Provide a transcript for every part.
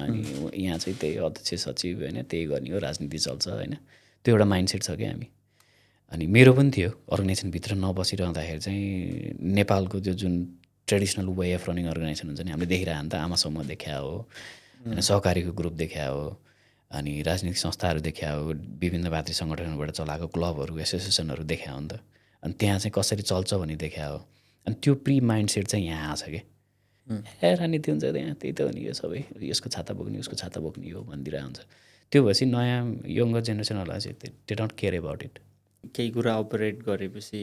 अनि यहाँ चाहिँ त्यही अध्यक्ष सचिव होइन, त्यही गर्ने हो, राजनीति चल्छ होइन, त्यो एउटा माइन्डसेट छ क्या हामी। अनि मेरो पनि थियो अर्गनाइजेसनभित्र नबसिरहँदाखेरि चाहिँ नेपालको त्यो जुन traditional way of running organisation हुन्छ नि, हामीले देखिरह नि त, आमा समूह देखा हो होइन, सहकारीको ग्रुप देखा हो, अनि राजनीतिक संस्थाहरू देखा हो, विभिन्न भातृ सङ्गठनहरूबाट चलाएको क्लबहरू एसोसिएसनहरू देखा हो नि त। अनि त्यहाँ चाहिँ कसरी चल्छ भन्ने देखा हो। अनि त्यो प्री माइन्डसेट चाहिँ यहाँ आछ कि राजनीति हुन्छ त्यहाँ, त्यही त हो नि, यो सबै यसको छाता बोक्ने उसको छाता बोक्ने हो भनिदिरहेको हुन्छ। त्यो भएपछि नयाँ यङ्गर जेनेरेसनहरूलाई चाहिँ they don't care about it. केही कुरा अपरेट गरेपछि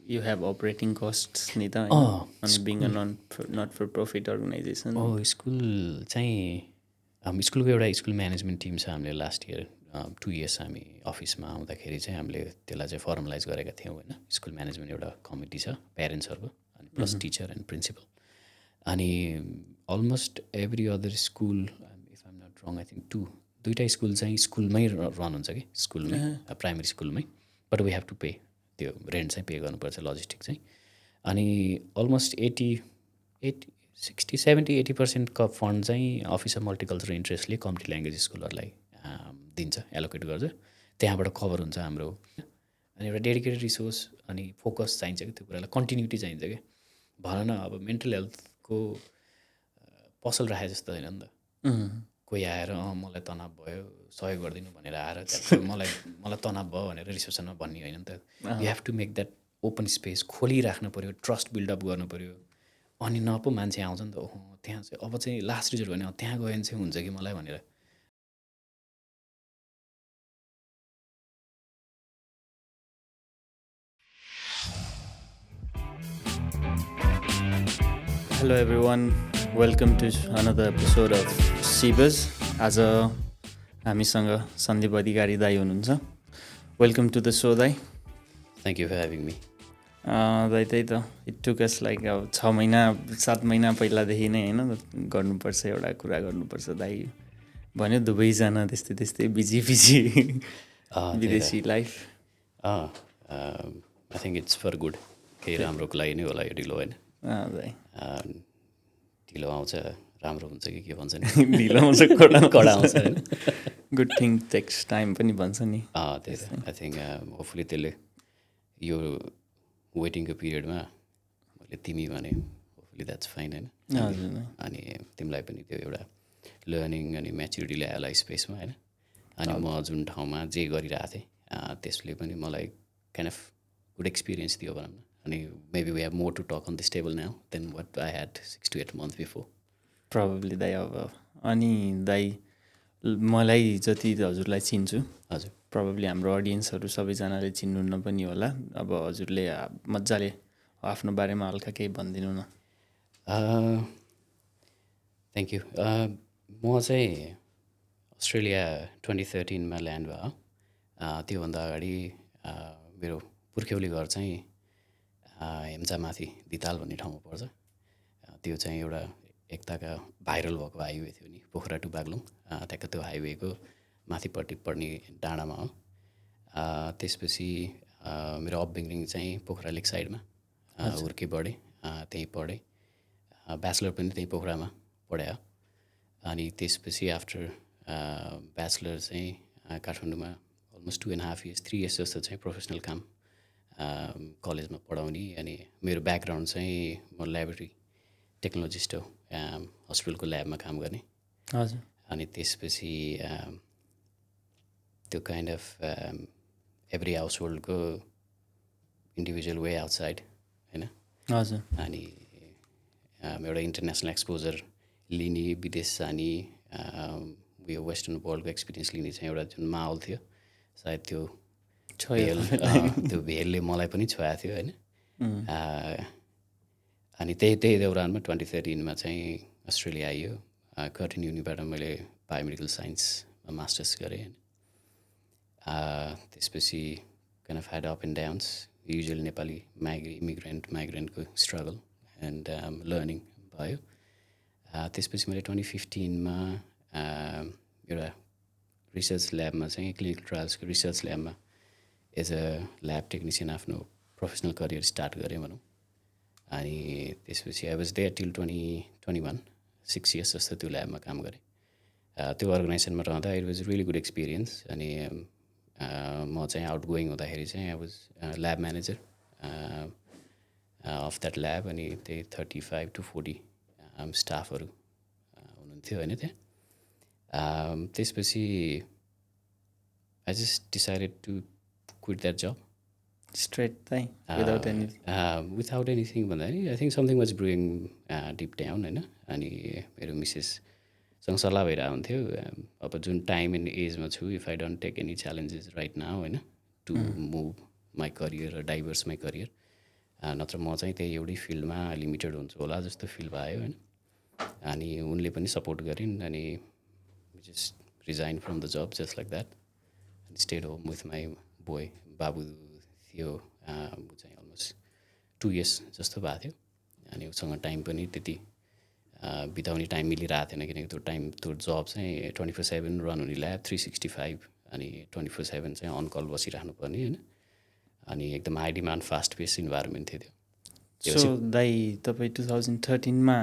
यु हेभ अपरेटिङ कस्ट नि त, अनि being a not for profit organisation. School चाहिँ स्कुलको एउटा स्कुल म्यानेजमेन्ट टिम छ हामीले लास्ट इयर 2 इयर्स हामी अफिसमा आउँदाखेरि चाहिँ हामीले त्यसलाई चाहिँ फर्मलाइज गरेका थियौँ होइन। स्कुल म्यानेजमेन्ट एउटा कमिटी छ प्यारेन्ट्सहरूको, अनि प्लस टिचर एन्ड प्रिन्सिपल। अनि almost every other school, if I'm not wrong, I think दुईवटा स्कुल चाहिँ स्कुलमै रन हुन्छ कि, स्कुलमै प्राइमेरी स्कुलमै, but we have to pay, त्यो रेन्ट चाहिँ पे गर्नुपर्छ, लजिस्टिक चाहिँ। अनि अलमोस्ट 60-70-80% का फन्ड चाहिँ अफिस अफ मल्टिकल्चरल इन्ट्रेस्टले कम्युनिटी ल्याङ्ग्वेज स्कुलहरूलाई दिन्छ, एलोकेट गर्छ, त्यहाँबाट कभर हुन्छ हाम्रो। अनि एउटा डेडिकेटेड रिसोर्स अनि फोकस चाहिन्छ कि त्यो कुरालाई, कन्टिन्युटी चाहिन्छ कि। भन न अब मेन्टल हेल्थको पसल राखे जस्तो होइन नि त। कोही आएर मलाई तनाव भयो सहयोग गरिदिनु भनेर आएर मलाई तनाव भयो भनेर रिसेप्सनमा भन्ने होइन नि त। You have to make that open space, खोलिराख्नु पऱ्यो, ट्रस्ट बिल्डअप गर्नु पऱ्यो। अनि न पो मान्छे आउँछ नि त, ओहो त्यहाँ चाहिँ अब चाहिँ लास्ट रिजल्ट भने त्यहाँ गयो भने चाहिँ हुन्छ कि मलाई भनेर। Hello everyone, welcome to another episode of सिबज। आज हामीसँग सन्दीप अधिकारी दाई हुनुहुन्छ। वेलकम टु द सो दाई। Thank you for having me. दाइ त्यही त, इट टुक अस लाइक अब 6 महिना 7 महिना पहिलादेखि नै होइन, गर्नुपर्छ एउटा कुरा गर्नुपर्छ। दाइ भन्यो दुबईजना त्यस्तै बिजी विदेशी life. I think it's for good, केही राम्रोको लागि नै होला यो ढिलो होइन। दाइ ढिलो आउँछ राम्रो हुन्छ कि के भन्छ नि, ढिलो आउँछ कडा आउँछ होइन। गुड थिङ टेक्स टाइम पनि भन्छ नि। त्यही त, आई थिङ्क होपफुली त्यसले यो वेटिङको पिरियडमा मैले तिमी भने होपफुली द्याट्स फाइन होइन। अनि तिमीलाई पनि त्यो एउटा लर्निङ अनि म्याच्युरिटी ल्यायो होला स्पेसमा होइन। अनि म जुन ठाउँमा जे गरिरहेको थिएँ त्यसले पनि मलाई काइन्ड अफ गुड एक्सपिरियन्स दियो भनौँ न। अनि maybe we have more to talk on this table now then what I had 6 to 8 months before probably दाइ। अब अनि दाइ मलाई जति हजुरलाई चिन्छु, हजुर प्रब्लली हाम्रो अडियन्सहरू सबैजनाले चिन्नुहुन्न पनि होला। अब हजुरले मजाले आफ्नो बारेमा हल्का केही भनिदिनु न। Thank you. म चाहिँ अस्ट्रेलिया 2013मा ल्यान्ड भयो। त्योभन्दा अगाडि मेरो पुर्ख्यौली घर चाहिँ हेम्चामाथि दिताल भन्ने ठाउँमा पर्छ। त्यो चाहिँ एउटा एकताका भाइरल भएको हाइवे थियो नि, पोखरा टु बागलुङ, ठ्याक्क त्यो हाइवेको माथिपट्टि पर्ने डाँडामा हो। त्यसपछि मेरो अपब्रिङिङ चाहिँ पोखरा लेक साइडमा हुर्के बढेँ, त्यहीँ पढेँ। ब्याचलर पनि त्यहीँ पोखरामा पढायो। अनि त्यसपछि आफ्टर ब्याचलर चाहिँ काठमाडौँमा अलमोस्ट 2.5 years 3 years जस्तो चाहिँ प्रोफेसनल काम कलेजमा पढाउने। अनि मेरो ब्याकग्राउन्ड चाहिँ म ल्याबोरेटरी टेक्नोलोजिस्ट हो, हस्पिटलको ल्याबमा काम गर्ने। हजुर। अनि त्यसपछि त्यो काइन्ड अफ एभ्री हाउस होल्डको इन्डिभिजुअल वे आउटसाइड होइन। हजुर। अनि एउटा इन्टरनेसनल एक्सपोजर लिने, विदेश जाने, उयो वेस्टर्न वर्ल्डको एक्सपिरियन्स लिने चाहिँ एउटा जुन माहौल थियो, सायद त्यो भेलले मलाई पनि छोएको थियो होइन। अनि त्यही दौरानमा 2013मा चाहिँ अस्ट्रेलिया आइयो। कर्टिन युनिबाट मैले बायोमेडिकल साइन्समा मास्टर्स गरेँ। त्यसपछि kind of had up and downs, usual Nepali माइग्रेन्टको स्ट्रगल एन्ड लर्निङ भयो। त्यसपछि मैले 2015मा एउटा रिसर्च ल्याबमा चाहिँ क्लिनिकल ट्रायल्सको रिसर्च ल्याबमा एज अ ल्याब टेक्निसियन आफ्नो प्रोफेसनल करियर स्टार्ट गरेँ भनौँ। अनि त्यसपछि I was there till 2021, 6 years जस्तो त्यो ल्याबमा काम गरेँ। त्यो अर्गनाइजेसनमा रहँदा it was really good experience. अनि म चाहिँ आउट गोइङ हुँदाखेरि चाहिँ I was lab manager of that lab. अनि त्यही 35 to 40 स्टाफहरू हुनुहुन्थ्यो होइन त्यहाँ। त्यसपछि I just decided to quit that job straight चाहिँ विदाउट एनिथिङ भन्दाखेरि I think something was brewing deep down होइन। अनि मेरो मिसेससँग सल्लाह भइरहेको हुन्थ्यो अब जुन टाइम एन्ड एजमा छु, if I don't take any challenges right now होइन टु मुभ माई करियर र डाइभर्स माई करियर, नत्र म चाहिँ त्यही एउटै फिल्डमा लिमिटेड हुन्छु होला जस्तो फिल भयो होइन। अनि उनले पनि सपोर्ट गरिन् अनि just resign from the job just like that and stayed home with my boy. बाबु थियो ऊ चाहिँ अलमोस्ट 2 years जस्तो भएको थियो। अनि उसँग टाइम पनि त्यति बिताउने टाइम मिलिरहेको थिएन, किनकि त्यो जब चाहिँ 24/7 रन हुने ल्याब 365 अनि 24/7 चाहिँ अन कल बसिराख्नु पर्ने होइन। अनि एकदम हाई डिमान्ड फास्ट पेस इन्भाइरोमेन्ट थियो त्यो। सो दाइ तपाईँ 2013मा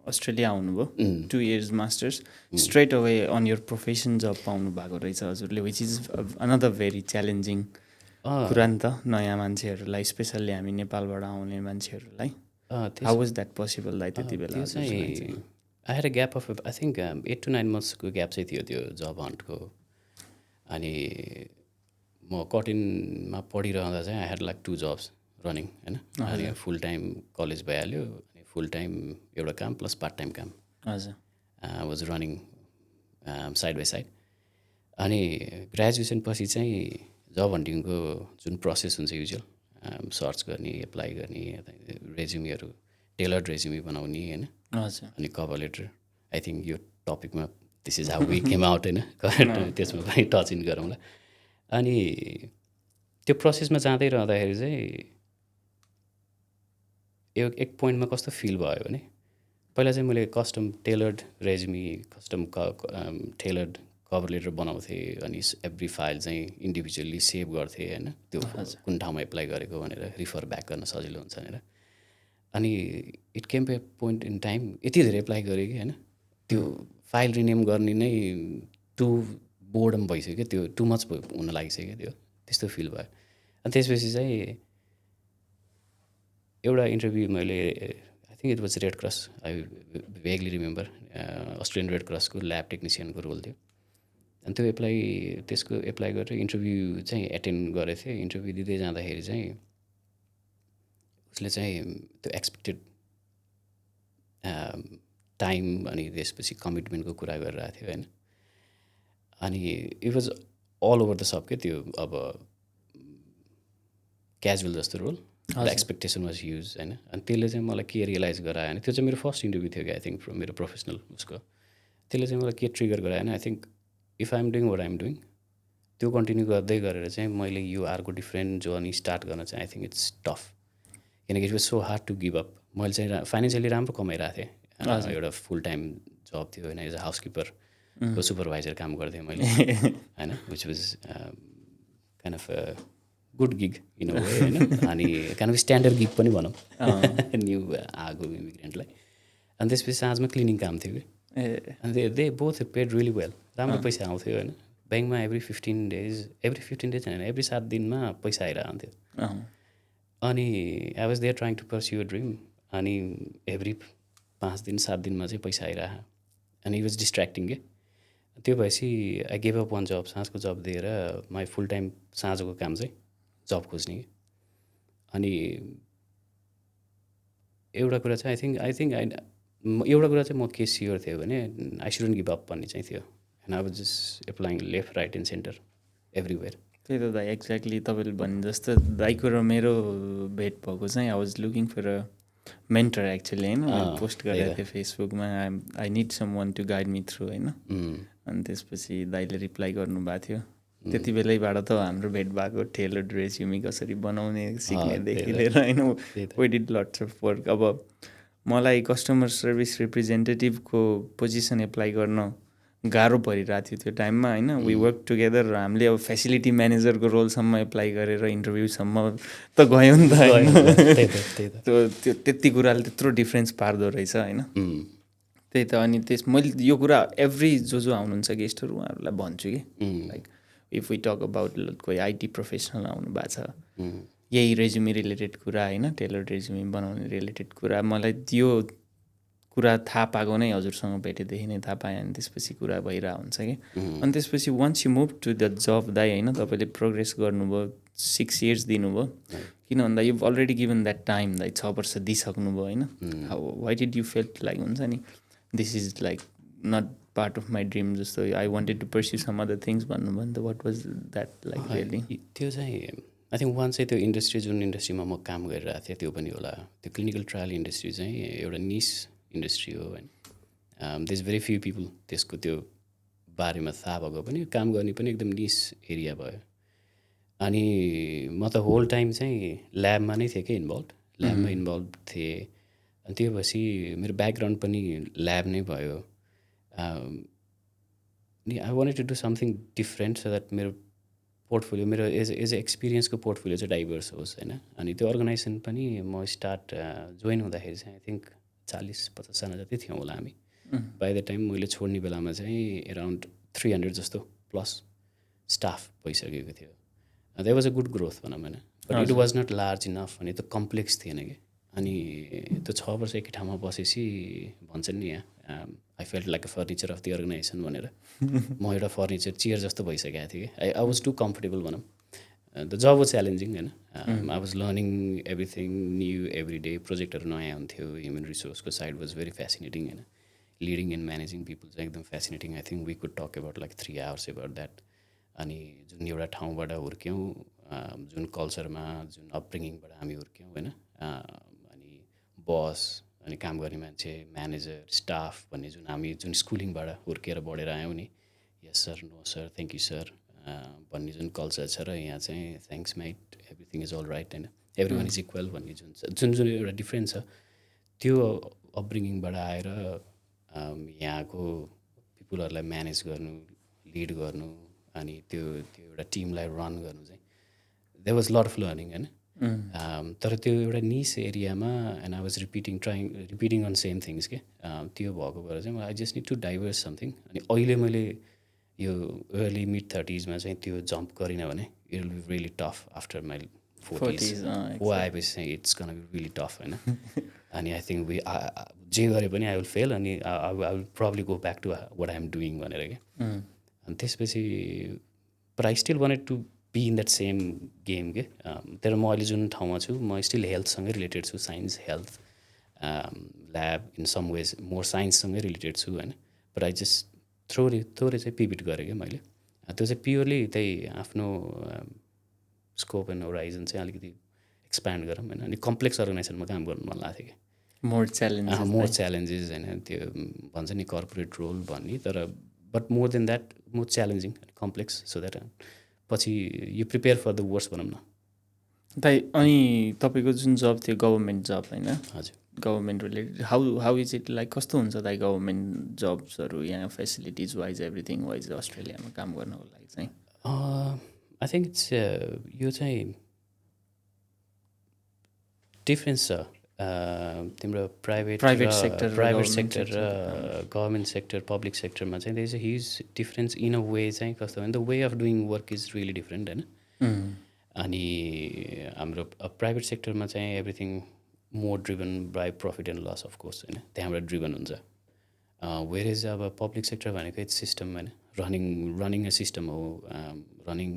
अस्ट्रेलिया आउनुभयो, 2 years masters, straight away on your profession job पाउनु भएको रहेछ हजुरले, which is another very challenging कुरा नि त नयाँ मान्छेहरूलाई, स्पेसल्ली हामी नेपालबाट आउने मान्छेहरूलाई। हाउ वाज द्याट पोसिबल दाइ त्यति बेला? चाहिँ I had a gap of I think 8 to 9 months को ग्याप चाहिँ थियो त्यो जब हन्टको। अनि म कटिनमा पढिरहँदा चाहिँ I had like 2 jobs running होइन। अनि फुल टाइम कलेज भइहाल्यो, अनि फुल टाइम एउटा काम प्लस पार्ट टाइम काम हजुर was running side by side. अनि ग्रेजुएसन पछि चाहिँ जब हन्टिङको जुन प्रोसेस हुन्छ युजुअल, सर्च गर्ने, एप्लाई गर्ने, रेज्युमीहरू टेलर्ड रेज्युमी बनाउने होइन, अनि कभर लेटर। आई थिङ्क यो टपिकमा this is how we came out होइन, त्यसमा पनि टच इन गरौँला। अनि त्यो प्रोसेसमा जाँदै रहँदाखेरि चाहिँ एक पोइन्टमा कस्तो फिल भयो भने, पहिला चाहिँ मैले custom tailored resume, custom tailored cover letter बनाउँथेँ। अनि एभ्री फाइल चाहिँ इन्डिभिजुअल्ली सेभ गर्थेँ होइन, त्यो कुन ठाउँमा एप्लाई गरेको भनेर रिफर ब्याक गर्न सजिलो हुन्छ भनेर। अनि it came to a point in time यति धेरै एप्लाई गरेँ कि होइन, त्यो फाइल रिनेम गर्ने नै टु बोर्डम भइसक्यो, त्यो टु मच हुन लागिसक्यो, त्यो त्यस्तो फिल भयो। अनि त्यसपछि चाहिँ एउटा इन्टरभ्यू मैले I think it was Red Cross, I vaguely remember, Australian Red क्रसको ल्याब टेक्निसियनको रोल थियो। अनि त्यो त्यसको एप्लाई गरेर इन्टरभ्यू चाहिँ एटेन्ड गरेको थिएँ। इन्टरभ्यू दिँदै जाँदाखेरि चाहिँ उसले चाहिँ त्यो एक्सपेक्टेड टाइम अनि त्यसपछि कमिटमेन्टको कुरा गरिरहेको थियो होइन। अनि it was all over the सब के त्यो अब क्याजुअल जस्तो role, the expectation was huge होइन। अनि त्यसले चाहिँ मलाई के रियलाइज गरायो भने, त्यो चाहिँ मेरो फर्स्ट इन्टरभ्यू थियो कि आई थिङ्क मेरो प्रोफेसनल उसको। त्यसले चाहिँ मलाई के ट्रिगर गरायो भने, I think if I am doing what I am doing, त्यो कन्टिन्यू गर्दै गरेर चाहिँ मैले यो अर्को डिफ्रेन्ट जर्नी स्टार्ट गर्न चाहिँ आई थिङ्क इट्स टफ, किनकि it was so hard to give up. मैले चाहिँ फाइनेन्सियली राम्रो कमाइरहेको थिएँ, एउटा फुल टाइम जब थियो होइन, एज अ हाउसकिपरको सुपरभाइजर काम गर्थेँ मैले होइन, which was kind of good gig in a way होइन। अनि काइन्ड अफ स्ट्यान्डर्ड गिग पनि भनौँ न्यू आएको इमिग्रेन्टलाई। अनि त्यसपछि साँझमा क्लिनिङ काम थियो कि, अनि they both paid really well, राम्रो पैसा आउँथ्यो होइन। ब्याङ्कमा एभ्री 15 days होइन, एभ्री 7 दिनमा पैसा आइरहेको हुन्थ्यो। अनि I was there trying to pursue a dream. अनि एभ्री 5 दिन 7 दिनमा चाहिँ पैसा आइरह, अनि इट वाज डिस्ट्र्याक्टिङ के। त्यो भएपछि आई गेभ अप 1 जब, साँझको जब दिएर माई फुल टाइम साँझको काम चाहिँ जब खोज्ने कि। अनि एउटा कुरा चाहिँ एउटा कुरा चाहिँ म के स्योर थियो भने, आई सुडन्ट गिभ अप भन्ने चाहिँ थियो। And I was just applying left right and centre everywhere. त्यही त दाइ, एक्ज्याक्टली तपाईँले भने जस्तो दाइको र मेरो भेट भएको चाहिँ I was looking for a mentor actually होइन। मैले पोस्ट गरेको थिएँ फेसबुकमा, I need someone to guide me through होइन। अनि त्यसपछि दाइले रिप्लाई गर्नुभएको थियो। त्यति बेलैबाट त हाम्रो भेट भएको, टेलर्ड रेज्युमी कसरी बनाउने सिक्नेदेखि लिएर होइन, we did lots of work. अब मलाई कस्टमर सर्भिस रिप्रेजेन्टेटिभको पोजिसन एप्लाई गर्न गाह्रो परिरहेको थियो त्यो टाइममा होइन। वी वर्क टुगेदर, हामीले अब फेसिलिटी म्यानेजरको रोलसम्म एप्लाई गरेर इन्टरभ्यूसम्म त गयो नि त होइन। त्यो त्यति कुराले त्यत्रो डिफ्रेन्स पार्दो रहेछ होइन। त्यही त अनि मैले यो कुरा एभ्री जो आउनुहुन्छ गेस्टहरू उहाँहरूलाई भन्छु कि like if we talk about कोही आइटी प्रोफेसनल आउनु भएको छ यही रेज्युमे रिलेटेड कुरा होइन टेलर रेज्युमे बनाउने रिलेटेड कुरा मलाई त्यो कुरा थाहा पाएको नै हजुरसँग भेटेदेखि नै थाहा पाएँ अनि त्यसपछि कुरा भइरहेको हुन्छ कि अनि त्यसपछि once you move to the job दाइ होइन तपाईँले प्रोग्रेस गर्नुभयो 6 years दिनुभयो किन भन्दा you already given that time दाइ 6 वर्ष दिइसक्नुभयो होइन why did you felt like हुन्छ नि this is like not part of my dream जस्तो I wanted to pursue some other things भन्नुभयो नि त what was that like really त्यो चाहिँ आई थिङ्क वान चाहिँ त्यो इन्डस्ट्री जुन इन्डस्ट्रीमा म काम गरिरहेको थिएँ त्यो पनि होला त्यो क्लिनिकल ट्रायल इन्डस्ट्री चाहिँ एउटा निस इन्डस्ट्री हो होइन there is very few people त्यसको त्यो बारेमा थाहा भएको पनि काम गर्ने पनि एकदम निस एरिया भयो अनि म त होल टाइम चाहिँ ल्याबमा नै थिएँ कि ल्याबमा इन्भल्भ थिएँ अनि त्यो भएपछि मेरो ब्याकग्राउन्ड पनि ल्याब नै भयो अनि I wanted to do something different so that मेरो पोर्टफोलियो मेरो एज एक्सपिरियन्सको पोर्टफोलियो चाहिँ डाइभर्स होस् होइन अनि त्यो अर्गनाइजेसन पनि म स्टार्ट जोइन हुँदाखेरि चाहिँ आई थिङ्क 40-50जना जति थियौँ होला हामी बाई द टाइम मैले छोड्ने बेलामा चाहिँ एराउन्ड 300 जस्तो प्लस स्टाफ भइसकेको थियो that was a good growth भनौँ होइन but it was not large enough अनि त्यो कम्प्लेक्स थिएन कि अनि त्यो 6 वर्ष एकै ठाउँमा बसेपछि भन्छन् नि यहाँ I felt like a furniture of the organisation भनेर म एउटा फर्निचर चेयर जस्तो भइसकेको थिएँ कि आई वाज टु कम्फर्टेबल भनौँ द जब वाज च्यालेन्जिङ होइन I was learning everything new every day प्रोजेक्टहरू नयाँ हुन्थ्यो ह्युमन रिसोर्सको साइड वाज भेरी फेसिनेटिङ होइन लिडिङ एन्ड म्यानेजिङ पिपल चाहिँ एकदम fascinating I think we could talk about like 3 hours about that अनि जुन एउटा ठाउँबाट हुर्क्यौँ जुन कल्चरमा जुन अपब्रिङिङबाट हामी हुर्क्यौँ होइन अनि बस अनि काम गर्ने मान्छे म्यानेजर स्टाफ भन्ने जुन हामी जुन स्कुलिङबाट हुर्केर बढेर आयौँ नि yes sir no sir thank you sir भन्ने जुन कल्चर छ र यहाँ चाहिँ thanks mate everything is all right होइन एभ्री वान इज इक्वल भन्ने जुन एउटा डिफ्रेन्स छ त्यो अपब्रिङिङबाट आएर यहाँको पिपुलहरूलाई म्यानेज गर्नु लिड गर्नु अनि त्यो एउटा टिमलाई रन गर्नु चाहिँ there was lot of learning होइन तर त्यो एउटा निस एरियामा and I was repeating on same things के त्यो भएको भएर चाहिँ I just need to diverse something अनि अहिले मैले यो अर्ली मिड 30s चाहिँ त्यो जम्प गरिनँ भने it will be really tough after my 40s हो आएपछि चाहिँ it's gonna be really tough होइन अनि आई थिङ्क जे गरे पनि आई विल फेल अनि I will probably go back to what I am doing भनेर क्या अनि त्यसपछि but I still wanted to be in that same game के तर म अहिले जुन ठाउँमा छु म स्टिल हेल्थसँगै रिलेटेड छु science health lab in some ways more साइन्ससँगै रिलेटेड छु होइन बट आई जस्ट थोरै चाहिँ पिभिट गरेँ क्या मैले त्यो चाहिँ प्योरली त्यही आफ्नो स्कोप एन्ड होराइजन चाहिँ अलिकति एक्सप्यान्ड गरौँ होइन अनि कम्प्लेक्स अर्गनाइजेसनमा काम गर्नु मन लाग्थ्यो कि मोर च्यालेन्जेस होइन त्यो भन्छ नि कर्पोरेट रोल भन्ने तर but more than that more challenging complex so that पछि you prepare for the worse भनौँ न दाइ अनि तपाईँको जुन जब थियो गभर्मेन्ट जब होइन हजुर government related how is it like कस्तो हुन्छ दाइ गभर्मेन्ट जब्सहरू यहाँ फेसिलिटिज वाइज एभ्रिथिङ वाइज अस्ट्रेलियामा काम गर्नको लागि चाहिँ आई थिङ्क इट्स यो चाहिँ डिफ्रेन्स छ तिम्रो प्राइभेट सेक्टर र गभर्मेन्ट सेक्टर पब्लिक सेक्टरमा चाहिँ there is a huge difference in a way चाहिँ कस्तो भने the way of doing work is really different होइन अनि हाम्रो प्राइभेट सेक्टरमा चाहिँ everything more driven by profit and loss of course होइन त्यहाँबाट ड्रिभन हुन्छ वेयर इज अब पब्लिक सेक्टर भनेको इट्स सिस्टम होइन रनिङ अ सिस्टम हो रनिङ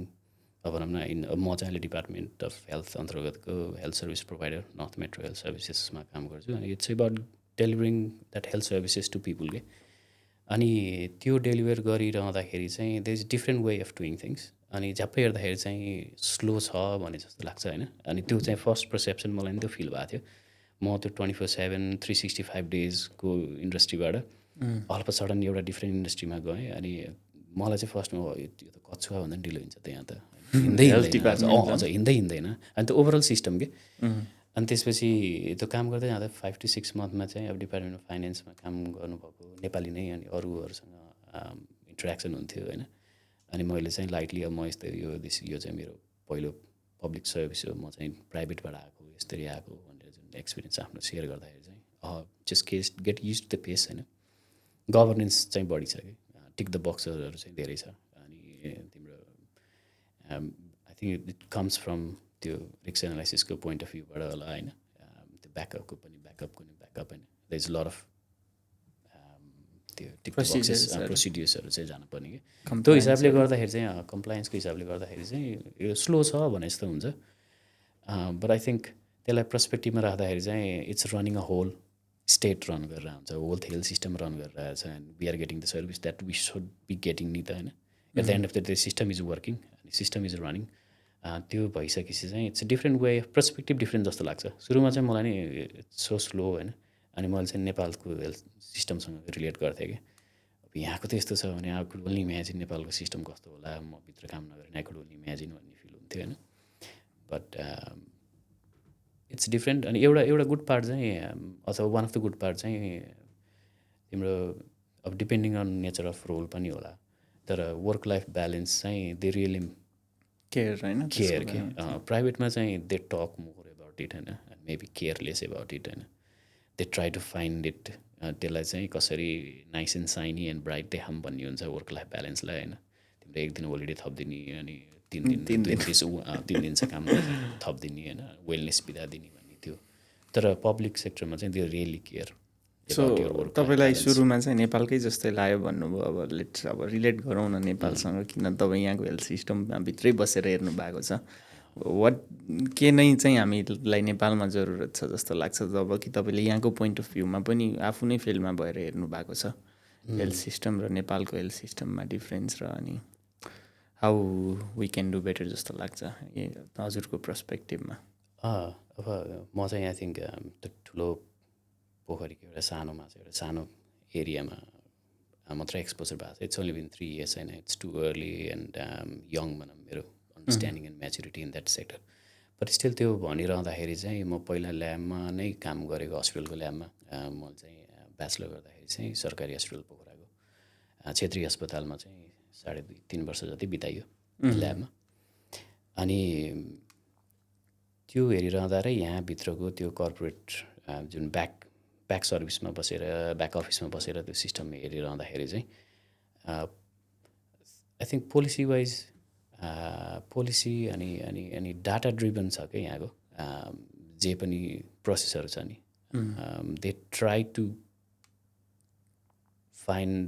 अब भनौँ न म चाहिँ अहिले डिपार्टमेन्ट अफ हेल्थ अन्तर्गतको health service provider north metro health सर्भिसेसमा काम गर्छु अनि it's about delivering that health services to people के अनि त्यो डेलिभर गरिरहँदाखेरि चाहिँ there is different way of doing things अनि झ्याप्पै हेर्दाखेरि चाहिँ स्लो छ भने जस्तो लाग्छ होइन अनि त्यो चाहिँ फर्स्ट पर्सेप्सन मलाई नि त्यो फिल भएको थियो म त्यो 24/7 365 डेजको इन्डस्ट्रीबाट अल अफ सडन एउटा डिफ्रेन्ट इन्डस्ट्रीमा गएँ अनि मलाई चाहिँ फर्स्टमा यो त कछुवा भन्दा पनि ढिलो हुन्छ त यहाँ त हिँड्दै हिँड्दैन अनि त्यो ओभरअल सिस्टम के अनि त्यसपछि त्यो काम गर्दै जाँदा 5 to 6 मन्थमा चाहिँ अब डिपार्टमेन्ट अफ फाइनेन्समा काम गर्नुभएको नेपाली नै अनि अरूहरूसँग इन्टरेक्सन हुन्थ्यो होइन अनि मैले चाहिँ लाइटली अब म यस्तो यो चाहिँ मेरो पहिलो पब्लिक सर्भिस हो म चाहिँ प्राइभेटबाट आएको यस्तरी आएको भनेर जुन एक्सपिरियन्स आफ्नो सेयर गर्दाखेरि चाहिँ just get use to the pace होइन गभर्नेन्स चाहिँ बढी छ कि टिक द बक्सहरू चाहिँ धेरै छ अनि तिम्रो I think it comes from त्यो रिस्क एनालाइसिसको पोइन्ट अफ भ्यूबाट होला होइन त्यो ब्याकअप होइन द इज लट अफ त्यो टिक द बक्सेस प्रोसिड्युर्सहरू चाहिँ जानुपर्ने कि त्यो हिसाबले गर्दाखेरि चाहिँ कम्प्लायन्सको हिसाबले गर्दाखेरि चाहिँ यो स्लो छ भने जस्तो हुन्छ बट आई थिङ्क त्यसलाई पर्सपेक्टिभमा राख्दाखेरि चाहिँ it's running a whole state run गरेर हुन्छ होल हेल्थ सिस्टम रन गरिरहेको छ and we are getting the service that we should be getting नि त होइन at the end of the day system is working अनि सिस्टम इज रनिङ त्यो भइसकेपछि चाहिँ it's a different way of perspective different जस्तो लाग्छ सुरुमा चाहिँ मलाई नि इट्स सो स्लो होइन अनि मैले चाहिँ नेपालको हेल्थ सिस्टमसँग रिलेट गर्थेँ कि अब यहाँको त यस्तो छ भने आई कुड ओन्ली इमेजिन नेपालको सिस्टम कस्तो होला म भित्र काम नगरेर आई कुड ओन्ली इमेजिन भन्ने फिल हुन्थ्यो होइन बट इट्स डिफ्रेन्ट अनि एउटा गुड पार्ट चाहिँ अथवा one of the good part चाहिँ तिम्रो अब depending on nature of role पनि होला तर वर्क लाइफ ब्यालेन्स चाहिँ दे रियली केयर होइन केयर के प्राइभेटमा चाहिँ they talk more about it होइन मेबी केयरलेस एबाउट इट होइन they try to find it त्यसलाई चाहिँ कसरी nice and shiny and bright देखाऊँ भन्ने हुन्छ वर्क लाइफ ब्यालेन्सलाई होइन तिम्रो एक दिन होलिडे थपिदिने अनि तिन दिन चाहिँ काम थपिदिने होइन वेलनेस बिदा दिने भन्ने थियो तर पब्लिक सेक्टरमा चाहिँ त्यो रियली केयर सो तपाईँलाई सुरुमा चाहिँ नेपालकै जस्तै लाग्यो भन्नुभयो अब लेट्स अब रिलेट गरौँ न नेपालसँग किन तपाईँ यहाँको हेल्थ सिस्टममा भित्रै बसेर हेर्नु भएको छ वाट के नै चाहिँ हामीलाई नेपालमा जरुरत छ जस्तो लाग्छ जब कि तपाईँले यहाँको पोइन्ट अफ भ्यूमा पनि आफू नै फिल्डमा भएर हेर्नु भएको छ हेल्थ सिस्टम र नेपालको हेल्थ सिस्टममा डिफ्रेन्स र अनि how we can do better जस्तो लाग्छ हजुरको पर्सपेक्टिभमा अब म चाहिँ आई थिङ्क त्यो ठुलो पोखरीको एउटा सानोमा चाहिँ एउटा सानो एरियामा मात्रै एक्सपोजर भएको छ इट्स ओन्ली बिन 3 years होइन it's too early and young भनौँ मेरो understanding and maturity in that sector but still त्यो भनिरहँदाखेरि चाहिँ म पहिला ल्याबमा नै काम गरेको हस्पिटलको ल्याबमा म चाहिँ ब्याचलर गर्दाखेरि चाहिँ सरकारी हस्पिटल पोखराको क्षेत्रीय अस्पतालमा चाहिँ 2.5-3 वर्ष जति बिताइयो ल्याबमा अनि त्यो हेरिरहँदा र यहाँभित्रको त्यो कर्पोरेट जुन ब्याक सर्भिसमा बसेर ब्याक अफिसमा बसेर त्यो सिस्टम हेरिरहँदाखेरि चाहिँ आई थिङ्क पोलिसी अनि अनि अनि डाटा ड्रिभन छ क्या यहाँको जे पनि प्रोसेसहरू छ नि दे ट्राई टु फाइन्ड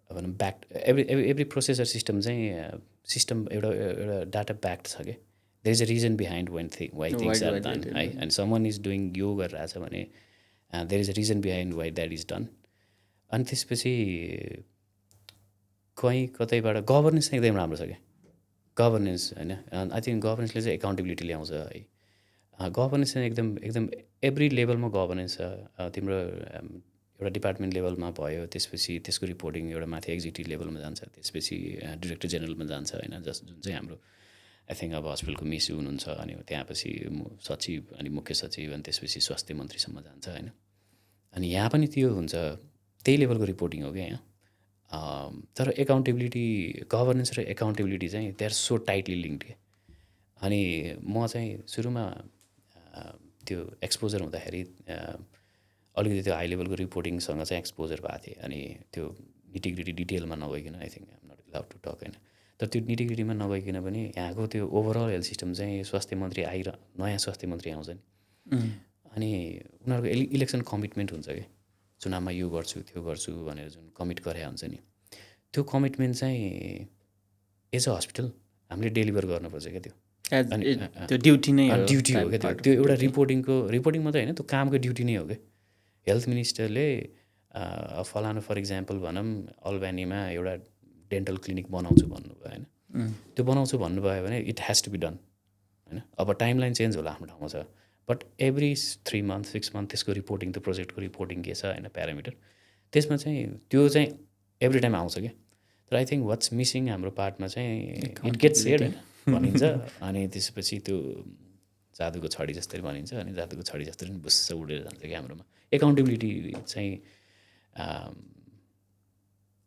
भनौँ ब्याक एभ्री प्रोसेसर सिस्टम चाहिँ सिस्टम एउटा डाटा ब्याक्ड छ क्या there is a reason behind why things are done है एन्ड समन इज डुइङ यो गरिरहेछ भने there is a reason behind why that is done अनि त्यसपछि कहीँ कतैबाट गभर्नेन्स चाहिँ एकदम राम्रो छ क्या गभर्नेन्स होइन आई थिङ्क गभर्नेन्सले चाहिँ एकाउन्टेबिलिटी ल्याउँछ है गभर्नेन्स चाहिँ एकदम एभ्री लेभलमा गभर्नेन्स छ तिम्रो एउटा डिपार्टमेन्ट लेभलमा भयो त्यसपछि त्यसको रिपोर्टिङ एउटा माथि एक्जिक्युटिभ लेभलमा जान्छ त्यसपछि डिरेक्टर जेनरलमा जान्छ होइन जुन चाहिँ हाम्रो आई थिङ्क अब हस्पिटलको मिस हुनुहुन्छ अनि त्यहाँपछि सचिव अनि मुख्य सचिव अनि त्यसपछि स्वास्थ्य मन्त्रीसम्म जान्छ होइन अनि यहाँ पनि त्यो हुन्छ त्यही लेभलको रिपोर्टिङ हो क्या यहाँ तर एकाउन्टेबिलिटी गभर्नेन्स र एकाउन्टेबिलिटी चाहिँ they are so tightly linked के अनि म चाहिँ सुरुमा त्यो एक्सपोजर हुँदाखेरि अलिकति त्यो हाई लेभलको रिपोर्टिङसँग चाहिँ एक्सपोजर भएको थिएँ अनि त्यो निटिग्रिटी डिटेलमा नगइकन I think I'm not allowed to talk होइन तर त्यो निटिग्रिटीमा नगइकन पनि यहाँको त्यो ओभरअल हेल्थ सिस्टम चाहिँ स्वास्थ्य मन्त्री नयाँ स्वास्थ्य मन्त्री आउँछ नि अनि उनीहरूको इलेक्सन कमिटमेन्ट हुन्छ कि चुनावमा यो गर्छु त्यो गर्छु भनेर जुन कमिट गरे हुन्छ नि त्यो कमिटमेन्ट चाहिँ एज अ हस्पिटल हामीले डेलिभर गर्नुपर्छ क्या त्यो अनि त्यो ड्युटी नै हो ड्युटी हो क्या त्यो एउटा रिपोर्टिङ मात्रै होइन त्यो कामको ड्युटी नै हो क्या हेल्थ मिनिस्टरले फलानु फर इक्जाम्पल भनौँ अल्बानीमा एउटा डेन्टल क्लिनिक बनाउँछु भन्नुभयो होइन त्यो बनाउँछु भन्नुभयो भने it has to be done होइन अब टाइमलाइन चेन्ज होला आफ्नो ठाउँमा छ बट एभ्री 3 months 6 months त्यसको रिपोर्टिङ त्यो प्रोजेक्टको रिपोर्टिङ के छ होइन प्यारामिटर त्यसमा चाहिँ त्यो चाहिँ एभ्री टाइम आउँछ क्या तर आई थिङ्क वाट्स मिसिङ हाम्रो पार्टमा चाहिँ इट गेट्स सेड भनिन्छ अनि त्यसपछि त्यो जादुको छडी जस्तै भनिन्छ अनि जादुको छडी जस्तै पनि बुस्स उडेर जान्छ क्या हाम्रोमा एकाउन्टेबिलिटी चाहिँ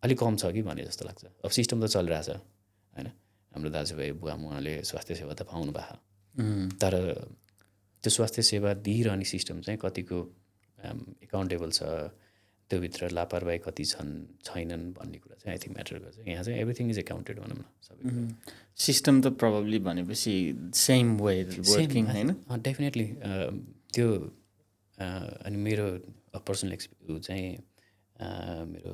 अलिक कम छ कि भने जस्तो लाग्छ अब सिस्टम त चलिरहेछ होइन हाम्रो दाजुभाइ बुवा मुवाले स्वास्थ्य सेवा त पाउनु भएको तर त्यो स्वास्थ्य सेवा दिइरहने सिस्टम चाहिँ कतिको एकाउन्टेबल छ, त्योभित्र लापरवाही कति छैनन् भन्ने कुरा चाहिँ आई थिङ्क म्याटर गर्छ। यहाँ चाहिँ एभ्रिथिङ इज एकाउन्टेड भनौँ न सबै कुरा। सिस्टम त प्रब्लली भनेपछि सेम वे वर्किङ होइन? डेफिनेटली त्यो अनि मेरो पर्सनल चाहिँ मेरो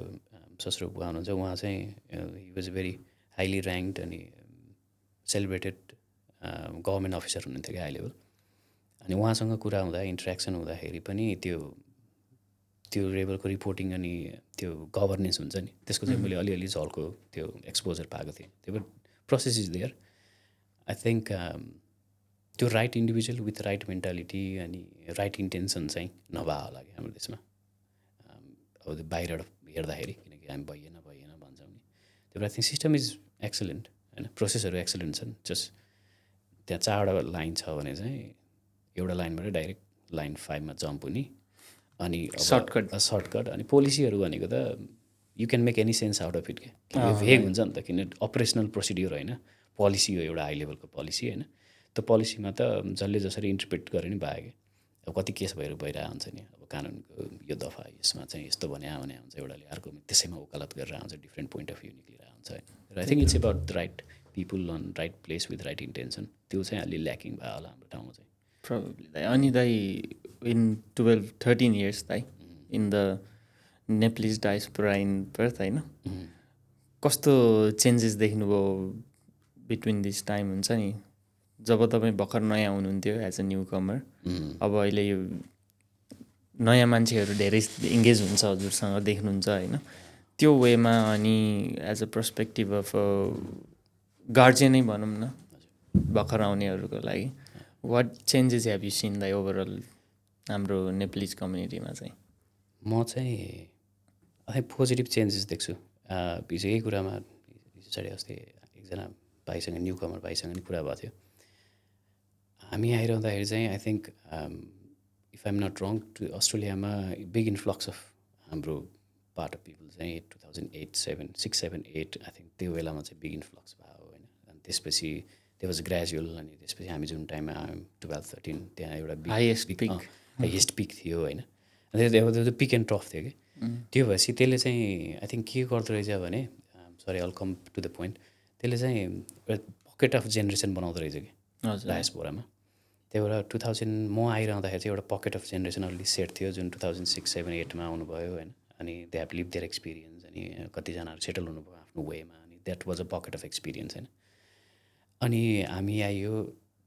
ससुरो बुवा हुनुहुन्छ, उहाँ चाहिँ हि वाज भेरी हाइली ऱ्याङ्क्ड अनि सेलिब्रेटेड गभर्मेन्ट अफिसर हुनुहुन्थ्यो क्या हाई लेभल। अनि उहाँसँग कुरा हुँदा इन्ट्रेक्सन हुँदाखेरि पनि त्यो लेभलको रिपोर्टिङ अनि त्यो गभर्नेन्स हुन्छ नि, त्यसको चाहिँ मैले अलिअलि झल्को त्यो एक्सपोजर पाएको थिएँ। त्यो process is there. I think त्यो right individual with right mentality अनि राइट इन्टेन्सन चाहिँ नभए होला कि हाम्रो देशमा। अब त्यो बाहिरबाट हेर्दाखेरि, किनकि हामी भइएन भन्छौँ नि, त्यो I think system is excellent होइन, प्रोसेसहरू एक्सलेन्ट छन्। जस्ट त्यहाँ 4वटा लाइन छ भने चाहिँ एउटा लाइनबाट डाइरेक्ट लाइन 5मा जम्प हुने, अनि सर्टकट। अनि पोलिसीहरू भनेको त you can make any sense out of it क्या, भेग हुन्छ नि त, किन अपरेसनल प्रोसिड्युर होइन, पोलिसी हो एउटा हाई लेभलको पोलिसी होइन। त्यो पोलिसीमा त जसले जसरी इन्टरप्रेट गरे नि भयो क्या। अब कति केस भइरहेको हुन्छ नि, अब कानुनको यो दफा यसमा चाहिँ यस्तो भने हुन्छ एउटाले, अर्को त्यसैमा वकालत गरेर आउँछ, डिफ्रेन्ट पोइन्ट अफ भ्यू निक्लिएर आउँछ होइन। र I think it's about the right people on right place with right intention, त्यो चाहिँ अलि ल्याकिङ भयो होला हाम्रो ठाउँमा चाहिँ प्रब्लली दाइ। अनि दाइ इन 12-13 years दाइ in the Nepalese diaspora in Perth होइन, कस्तो चेन्जेस देख्नुभयो बिट्विन दिस टाइम हुन्छ नि, जब तपाईँ भर्खर नयाँ हुनुहुन्थ्यो एज अ न्यू कमर, अब अहिले यो नयाँ मान्छेहरू धेरै इङ्गेज हुन्छ हजुरसँग, देख्नुहुन्छ होइन, त्यो वेमा, अनि एज अ पर्सपेक्टिभ अफ गार्जियनै भनौँ न भर्खर आउनेहरूको लागि, what changes have you seen दाइ ओभरअल हाम्रो नेप्लिज कम्युनिटीमा चाहिँ? म चाहिँ पोजिटिभ चेन्जेस देख्छु। हिजो यही कुरामा साढे अस्ति एकजना भाइसँग, न्यू कमर भाइसँग नि कुरा भएको थियो। हामी आइरहँदाखेरि चाहिँ I think if I'm not wrong, अस्ट्रेलियामा बिग इन्फ्लक्स अफ हाम्रो पार्ट अफ पिपल चाहिँ 2008-7 आई थिङ्क त्यो बेलामा चाहिँ बिग इन्फ्लक्स भयो होइन। अनि त्यसपछि त्यो वाज ग्रेजुअल, अनि त्यसपछि हामी जुन टाइममा 12-13 त्यहाँ एउटा हाइएस्ट पिक थियो होइन। त्यो पिक एन्ड ट्रफ थियो कि, त्यो भएपछि त्यसले चाहिँ आई थिङ्क के गर्दो रहेछ भने, sorry all come to the point, त्यसले चाहिँ एउटा पकेट अफ जेनेरेसन बनाउँदो रहेछ कि डायस्पोरामा। त्यही भएर 2000 म आइरहँदाखेरि चाहिँ एउटा pocket of generation already set थियो, जुन 2006-7-8मा आउनुभयो होइन। अनि they have live there experience, अनि कतिजनाहरू सेटल हुनुभयो आफ्नो वेमा, अनि that was a pocket of experience होइन। अनि हामी आइयो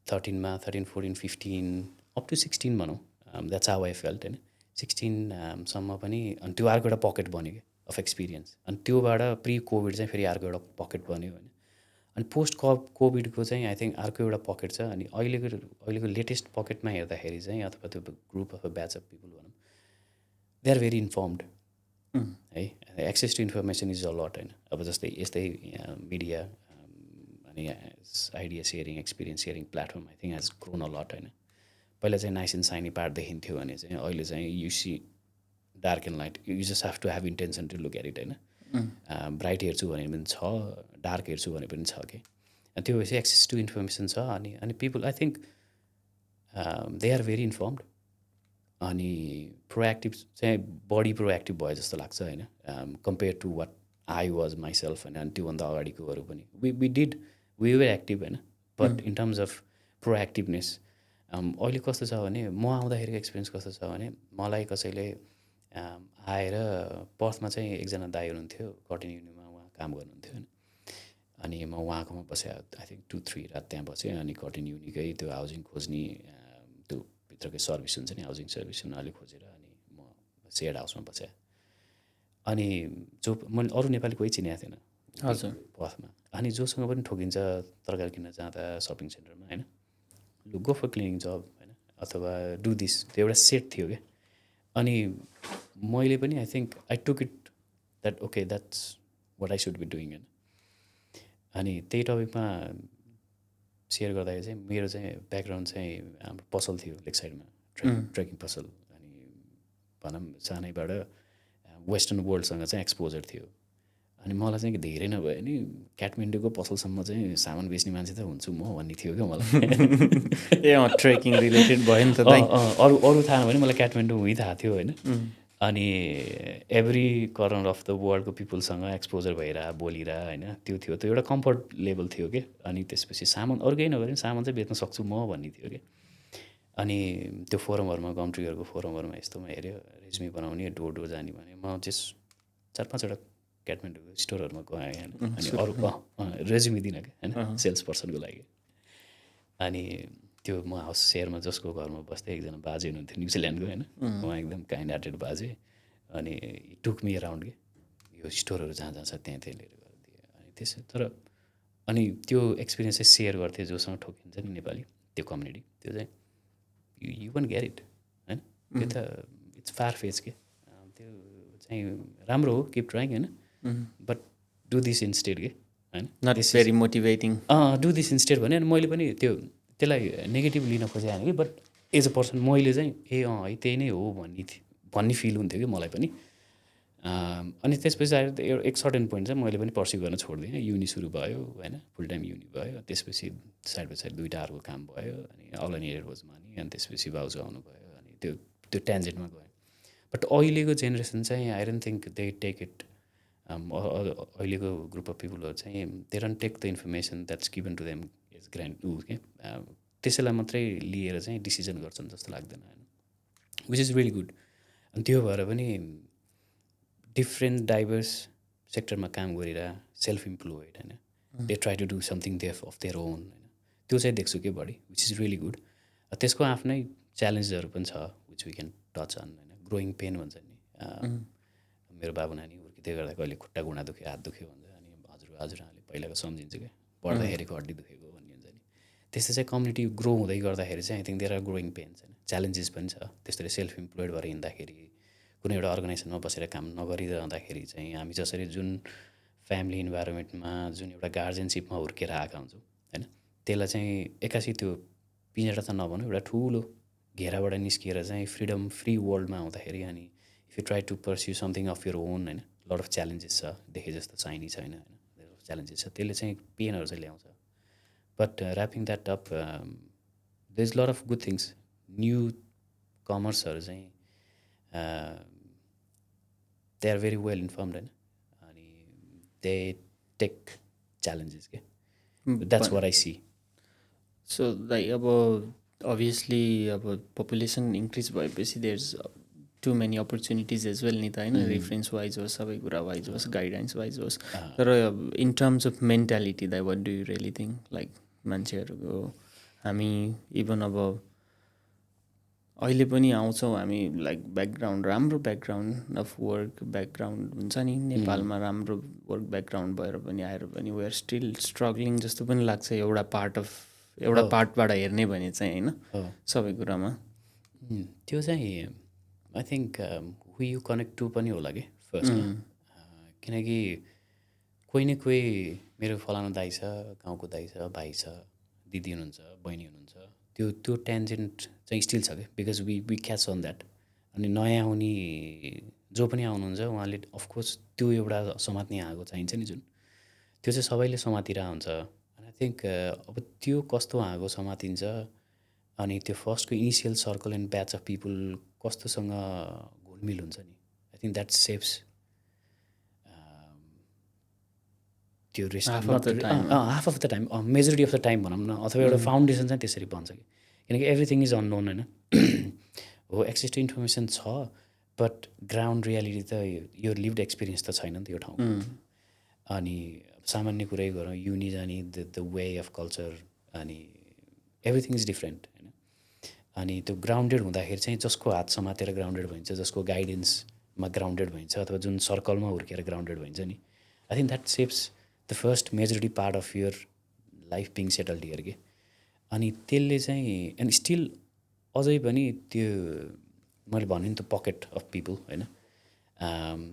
13, 14, 15 अप टु 16 भनौँ, द्याट्स हाउ आई फेल्ट होइन। 16 सम्म पनि, अनि त्यो अर्को एउटा पकेट बन्यो कि अफ एक्सपिरियन्स, अनि त्योबाट प्रि कोभिड चाहिँ फेरि अर्को एउटा पकेट बन्यो होइन। अनि पोस्ट कोभिडको चाहिँ आई थिङ्क अर्को एउटा पकेट छ। अनि अहिलेको लेटेस्ट पकेटमा हेर्दाखेरि चाहिँ, अथवा त्यो group of a batch of people भनौँ, दे आर भेरी इन्फर्मड है, access to information is a lot होइन। अब जस्तै यस्तै मिडिया अनि idea sharing, experience sharing platform I think has grown a lot होइन। पहिला चाहिँ नाइस एन्ड साइनी पार्ट देखिन्थ्यो भने चाहिँ अहिले चाहिँ you see dark and light, you just have to have intention to look at it होइन। ब्राइट हेर्छु भने पनि छ, डार्क हेर्छु भने पनि छ कि, त्यो भएपछि एक्सेस टु इन्फर्मेसन छ। अनि people I think they are very informed, अनि प्रोएक्टिभ चाहिँ बढी प्रोएक्टिभ भयो जस्तो लाग्छ होइन, compare to what I was myself होइन। अनि त्योभन्दा अगाडिकोहरू पनि वी वर एक्टिभ होइन, but in terms of proactiveness अहिले कस्तो छ भने, म आउँदाखेरिको एक्सपिरियन्स कस्तो छ भने, मलाई कसैले आएर पर्थमा चाहिँ एकजना दाइ हुनुहुन्थ्यो, कटिङ युनिमा उहाँ काम गर्नुहुन्थ्यो होइन। अनि म उहाँकोमा बसेँ, आई थिङ्क 2-3 रात त्यहाँ बसेँ। अनि कटिङ युनिकै त्यो हाउसिङ खोज्ने त्यो भित्रकै सर्भिस हुन्छ नि, हाउसिङ सर्भिस उनीहरूले खोजेर, अनि म सेयर्ड हाउसमा बसेँ। अनि जो मैले अरू नेपाली कोही चिनेको थिएन हजुर पर्थमा। अनि जोसँग पनि ठोकिन्छ तरकारी किन्न जाँदा सपिङ सेन्टरमा होइन, लु गो फर क्लिनिङ जब होइन, अथवा डु दिस, त्यो एउटा सेट थियो क्या। अनि मैले पनि I think I took it that okay, that's what I should be doing होइन। अनि त्यही टपिकमा सेयर गर्दाखेरि चाहिँ मेरो चाहिँ ब्याकग्राउन्ड चाहिँ हाम्रो पसल थियो लेक साइडमा, ट्रेकिङ पसल। अनि भनौँ सानैबाट वेस्टर्न वर्ल्डसँग चाहिँ एक्सपोजर थियो। अनि मलाई चाहिँ धेरै नभए नि काठमाडौँको पसलसम्म चाहिँ सामान बेच्ने मान्छे त हुन्छु म भन्ने थियो क्या मलाई। ए ट्रेकिङ रिलेटेड भयो नि त दाइ। अरू अरू थाहा नभए मलाई काठमाडौँ हुँ थाहा थियो होइन। अनि एभ्री कर्नर अफ द वर्ल्डको पिपुलसँग एक्सपोजर भइरह बोलिरह होइन, त्यो थियो, त्यो एउटा कम्फर्ट लेभल थियो कि। अनि त्यसपछि सामान अरू केही नभए पनि सामान चाहिँ बेच्न सक्छु म भन्ने थियो कि। अनि त्यो फोरमहरूमा गमट्रीहरूको फोरमहरूमा यस्तोमा हेऱ्यो रेज्युमे बनाउने डोर डोर जाने भने म जस 4-5वटा काठमाडौँको स्टोरहरूमा गएँ होइन। अनि अरू रेज्युमे दिनँ क्या होइन सेल्स पर्सनको लागि। अनि त्यो म हाउस सेयरमा जसको घरमा बस्थेँ एकजना बाजे हुनुहुन्थ्यो न्युजिल्यान्डको होइन, उहाँ एकदम काइन्ड हार्टेड बाजे। अनि टुक मी अराउन्ड के यो स्टोरहरू जहाँ जहाँ छ त्यहाँ त्यहाँ लिएर गएर दिएँ। अनि त्यसो तर अनि त्यो एक्सपिरियन्स चाहिँ सेयर गर्थेँ जोसँग ठोकिन्छ नि नेपाली त्यो कम्युनिटी, त्यो चाहिँ यु क्यान गेट इट होइन। त्यो त इट्स फार फेज के, त्यो चाहिँ राम्रो हो, किप ट्राइङ होइन, बट डु दिस इन्स्टेड के होइन। Not very motivating. Do this instead भने अनि मैले पनि त्यसलाई नेगेटिभ लिन खोजेँ कि, बट एज अ पर्सन मैले चाहिँ है त्यही नै हो भन्ने फिल हुन्थ्यो कि मलाई पनि। अनि त्यसपछि आएर एक सर्टेन पोइन्ट चाहिँ मैले पनि पर्स्यु गर्न छोडिदिएँ। युनि सुरु भयो होइन, फुल टाइम युनि भयो। त्यसपछि साइड बाई साइड 2टा अर्को काम भयो। अनि all and ad was money. अनि त्यसपछि बाउजू आउनुभयो अनि त्यो ट्यान्जेन्टमा गयो। बट अहिलेको जेनेरेसन चाहिँ I don't think they take it. अहिलेको ग्रुप अफ पिपुलहरू चाहिँ they don't take the information that's given to them as grand के त्यसैलाई मात्रै लिएर चाहिँ डिसिजन गर्छन् जस्तो लाग्दैन होइन, विच इज रियली गुड। अनि त्यो भएर पनि डिफ्रेन्ट डाइभर्स सेक्टरमा काम गरेर सेल्फ इम्प्लोइड होइन, they try to do something of their own होइन, त्यो चाहिँ देख्छु कि बढी, विच इज रियली गुड। त्यसको आफ्नै च्यालेन्जेसहरू पनि छ which we can touch on होइन। ग्रोइङ पेन भन्छ नि, मेरो बाबु नानी हुर्किँदै गर्दा कहिले खुट्टा घुँडा दुख्यो हात दुख्यो भन्छ, अनि हजुरआमाले पहिलाको सम्झिन्छ क्या, पढ्दाखेरिको हड्डी दुखेको भन्ने हुन्छ नि। त्यस्तै चाहिँ कम्युनिटी ग्रो हुँदै गर्दाखेरि चाहिँ I think there are growing pains होइन, च्यालेन्जेस पनि छ। त्यसरी सेल्फ इम्प्लोइड भएर हिँड्दाखेरि कुनै एउटा अर्गनाइजेसनमा बसेर काम नगरिरहँदाखेरि चाहिँ हामी जसरी जुन फ्यामिली इन्भाइरोमेन्टमा जुन एउटा गार्जेनसिपमा हुर्केर आएका हुन्छौँ होइन, त्यसलाई चाहिँ एक्कासी त्यो पिँजडा त नभनौँ, एउटा ठुलो घेराबाट निस्किएर चाहिँ फ्री वर्ल्डमा आउँदाखेरि अनि if you try to pursue something of your own होइन, लट अफ च्यालेन्जेस छ, देखे जस्तो चाहिने छैन होइन, च्यालेन्जेस छ, त्यसले चाहिँ पेनहरू चाहिँ ल्याउँछ। But wrapping that up there is lot of good things. New कमर्सहरू चाहिँ they are very well informed होइन, अनि दे टेक च्यालेन्जेस के, that's what I see. So like अब अभियसली अब पपुलेसन इन्क्रिज भएपछि there is too many opportunities as well नि त होइन, रेफरेन्स वाइज होस्, सबै कुरा वाइज होस्, गाइडेन्स वाइज होस्। तर इन टर्म्स अफ मेन्टालिटी दाइ what do you really think, like मान्छेहरूको हामी इभन अब अहिले पनि आउँछौँ हामी लाइक ब्याकग्राउन्ड, राम्रो ब्याकग्राउन्ड अफ वर्क ब्याकग्राउन्ड हुन्छ नि नेपालमा, राम्रो वर्क ब्याकग्राउन्ड भएर पनि आएर पनि वी आर स्टिल स्ट्रगलिङ जस्तो पनि लाग्छ एउटा पार्टबाट हेर्ने भने चाहिँ होइन, सबै कुरामा। त्यो चाहिँ I think who you connect to पनि होला कि फर्स्टमा, किनकि कोही न कोही मेरो फलाना दाइ छ, गाउँको दाइ छ, भाइ छ, दिदी हुनुहुन्छ, बहिनी हुनुहुन्छ, त्यो ट्यान्जेन्ट चाहिँ स्टिल छ क्या, because we catch on that. अनि नयाँ आउने जो पनि आउनुहुन्छ उहाँले अफकोर्स त्यो एउटा समात्ने आगो चाहिन्छ नि जुन, त्यो चाहिँ सबैले समातिरहेको हुन्छ। आई थिङ्क अब त्यो कस्तो आगो समातिन्छ अनि त्यो फर्स्टको initial circle and batch of people कस्तोसँग घुलमिल हुन्छ नि, आई थिङ्क द्याट सेप्स त्यो rest half of the time, majority of the time भनौँ न, अथवा एउटा फाउन्डेसन चाहिँ त्यसरी बन्छ कि, किनकि एभ्रिथिङ इज अननोन होइन। हो एक्सेस टु इन्फर्मेसन छ, बट ग्राउन्ड रियालिटी त यो लिभड एक्सपिरियन्स त छैन नि त यो ठाउँको। अनि सामान्य कुरै गरौँ, युनि जाने द वे अफ कल्चर अनि एभ्रिथिङ इज डिफ्रेन्ट होइन। अनि त्यो ग्राउन्डेड हुँदाखेरि चाहिँ जसको हात समातेर ग्राउन्डेड भइन्छ, जसको गाइडेन्समा ग्राउन्डेड भइन्छ, अथवा जुन सर्कलमा हुर्केर ग्राउन्डेड भइन्छ नि, I think that shapes the first majority part of your life being settled here के। अनि त्यसले चाहिँ एन्ड स्टिल अझै पनि त्यो मैले भने नि त पकेट अफ पिपल होइन,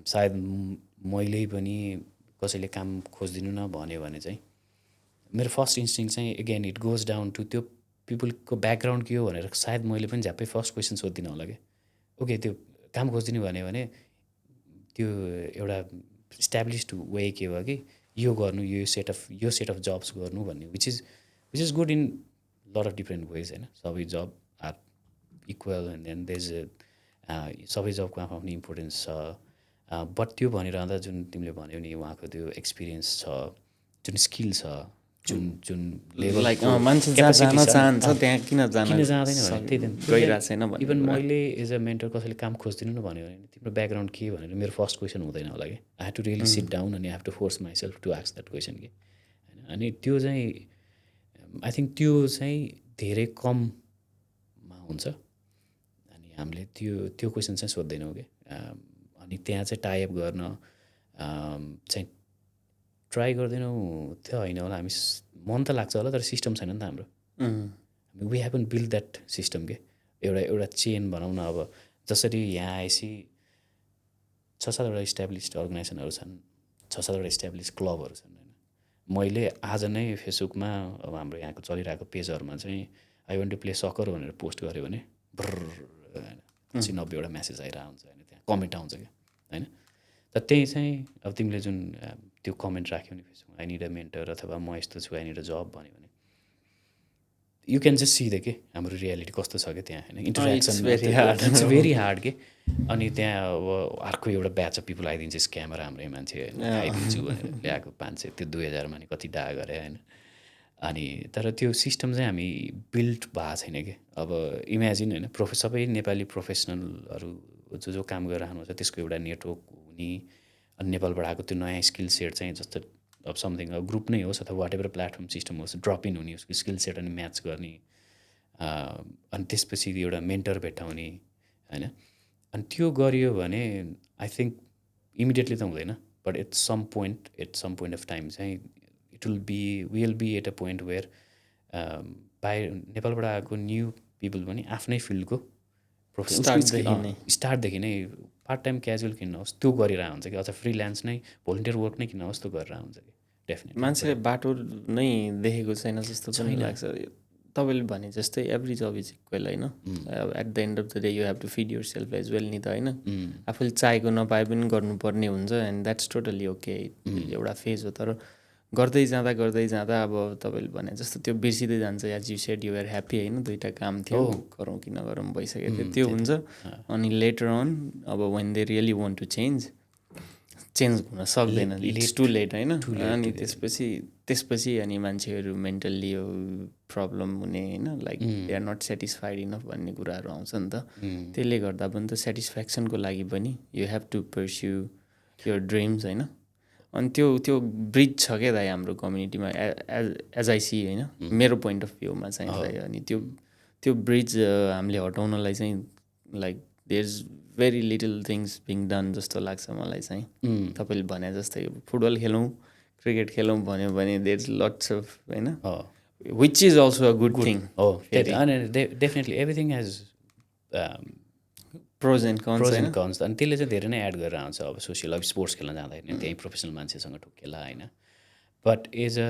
सायद मैले पनि कसैले काम खोजिदिनु न भन्यो भने चाहिँ मेरो फर्स्ट इन्स्टिङ चाहिँ again it goes down to त्यो पिपुलको ब्याकग्राउन्ड के हो भनेर सायद मैले पनि झ्याप्पै फर्स्ट क्वेसन सोधिदिनँ होला कि, ओके त्यो काम खोजिदिनु भन्यो भने त्यो एउटा इस्टाब्लिस्ड वे के भयो कि यो गर्नु यो सेट अफ जब्स गर्नु भन्ने which is good in lot of different ways होइन सबै जब आर इक्वल एन्ड देन देज सबै जबको आफ्नो आफ्नो इम्पोर्टेन्स छ बट त्यो भनिरहँदा जुन तिमीले भन्यौ नि उहाँको त्यो एक्सपिरियन्स छ जुन स्किल छ जुन लेभल लाइक मान्छे जहाँ जान चाहन्छ त्यहाँ किन किन जाँदैन भने त्यही त गइरहेको छैन भन्ने इभन मैले एज अ मेन्टर कसैले काम खोजिदिनु न भन्यो भने तिम्रो ब्याकग्राउन्ड के भनेर मेरो फर्स्ट क्वेसन हुँदैन होला कि I have to really sit down अनि I have to force myself to ask that question कि होइन अनि त्यो चाहिँ आई थिङ्क त्यो चाहिँ धेरै कममा हुन्छ अनि हामीले त्यो क्वेसन चाहिँ सोध्दैनौँ कि अनि त्यहाँ चाहिँ टाइअप गर्न चाहिँ ट्राई गर्दैनौँ त्यो होइन होला हामी मन त लाग्छ होला तर सिस्टम छैन नि त हाम्रो we haven't build that system के एउटा चेन भनौँ न अब जसरी यहाँ आएपछि 6-7वटा इस्टाब्लिस्ड अर्गनाइजेसनहरू छन् 6-7वटा इस्टाब्लिस्ड क्लबहरू छन् होइन मैले आज नै फेसबुकमा अब हाम्रो यहाँको चलिरहेको पेजहरूमा चाहिँ I want to play soccer भनेर पोस्ट गऱ्यो भने भर्र होइन 80-90वटा म्यासेज आइरहेको हुन्छ होइन त्यहाँ कमेन्ट आउँछ क्या होइन त त्यही चाहिँ अब तिमीले जुन त्यो कमेन्ट राख्यौ नि फेसबुकमा आई निड अ मेन्टर अथवा म यस्तो छु आई निड अ जब भन्यो भने you can just see the के हाम्रो रियालिटी कस्तो छ क्या त्यहाँ होइन इन्टरेक्सन इट्स भेरी हार्ड के अनि त्यहाँ अब अर्को एउटा ब्याच अफ पिपल आइदिन्छ स्क्यामर हाम्रै मान्छे होइन आइदिन्छु भनेर ल्याएको 500 त्यो 2000मा नि कति डा गरे होइन अनि तर त्यो सिस्टम चाहिँ हामी बिल्ड भएको छैन कि अब इमेजिन होइन सबै नेपाली प्रोफेसनलहरू जो काम गरिरहनुहुन्छ त्यसको एउटा नेटवर्क हुने अनि नेपालबाट आएको त्यो नयाँ स्किल सेट चाहिँ जस्तो अब समथिङ ग्रुप नै होस् अथवा वाट एभर प्लेटफर्म सिस्टम होस् ड्रप इन हुने उसको स्किल सेट अनि म्याच गर्ने अनि त्यसपछि एउटा मेन्टर भेट्टाउने होइन अनि त्यो गरियो भने आई थिङ्क इमिडिएटली त हुँदैन but at some point of time चाहिँ it will be at a point where बाहिर नेपालबाट आएको न्यू पिपल पनि आफ्नै फिल्डको स्टार्टदेखि नै पार्ट टाइम क्याजुअल किन होस् त्यो गरिरहेको हुन्छ कि अथवा फ्रिल्यान्स नै भोलिन्टियर वर्क नै किन होस् त्यो गरेर हुन्छ कि डेफिनेटली मान्छेले बाटो नै देखेको छैन जस्तो पनि लाग्छ तपाईँले भने जस्तै एभ्री जब इज इक्वल होइन at the end of the day you have to feed yourself as well नि त होइन आफूले चाहेको नपाए पनि गर्नुपर्ने हुन्छ एन्ड द्याट्स टोटली ओके एउटा फेज हो तर गर्दै जाँदा अब तपाईँले भने जस्तो त्यो बिर्सिँदै जान्छ as you said you're happy होइन दुईवटा काम थियो गरौँ कि नगरौँ भइसकेको थियो त्यो हुन्छ अनि लेटर अन अब when they really want to change हुन सक्दैन इट्स टु लेट होइन अनि त्यसपछि अनि मान्छेहरू मेन्टल्ली प्रब्लम हुने होइन like they are not satisfied enough भन्ने कुराहरू आउँछ नि त त्यसले गर्दा पनि त सेटिस्फ्याक्सनको लागि पनि you have to pursue your dreams होइन अनि त्यो ब्रिज छ क्या दाइ हाम्रो कम्युनिटीमा एज आई सी होइन मेरो पोइन्ट अफ भ्यूमा चाहिँ अनि त्यो ब्रिज हामीले हटाउनलाई चाहिँ like there is very little things being done जस्तो लाग्छ मलाई चाहिँ तपाईँले भने जस्तै फुटबल खेलौँ क्रिकेट खेलौँ भन्यो भने देयर इज लट्स अफ होइन which is also a good thing definitely everything has pros and cons अनि त्यसले चाहिँ धेरै नै एड गरेर आउँछ अब सोसियल अब स्पोर्ट्स खेल्न जाँदाखेरि त्यहीँ प्रोफेसनल मान्छेसँग ठोकेला होइन बट एज अ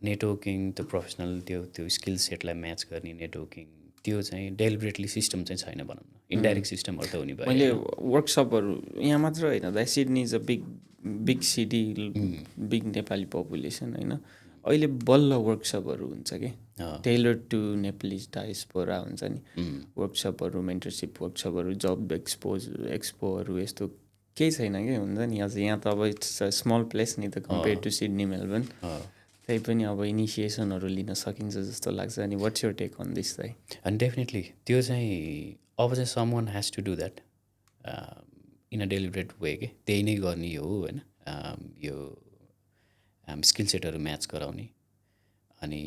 नेटवर्किङ त्यो प्रोफेसनल त्यो स्किल सेटलाई म्याच गर्ने नेटवर्किङ त्यो चाहिँ डेलिबरेटली सिस्टम चाहिँ छैन भनौँ न इन्डाइरेक्ट सिस्टमहरू त हुने भयो मैले वर्कसपहरू यहाँ मात्र होइन the Sydney is a big city big Nepali population होइन अहिले बल्ल वर्कसपहरू हुन्छ कि टेलर टु नेपाली डायस्पोरा हुन्छ नि वर्कसपहरू मेन्टरसिप वर्कसपहरू जब एक्सपोहरू यस्तो केही छैन कि हुन्छ नि अझ यहाँ त अब इट्स अ स्मल प्लेस नि त कम्पेयर टु सिडनी मेलबर्न त्यही पनि अब इनिसिएसनहरू लिन सकिन्छ जस्तो लाग्छ अनि what's your take on this चाहिँ अनि डेफिनेटली त्यो चाहिँ अब चाहिँ someone has to do that in a deliberate way के त्यही नै गर्ने हो होइन यो स्किल सेटहरू म्याच गराउने अनि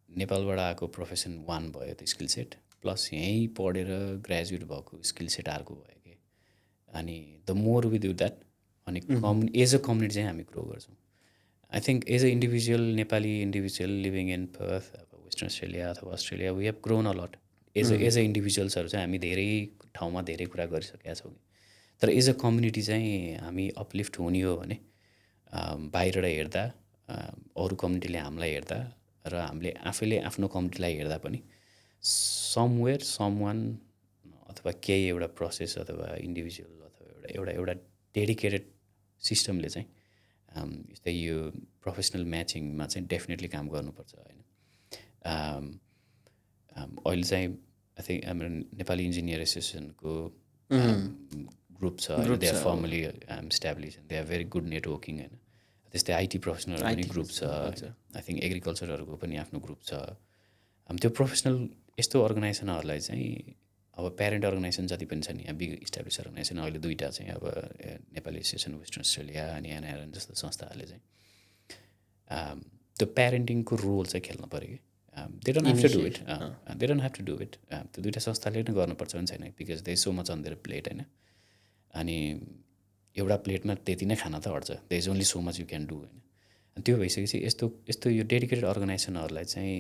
नेपालबाट आएको प्रोफेसन वान भयो त्यो स्किल सेट प्लस यहीँ पढेर ग्रेजुएट भएको स्किल सेट अर्को भयो कि अनि the more we do that अनि एज अ कम्युनिटी चाहिँ हामी ग्रो गर्छौँ I think as a individual Nepali individual living in Perth अब वेस्टर्न अस्ट्रेलिया अथवा Australia we have grown a lot as a इन्डिभिजुअल्सहरू चाहिँ हामी धेरै ठाउँमा धेरै कुरा गरिसकेका छौँ तर एज अ कम्युनिटी चाहिँ हामी अपलिफ्ट हुने हो भने बाहिरबाट हेर्दा अरू कम्युनिटीले हामीलाई हेर्दा र हामीले आफैले आफ्नो कम्युनिटीलाई हेर्दा पनि समवेयर सम वान अथवा केही एउटा प्रोसेस अथवा इन्डिभिजुअल अथवा एउटा डेडिकेटेड सिस्टमले चाहिँ जस्तै यो प्रोफेसनल म्याचिङमा चाहिँ डेफिनेटली काम गर्नुपर्छ होइन अहिले चाहिँ आई थिङ्क हाम्रो नेपाली इन्जिनियर एसोसिएसनको ग्रुप छ they are formally establish they are very good networking होइन त्यस्तै आइटी प्रोफेसनलहरू पनि ग्रुप छ आई थिङ्क एग्रिकल्चरहरूको पनि आफ्नो ग्रुप छ त्यो प्रोफेसनल यस्तो अर्गनाइजेसनहरूलाई चाहिँ अब प्यारेन्ट अर्गनाइजेसन जति पनि छ नि यहाँ बिग इस्टाब्लिस अर्गनाइजेसन अहिले दुईवटा चाहिँ अब नेपाली एसोसिएसन वेस्टर्न अस्ट्रेलिया अनि एनआइआरएन जस्तो संस्थाहरूले चाहिँ त्यो प्यारेन्टिङको रोल चाहिँ खेल्न पऱ्यो कि they don't have to do it they don't have to do it त्यो दुइटा संस्थाले नै गर्नुपर्छ पनि छैन because they so much on their plate होइन अनि एउटा प्लेटमा त्यति नै खाना त अट्छ they is only so much you can do होइन त्यो भइसकेपछि यस्तो यो डेडिकेटेड अर्गनाइजेसनहरूलाई चाहिँ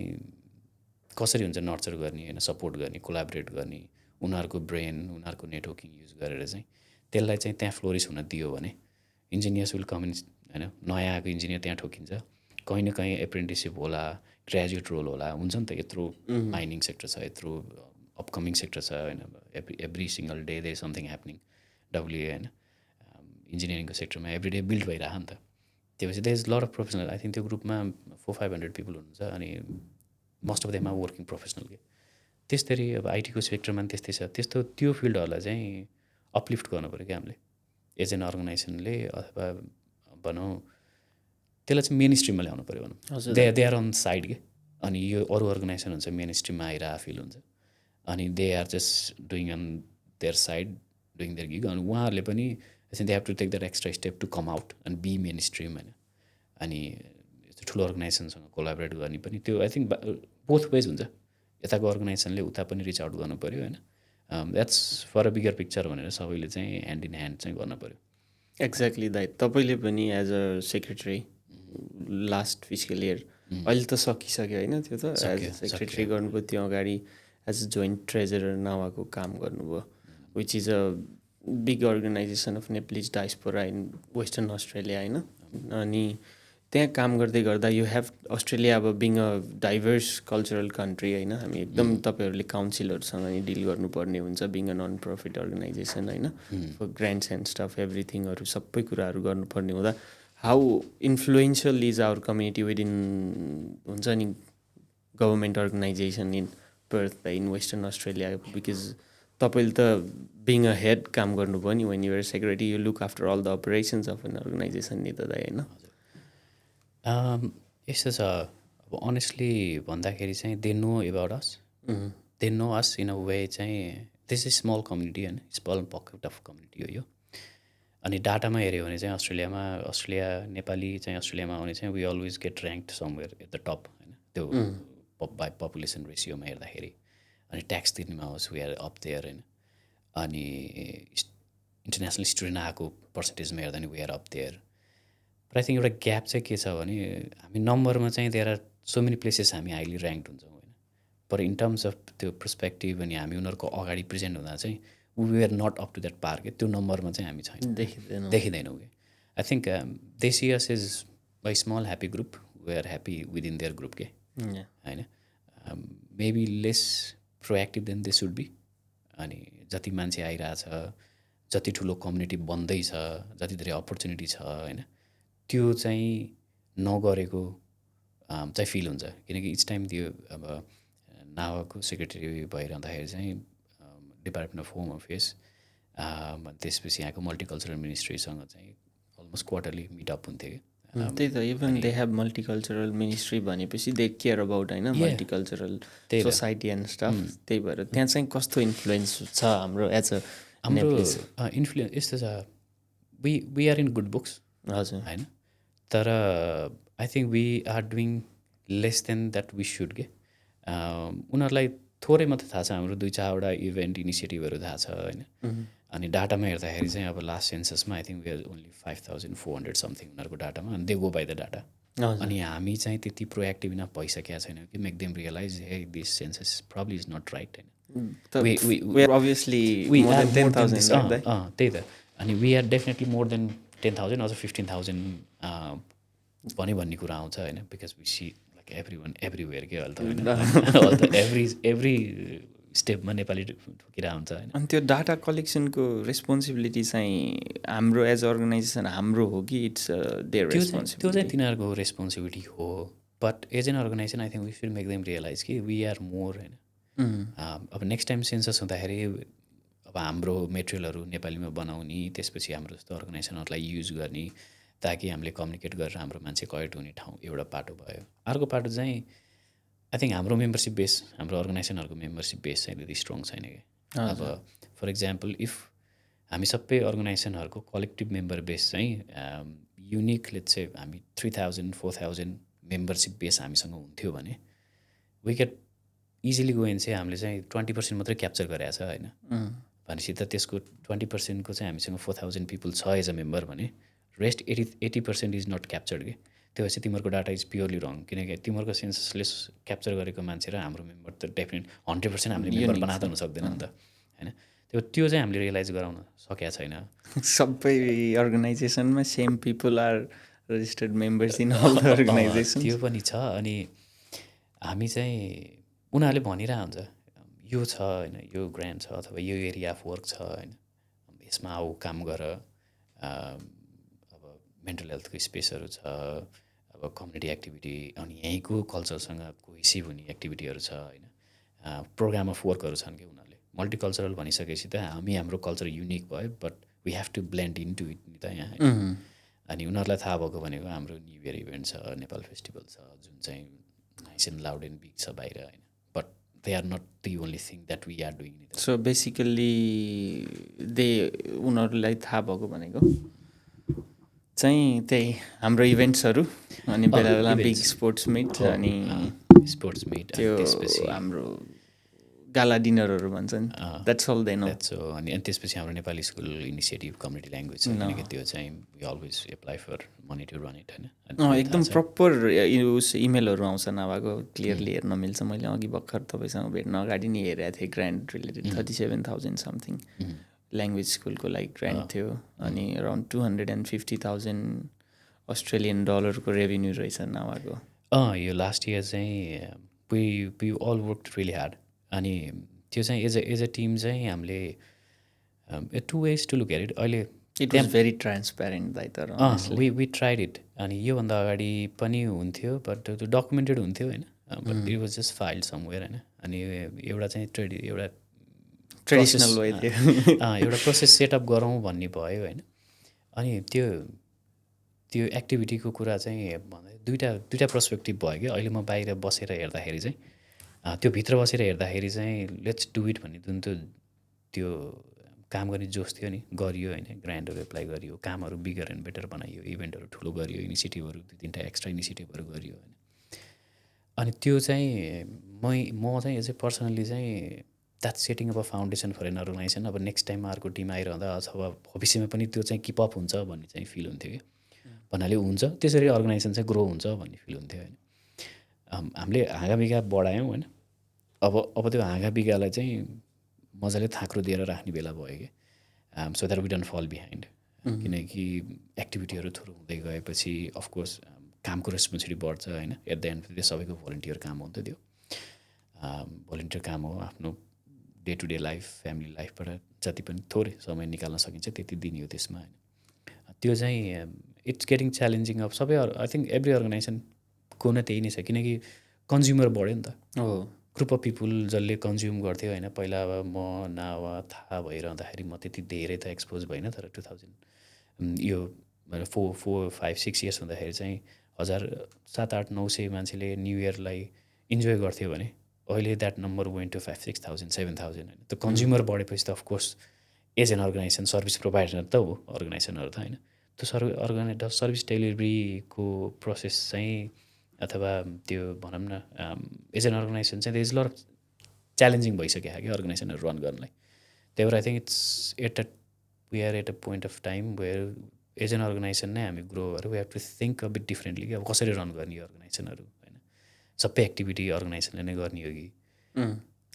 कसरी हुन्छ नर्चर गर्ने होइन सपोर्ट गर्ने कोलाबरेट गर्ने उनीहरूको ब्रेन उनीहरूको नेटवर्किङ युज गरेर चाहिँ त्यसलाई चाहिँ त्यहाँ फ्लोरिस हुन दियो भने इन्जिनियर्स विल कम इन होइन नयाँ आएको इन्जिनियर त्यहाँ ठोकिन्छ कहीँ न कहीँ एप्रेन्टिससिप होला ग्रेजुएट रोल होला हुन्छ नि त यत्रो माइनिङ सेक्टर छ यत्रो अपकमिङ सेक्टर छ होइन every single day there something happening WA होइन इन्जिनियरिङको सेक्टरमा एभ्री डे बिल्ड भइरह नि त त्यो भएपछि there is lot of professional I think त्यो ग्रुपमा 400-500 पिपल हुनुहुन्छ अनि most of them are working professional के त्यसरी अब आइटीको सेक्टरमा पनि त्यस्तै छ त्यस्तो त्यो फिल्डहरूलाई चाहिँ अपलिफ्ट गर्नु पऱ्यो क्या हामीले एज एन अर्गनाइजेसनले अथवा भनौँ त्यसलाई चाहिँ मेन स्ट्रिममा ल्याउनु पऱ्यो भनौँ दे आर अन साइड के अनि यो अरू अर्गनाइजेसन हुन्छ मेन स्ट्रिममा आइरहेको फिल हुन्छ अनि they are just doing on their side doing their gig अनि उहाँहरूले पनि they have to take that extra step to come out and be mainstream होइन अनि यस्तो ठुलो अर्गनाइजेसनसँग कोलाबरेट गर्ने पनि त्यो आई थिङ्क बोथ वेज हुन्छ यताको अर्गनाइजेसनले उता पनि रिच आउट गर्नु पऱ्यो होइन that's for a bigger picture भनेर सबैले चाहिँ ह्यान्ड इन ह्यान्ड चाहिँ गर्नु पऱ्यो एक्ज्याक्टली दाइ तपाईँले पनि as a secretary last physical year अहिले त सकिसक्यो होइन त्यो त एज अ सेक्रेटरी गर्नुभयो त्यो अगाडि एज अ जोइन्ट ट्रेजरर नावाको काम गर्नुभयो which is a big organisation of Nepalese diaspora in Western Australia होइन अनि त्यहाँ काम गर्दै गर्दा यु हेभ अस्ट्रेलिया अब being a diverse cultural country होइन हामी एकदम तपाईँहरूले काउन्सिलहरूसँग नि डिल गर्नुपर्ने हुन्छ being a non profit organisation होइन फर ग्रान्ट्स एन्ड स्टफ एभ्रिथिङहरू सबै कुराहरू गर्नुपर्ने हुँदा how influential is our community within हुन्छ नि government organisation in Perth in Western Australia because तपाईँले त बिङ अ हेड काम गर्नुभयो नि when you're secretary you look after all the operations of an organisation नि त दाइ होइन यस्तो छ अब अनेस्टली भन्दाखेरि चाहिँ they know about us they know us in a way चाहिँ दिस इज स्मल कम्युनिटी होइन स्मल पकेट अफ कम्युनिटी हो यो अनि डाटामा हेऱ्यो भने चाहिँ अस्ट्रेलिया नेपाली चाहिँ अस्ट्रेलियामा आउने चाहिँ we always get ranked somewhere at the top होइन त्यो बाई पपुलेसन रेसियोमा हेर्दाखेरि अनि ट्याक्स तिर्नेमा होस् वी आर अप देयर होइन अनि इन्टरनेसनल स्टुडेन्ट आएको पर्सेन्टेजमा हेर्दा नि वी आर अप देयर र आई थिङ्क एउटा ग्याप चाहिँ के छ भने हामी नम्बरमा चाहिँ there are so many places हामी हाइली ऱ्याङ्क्ड हुन्छौँ होइन पर इन टर्म्स अफ त्यो पर्सपेक्टिभ अनि हामी उनीहरूको अगाडि प्रेजेन्ट हुँदा चाहिँ we are not up to that par के त्यो नम्बरमा चाहिँ हामी छैन देखिँदैनौँ कि I think they see us is a small happy group we are happy within their group के होइन maybe less proactive than they should be अनि जति मान्छे आइरहेछ जति ठुलो कम्युनिटी बन्दैछ जति धेरै अपर्च्युनिटी छ होइन त्यो चाहिँ नगरेको चाहिँ फिल हुन्छ किनकि इट्स टाइम त्यो अब नावाको सेक्रेटरी भइरहँदाखेरि चाहिँ डिपार्टमेन्ट अफ होम अफेयर्स त्यसपछि यहाँको मल्टिकल्चरल मिनिस्ट्रीसँग चाहिँ अलमोस्ट क्वार्टरली मिटअप हुन्थ्यो कि त्यही त even they have multicultural ministry भनेपछि दे केयर अबाउट होइन मल्टिकल्चरल सोसाइटी एन्ड स्टफ त्यही भएर त्यहाँ चाहिँ कस्तो इन्फ्लुएन्स छ हाम्रो एज अ हाम्रो इन्फ्लुएन्स यस्तो छ we are in good books हजुर होइन तर I think we are doing less than that we should के उनीहरूलाई थोरै मात्रै थाहा छ हाम्रो 2-4वटा इभेन्ट इनिसिएटिभहरू थाहा छ होइन अनि डाटामा हेर्दाखेरि चाहिँ अब लास्ट सेन्ससमा I think we are only 5400 something उनीहरूको डाटामा अनि they go by the data अनि हामी चाहिँ त्यति प्रोएक्टिभ इनफ भइसकेका छैनौँ कि make them realise hey this census problem is not right होइन त्यही त अनि we are definitely more than 10,000 अझ 15,000 भन्ने कुरा आउँछ होइन because we see like every one everywhere के अहिले त होइन एभ्री स्टेपमा नेपाली ठोकिरा हुन्छ होइन। अनि त्यो डाटा कलेक्सनको रेस्पोन्सिबिलिटी चाहिँ हाम्रो एज अर्गनाइजेसन हाम्रो हो कि इट्स देयर त्यो रेस्पोन्सिबिलिटी? चाहिँ तिनीहरूको रेस्पोन्सिबिलिटी हो, but as an organisation I think we should make them realise कि वी आर मोर होइन। अब नेक्स्ट टाइम सेन्सस हुँदाखेरि अब हाम्रो मेटेरियलहरू नेपालीमा बनाउने, त्यसपछि हाम्रो जस्तो अर्गनाइजेसनहरूलाई युज गर्ने, ताकि हामीले कम्युनिकेट गरेर हाम्रो मान्छे कलेक्ट हुने ठाउँ एउटा पाटो भयो। अर्को पाटो चाहिँ आई थिङ्क हाम्रो मेम्बरसिप बेस, हाम्रो अर्गनाइजेसनहरूको मेम्बरसिप बेस चाहिँ त्यति स्ट्रङ छैन कि। अब फर इक्जाम्पल इफ हामी सबै अर्गनाइजेसनहरूको कलेक्टिभ मेम्बर बेस चाहिँ युनिक लेट्स चाहिँ हामी 3000-4000 मेम्बरसिप बेस हामीसँग हुन्थ्यो भने वी क्यान इजिली गयो भने चाहिँ हामीले चाहिँ 20% मात्रै क्याप्चर गरेको छ होइन। भनेपछि त त्यसको 20% को चाहिँ हामीसँग 4000 पिपल छ एज अ मेम्बर भने रेस्ट 80% इज नट क्याप्चर्ड कि। त्यो भएपछि तिमीहरूको डाटा इज प्योरली रङ, किनकि तिमीहरूको सेन्ससले क्याप्चर गरेको मान्छे र हाम्रो मेम्बर त डेफिनेट 100% हामीले मेम्बर बनाएको हुन सक्दैन नि त होइन। त्यो चाहिँ हामीले रियलाइज गराउन सकेका छैन। सबै अर्गनाइजेसनमा same people are registered members in all the organisation. त्यो पनि छ। अनि हामी चाहिँ उनीहरूले भनिरहेको हुन्छ यो छ होइन, यो ग्रान्ट छ अथवा यो एरिया अफ वर्क छ होइन, यसमा आऊ काम गर, अब मेन्टल हेल्थको स्पेसहरू छ, अब कम्युनिटी एक्टिभिटी, अनि यहीँको कल्चरसँग कोहेसिभ हुने एक्टिभिटीहरू छ होइन, प्रोग्राम अफ वर्कहरू छन् कि। उनीहरूले मल्टिकल्चरल भनिसकेपछि त हाम्रो कल्चर युनिक भयो, but we have to blend in to it नि त यहाँ। अनि उनीहरूलाई थाहा भएको भनेको हाम्रो न्यु इयर इभेन्ट छ, नेपाल फेस्टिभल छ, जुन चाहिँ nice and loud and big छ बाहिर होइन, but they are not the only thing that we are doing. So basically उनीहरूलाई थाहा भएको भनेको चाहिँ त्यही हाम्रो इभेन्ट्सहरू, अनि बेला बेला बिग स्पोर्ट्स मिट, अनि स्पोर्ट्स मिट, त्यो हाम्रो गाला डिनरहरू भन्छ नि, द्याट्स अल दे नो। अनि त्यसपछि हाम्रो Nepali school initiative community language छ, किनकि त्यो चाहिँ we always apply for money to run it होइन। एकदम प्रपर उस इमेलहरू आउँछ नभएको, क्लियरली हेर्न मिल्छ। मैले अघि भर्खर तपाईँसँग भेट्न अगाडि नै हेरेको थिएँ, ग्रान्ट रिलेटेड 37,000 समथिङ ल्याङ्ग्वेज स्कुलको लागि ग्रान्ट थियो, अनि अराउन्ड 250,000 अस्ट्रेलियन डलरको रेभेन्यू रहेछ नभएको। यो लास्ट इयर चाहिँ we all work really hard. अनि त्यो चाहिँ एज अ टिम चाहिँ हामीले 2 ways to look at it. अहिले इट वाज भेरी ट्रान्सप्यारेन्ट दाइ तर वी ट्राइड इट। अनि योभन्दा अगाडि पनि हुन्थ्यो, बट त्यो डकुमेन्टेड हुन्थ्यो होइन, but it was just filed somewhere होइन। अनि एउटा चाहिँ एउटा ट्रेडिसनल वे थियो, एउटा प्रोसेस सेटअप गरौँ भन्ने भयो होइन। अनि त्यो एक्टिभिटीको कुरा चाहिँ दुईवटा पर्सपेक्टिभ भयो कि। अहिले म बाहिर बसेर हेर्दाखेरि चाहिँ त्यो भित्र बसेर हेर्दाखेरि चाहिँ लेट्स डु इट भन्ने जुन त्यो काम गर्ने जोस थियो नि, गरियो होइन। ग्रान्टहरू एप्लाई गरियो, कामहरू बिगर एन्ड बेटर बनाइयो, इभेन्टहरू ठुलो गरियो, इनिसिएटिभहरू 2-3टा एक्स्ट्रा इनिसिएटिभहरू गरियो होइन। अनि त्यो चाहिँ म चाहिँ एज ए पर्सनल्ली चाहिँ that setting up a foundation for an organisation. अब नेक्स्ट टाइममा अर्को टिम आइरहँदा अथवा भविष्यमा पनि त्यो चाहिँ किपअप हुन्छ भन्ने चाहिँ फिल हुन्थ्यो कि। भन्नाले हुन्छ त्यसरी अर्गनाइजेसन चाहिँ ग्रो हुन्छ भन्ने फिल हुन्थ्यो होइन। हामीले हाँगाबिगा बढायौँ होइन। अब त्यो हाँगाबिगालाई चाहिँ मजाले थाक्रो दिएर राख्ने बेला भयो कि, सो द्याट वी डोन्ट फल बिहाइन्ड। किनकि एक्टिभिटीहरू थोरै हुँदै गएपछि अफकोर्स कामको रेस्पोन्सिबिलिटी बढ्छ होइन। एट द एन्ड त्यो सबैको भोलिन्टियर काम हो नि त। त्यो भोलिन्टियर काम हो, आफ्नो day to day life, family लाइफबाट जति पनि थोरै समय निकाल्न सकिन्छ त्यति दिने हो त्यसमा होइन। त्यो चाहिँ इट्स गेटिङ च्यालेन्जिङ। अब सबै आई थिङ्क एभ्री अर्गनाइजेसनको नै त्यही नै छ, किनकि कन्ज्युमर बढ्यो नि त। ग्रुप अफ पिपुल जसले कन्ज्युम गर्थ्यो होइन। पहिला अब म नवा थाहा भइरहँदाखेरि म त्यति धेरै त एक्सपोज भइनँ, तर 2000 यो 4-5-6 इयर्स हुँदाखेरि चाहिँ 1000-700-900 मान्छेले न्यु इयरलाई इन्जोय गर्थ्यो भने अहिले द्याट नम्बर वेन्ट टु 5-6,000-7,000 होइन। त्यो कन्ज्युमर बढेपछि त of course as an organisation service provider त हो अर्गनाइजेसनहरू त होइन। त्यो सर्भिस डेलिभरीको प्रोसेस चाहिँ अथवा त्यो भनौँ न एज एन अर्गनाइजेसन चाहिँ there is lot of challenging भइसक्यो कि अर्गनाइजेसनहरू रन गर्नलाई। त्यही भएर I think we are at a point of time where as an organisation नै हामी ग्रो गरेर we have to think a bit differently कि अब कसरी रन गर्ने अर्गनाइजेसनहरू होइन। सबै एक्टिभिटी अर्गनाइजेसनले नै गर्ने हो कि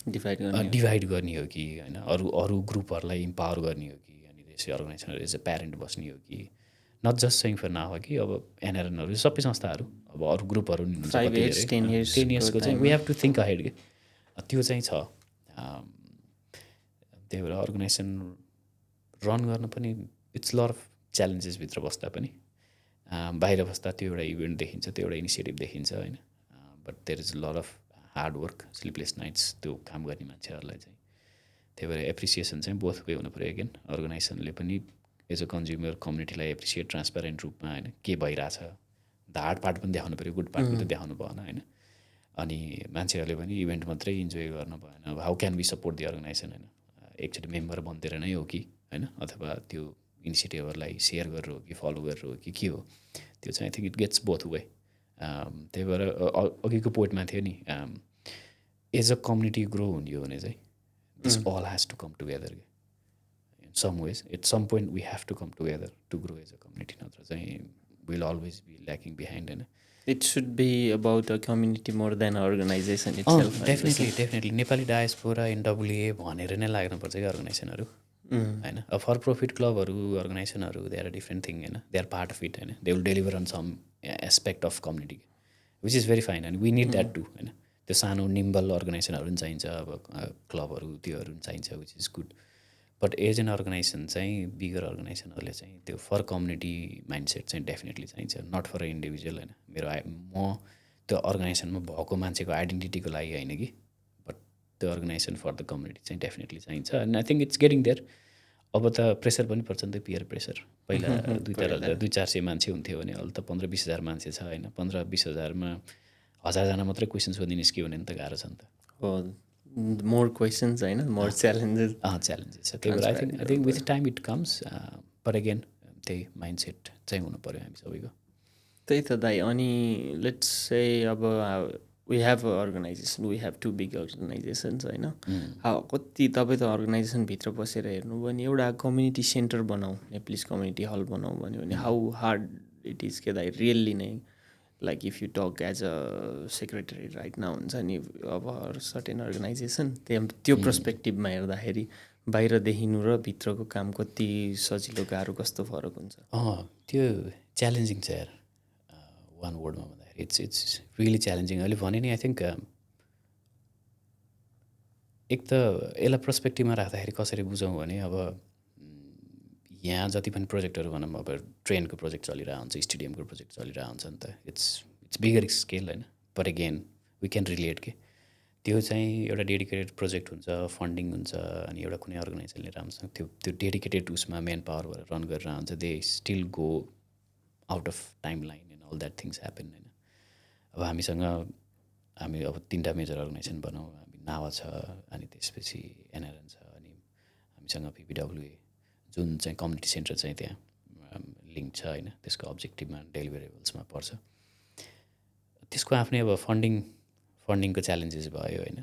डिभाइड गर्ने हो कि होइन, अरू ग्रुपहरूलाई इम्पावर गर्ने हो कि, अनि त्यसै अर्गनाइजेसनहरू एज अ प्यारेन्ट बस्ने हो कि, not just saying for now हो कि अब एनआरएनहरू सबै संस्थाहरू अब अरू ग्रुपहरू नि हुन्छ 10 years चाहिँ we have to think ahead कि। त्यो चाहिँ छ। त्यही भएर अर्गनाइजेसन रन गर्न पनि इट्स लट अफ च्यालेन्जेसभित्र बस्दा पनि बाहिर बस्दा त्यो एउटा इभेन्ट देखिन्छ, त्यो एउटा इनिसिएटिभ देखिन्छ होइन, but there is lot of hard work, sleepless nights त्यो काम गर्ने मान्छेहरूलाई चाहिँ। त्यही भएर एप्रिसिएसन चाहिँ बोथ वे हुनु पऱ्यो। अगेन अर्गनाइजेसनले पनि एज अ कन्ज्युमर कम्युनिटीलाई एप्रिसिएट ट्रान्सप्यारेन्ट रूपमा होइन के भइरहेछ, हार्ड पार्ट पनि देखाउनु पऱ्यो, गुड पार्ट पनि त देखाउनु भएन होइन। अनि मान्छेहरूले पनि इभेन्ट मात्रै इन्जोय गर्न भएन। अब how can be support the organisation होइन, एकचोटि मेम्बर बनिदिएर नै हो कि होइन, अथवा त्यो इनिसिएटिभहरूलाई सेयर गरेर हो कि फलो गरेर हो कि के हो, त्यो चाहिँ I think it gets both way. त्यही भएर अघिको पोइन्टमा थियो नि, एज अ कम्युनिटी ग्रो हुने हो भने चाहिँ this all has to come together in some ways, at some point we have to come together to grow as a community, नत्र चाहिँ will always be lacking behind होइन। It should be about a community more than an organization itself. Definitely Nepali diaspora NWA भनेर नै लाग्नुपर्छ कि अर्गनाइजेसनहरू होइन। अब for profit क्लबहरू अर्गनाइजेसनहरू दे आर डिफ्रेन्ट थिङ होइन, they are part of it होइन, they will deliver on some aspect of community which is very fine and we need that to होइन। त्यो सानो निम्बल अर्गनाइजेसनहरू पनि चाहिन्छ, अब क्लबहरू त्योहरू पनि चाहिन्छ, which is good. But as an organisation चाहिँ बिगर अर्गनाइजेसनहरूले चाहिँ त्यो फर कम्युनिटी माइन्डसेट चाहिँ डेफिनेटली चाहिन्छ, नट फर अ इन्डिभिजुअल होइन। म त्यो अर्गनाइजेसनमा भएको मान्छेको आइडेन्टिटीको लागि होइन कि, बट त्यो अर्गनाइजेसन फर द कम्युनिटी चाहिँ डेफिनेटली चाहिन्छ। And I think it's getting there. अब त प्रेसर पनि पर्छ नि त, पियर प्रेसर। पहिला 200-400 मान्छे हुन्थ्यो भने अहिले त 15-20 हजार मान्छे छ होइन। 15-20 हजारमा 1000जना मात्रै क्वेसन सोध्ने निस्क्यो भने त गाह्रो छ नि त। मोर क्वेसन्स होइन, मोर च्यालेन्जेस छ। त्यही भएर I think with time it comes, but again त्यही माइन्डसेट चाहिँ हुनु पऱ्यो हामी सबैको। त्यही त दाइ। अनि लेट्स से अब we have organisation, we have two big organisations होइन। कति तपाईँ त अर्गनाइजेसनभित्र बसेर हेर्नुभयो भने एउटा कम्युनिटी सेन्टर बनाऊ, नेप्लिज कम्युनिटी हल बनाऊ भन्यो भने हाउ हार्ड इट इज के दाइ, रियल्ली नै। Like if you talk as a secretary right now हुन्छ नि, अब सर्टेन अर्गनाइजेसन त्यो पर्सपेक्टिभमा हेर्दाखेरि बाहिर देखिनु र भित्रको काम कति सजिलो गाह्रो कस्तो फरक हुन्छ? त्यो च्यालेन्जिङ छ यार, वान वर्डमा भन्दाखेरि इट्स रियली च्यालेन्जिङ। अहिले भने नि आई थिङ्क एक त यसलाई पर्सपेक्टिभमा राख्दाखेरि कसरी बुझौँ भने, अब यहाँ जति पनि प्रोजेक्टहरू भनौँ, अब ट्रेनको प्रोजेक्ट चलिरहेको हुन्छ, स्टेडियमको प्रोजेक्ट चलिरहेको हुन्छ नि त, इट्स बिगर स्केल होइन। But again we can relate के, त्यो चाहिँ एउटा डेडिकेटेड प्रोजेक्ट हुन्छ, फन्डिङ हुन्छ, अनि एउटा कुनै अर्गनाइजेसनले राम्रोसँग त्यो डेडिकेटेड उसमा मेन पावर भएर रन गरेर हुन्छ, they still go out of time line and all that things happen होइन। अब हामी अब 3टा मेजर अर्गनाइजेसन बनाऊ, हामी नावा छ, अनि त्यसपछि एनआरएन छ, अनि हामीसँग पिपिडब्ल्युए जुन चाहिँ कम्युनिटी सेन्टर चाहिँ त्यहाँ लिङ्क छ होइन, त्यसको अब्जेक्टिभमा डेलिभरेबल्समा पर्छ। त्यसको आफ्नै अब फन्डिङको च्यालेन्जेस भयो होइन।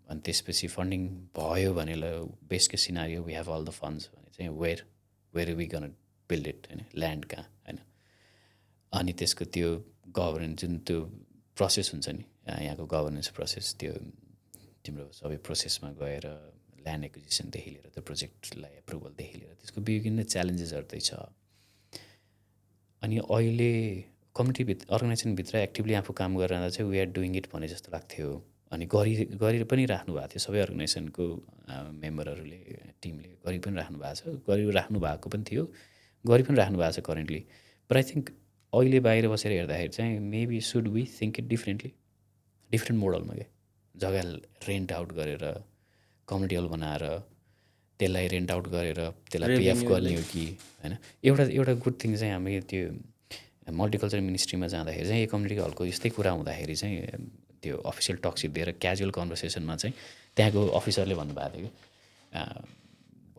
अनि त्यसपछि फन्डिङ भयो भने best case scenario we have all the funds भने चाहिँ where we gonna build it होइन, ल्यान्ड कहाँ होइन। अनि त्यसको त्यो गभर्नेन्स जुन त्यो प्रोसेस हुन्छ नि, यहाँको गभर्नेन्स प्रोसेस, त्यो तिम्रो सबै प्रोसेसमा गएर ल्यान्ड एक्विजिसनदेखि लिएर त्यो प्रोजेक्टलाई एप्रुभलदेखि लिएर त्यसको विभिन्न च्यालेन्जेसहरू चाहिँ छ। अनि अहिले कम्युनिटीभित्र अर्गनाइजेसनभित्र एक्टिभली आफू काम गरेर चाहिँ वी आर डुइङ इट भने जस्तो लाग्थ्यो। अनि गरि पनि राख्नु भएको थियो, सबै अर्गनाइजेसनको मेम्बरहरूले, टिमले गरि पनि राख्नु भएको छ, गरिराख्नु भएको पनि थियो, गरि पनि राख्नु भएको छ करेन्टली। बट आई थिङ्क अहिले बाहिर बसेर हेर्दाखेरि चाहिँ maybe should we think it differently, different मोडलमा क्या। जग्गा रेन्ट आउट गरेर कम्युनिटी हल बनाएर त्यसलाई रेन्ट आउट गरेर त्यसलाई पेअफ गर्ने हो कि होइन। एउटा गुड थिङ चाहिँ हामी त्यो मल्टिकल्चर मिनिस्ट्रीमा जाँदाखेरि चाहिँ यो कम्युनिटी हलको यस्तै कुरा हुँदाखेरि चाहिँ त्यो अफिसियल टक्सिप दिएर क्याजुअल कन्भर्सेसनमा चाहिँ त्यहाँको अफिसरले भन्नुभएको थियो कि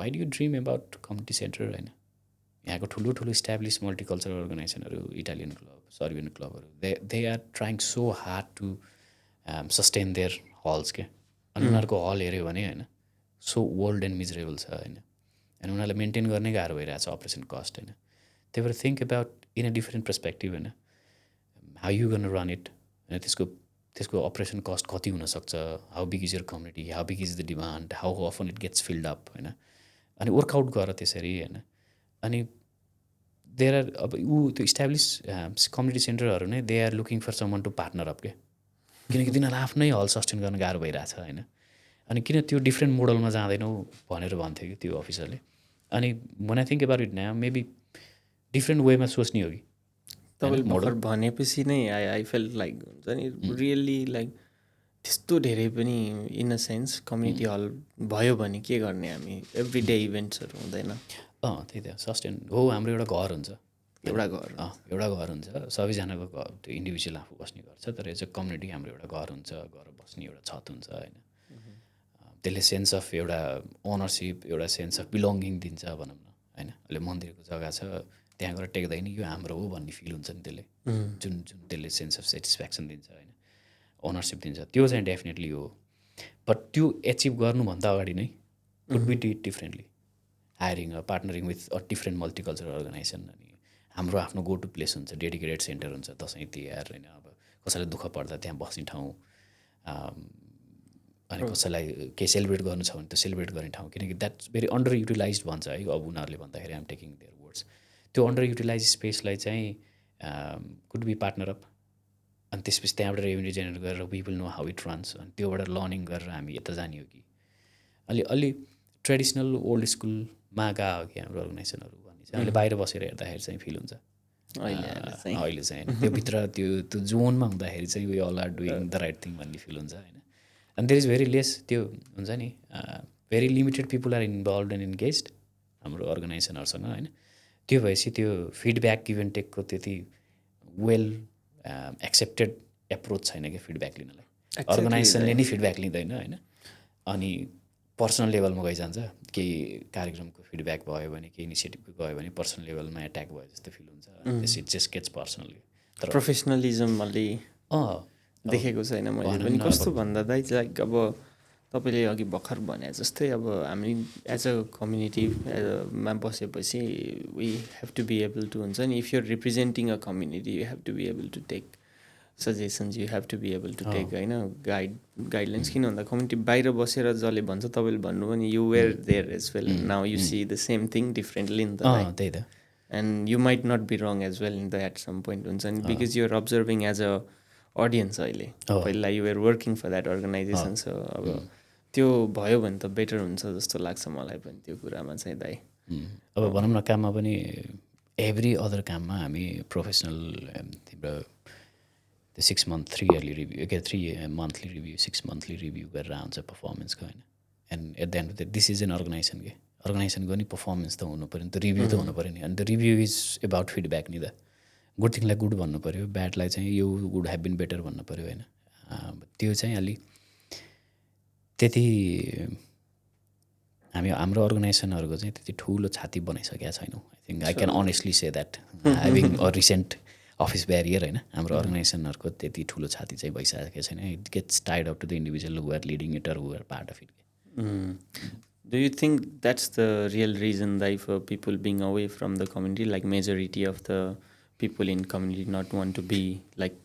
why do you dream about community centre होइन। यहाँको ठुलो इस्ट्याब्लिस मल्टिकल्चरल अर्गनाइजेसनहरू, इटालियन क्लब, सर्बियन क्लबहरू, they are trying so hard to sustain their halls के। अनि उनीहरूको हल हेऱ्यो भने होइन सो ओल्ड एन्ड मिजरेबल छ होइन, अनि उनीहरूलाई मेन्टेन गर्नै गाह्रो भइरहेको छ अपरेसन कस्ट होइन। त्यही भएर think about in a different perspective होइन, हाउ यु गर्न रन इट होइन, त्यसको अपरेसन कस्ट कति हुनसक्छ, how big is your community, how big is the demand, how often it gets filled up होइन। अनि वर्कआउट गर त्यसरी होइन। अनि देयर आर अब त्यो इस्ट्याब्लिस कम्युनिटी सेन्टरहरू नै they are looking for someone to partner up के, किनकि तिनीहरूलाई आफ्नै हल सस्टेन गर्न गाह्रो भइरहेछ होइन। अनि किन त्यो डिफ्रेन्ट मोडलमा जाँदैनौ भनेर भन्थ्यो कि त्यो अफिसरले। अनि when I think about it now, maybe different वेमा सोच्ने हो कि तपाईँले भर्खर भनेपछि नै आई फेल्ट लाइक हुन्छ नि रियल्ली लाइक त्यस्तो धेरै पनि in a sense community hall भयो भने के गर्ने हामी एभ्री डे इभेन्ट्सहरू हुँदैन। त्यही त सस्टेन हो, हाम्रो एउटा घर हुन्छ, एउटा घर एउटा घर हुन्छ, सबैजनाको घर त्यो इन्डिभिजुअल आफू बस्ने घर छ, तर यो चाहिँ कम्युनिटी हाम्रो एउटा घर हुन्छ, घर बस्ने एउटा छत हुन्छ होइन। त्यसले सेन्स अफ एउटा ओनरसिप, एउटा सेन्स अफ बिलोङ्गिङ दिन्छ भनौँ न होइन। अहिले मन्दिरको जग्गा छ, त्यहाँ गएर टेक्दैन यो हाम्रो हो भन्ने फिल हुन्छ नि त्यसले, जुन जुन त्यसले सेन्स अफ सेटिस्फ्याक्सन दिन्छ होइन, ओनरसिप दिन्छ, त्यो चाहिँ डेफिनेटली हो। बट त्यो एचिभ गर्नुभन्दा अगाडि नै would be did differently, hiring partnering with a different multicultural organisation. अनि हाम्रो आफ्नो गो टु प्लेस हुन्छ, डेडिकेटेड सेन्टर हुन्छ, दसैँ तिहार होइन, अब कसैलाई दुःख पर्दा त्यहाँ बस्ने ठाउँ, अनि कसैलाई केही सेलिब्रेट गर्नु छ भने त्यो सेलिब्रेट गर्ने ठाउँ, किनकि द्याट्स भेरी अन्डर युटिलाइज भन्छ है अब उनीहरूले भन्दाखेरि, आइम टेकिङ देयर वर्ड्स। त्यो अन्डर युटिलाइज स्पेसलाई चाहिँ कुड बी पार्टनर अप, अनि त्यसपछि त्यहाँबाट रेभेन्यू जेनेरेट गरेर we will know how it runs, अनि त्योबाट लर्निङ गरेर हामी यता जाने हो कि अलि ट्रेडिसनल ओल्ड स्कुलमा गएको हो कि हाम्रो अर्गनाइजेसनहरू भन्ने चाहिँ अहिले बाहिर बसेर हेर्दाखेरि चाहिँ फिल हुन्छ अहिले चाहिँ होइन। त्योभित्र त्यो जोनमा हुँदाखेरि चाहिँ we all are doing the right thing भन्ने फिल हुन्छ होइन। And there is very less त्यो हुन्छ नि, very limited people are involve and engaged हाम्रो अर्गनाइजेसनहरूसँग होइन। त्यो भएपछि त्यो फिडब्याक गिभ एन्ड टेकको त्यति वेल एक्सेप्टेड एप्रोच छैन कि फिडब्याक लिनलाई, अर्गनाइजेसनले नै फिडब्याक लिँदैन होइन। अनि पर्सनल लेभलमा गइजान्छ, केही कार्यक्रमको फिडब्याक भयो भने, केही इनिसिएटिभको गयो भने पर्सनल लेभलमा एट्याक भयो जस्तो फिल हुन्छ, त्यस इट जस्ट गेट्स पर्सनली। तर प्रोफेसनलिजम अलि देखेको छैन मैले पनि। कस्तो भन्दा दाइ लाइक अब तपाईँले अघि भर्खर भने जस्तै अब हामी एज अ कम्युनिटीमा बसेपछि we have to be able to हुन्छ नि, if you're representing a community you have to be able to take suggestions, you have to be able to take होइन गाइडलाइन्स। किन भन्दा कम्युनिटी बाहिर बसेर जसले भन्छ तपाईँले भन्नुभयो नि you were there as well, now you see the same thing differently नि त, त्यही त। And you might not be wrong as well in the at some point हुन्छ नि, because you're observing as an audience अहिले पहिला you're working for that organisation. So अब त्यो भयो भने त बेटर हुन्छ जस्तो लाग्छ मलाई पनि त्यो कुरामा चाहिँ दाइ। अब भनौँ न काममा पनि एभ्री अदर काममा हामी प्रोफेसनल तिम्रो त्यो 6 month 3 yearly रिभ्यू के 3 monthly रिभ्यू 6 monthly रिभ्यू गरेर आउँछ पर्फर्मेन्सको होइन। And at the end of the this is an organisation के, अर्गनाइजेसनको नि पर्फर्मेन्स त हुनु पऱ्यो नि, त रिभ्यू त हुनु पऱ्यो नि। अनि त्यो रिभ्यू इज एबाउट फिडब्याक नि त, गुड थिङलाई गुड भन्नु पऱ्यो, ब्याडलाई चाहिँ यो वुड हेभ बिन बेटर भन्नु पऱ्यो होइन। त्यो चाहिँ अलि त्यति हाम्रो अर्गनाइजेसनहरूको चाहिँ त्यति ठुलो छाती बनाइसकेका छैनौँ। I think I can honestly say that having a recent office barrier होइन, हाम्रो अर्गनाइजेसनहरूको त्यति ठुलो छाती चाहिँ भइसकेको छैन। It gets tied up to the individual who are leading it or who are part of it. Do you think that's the real reason that for people being away from the community, like majority of the people in community not want to be like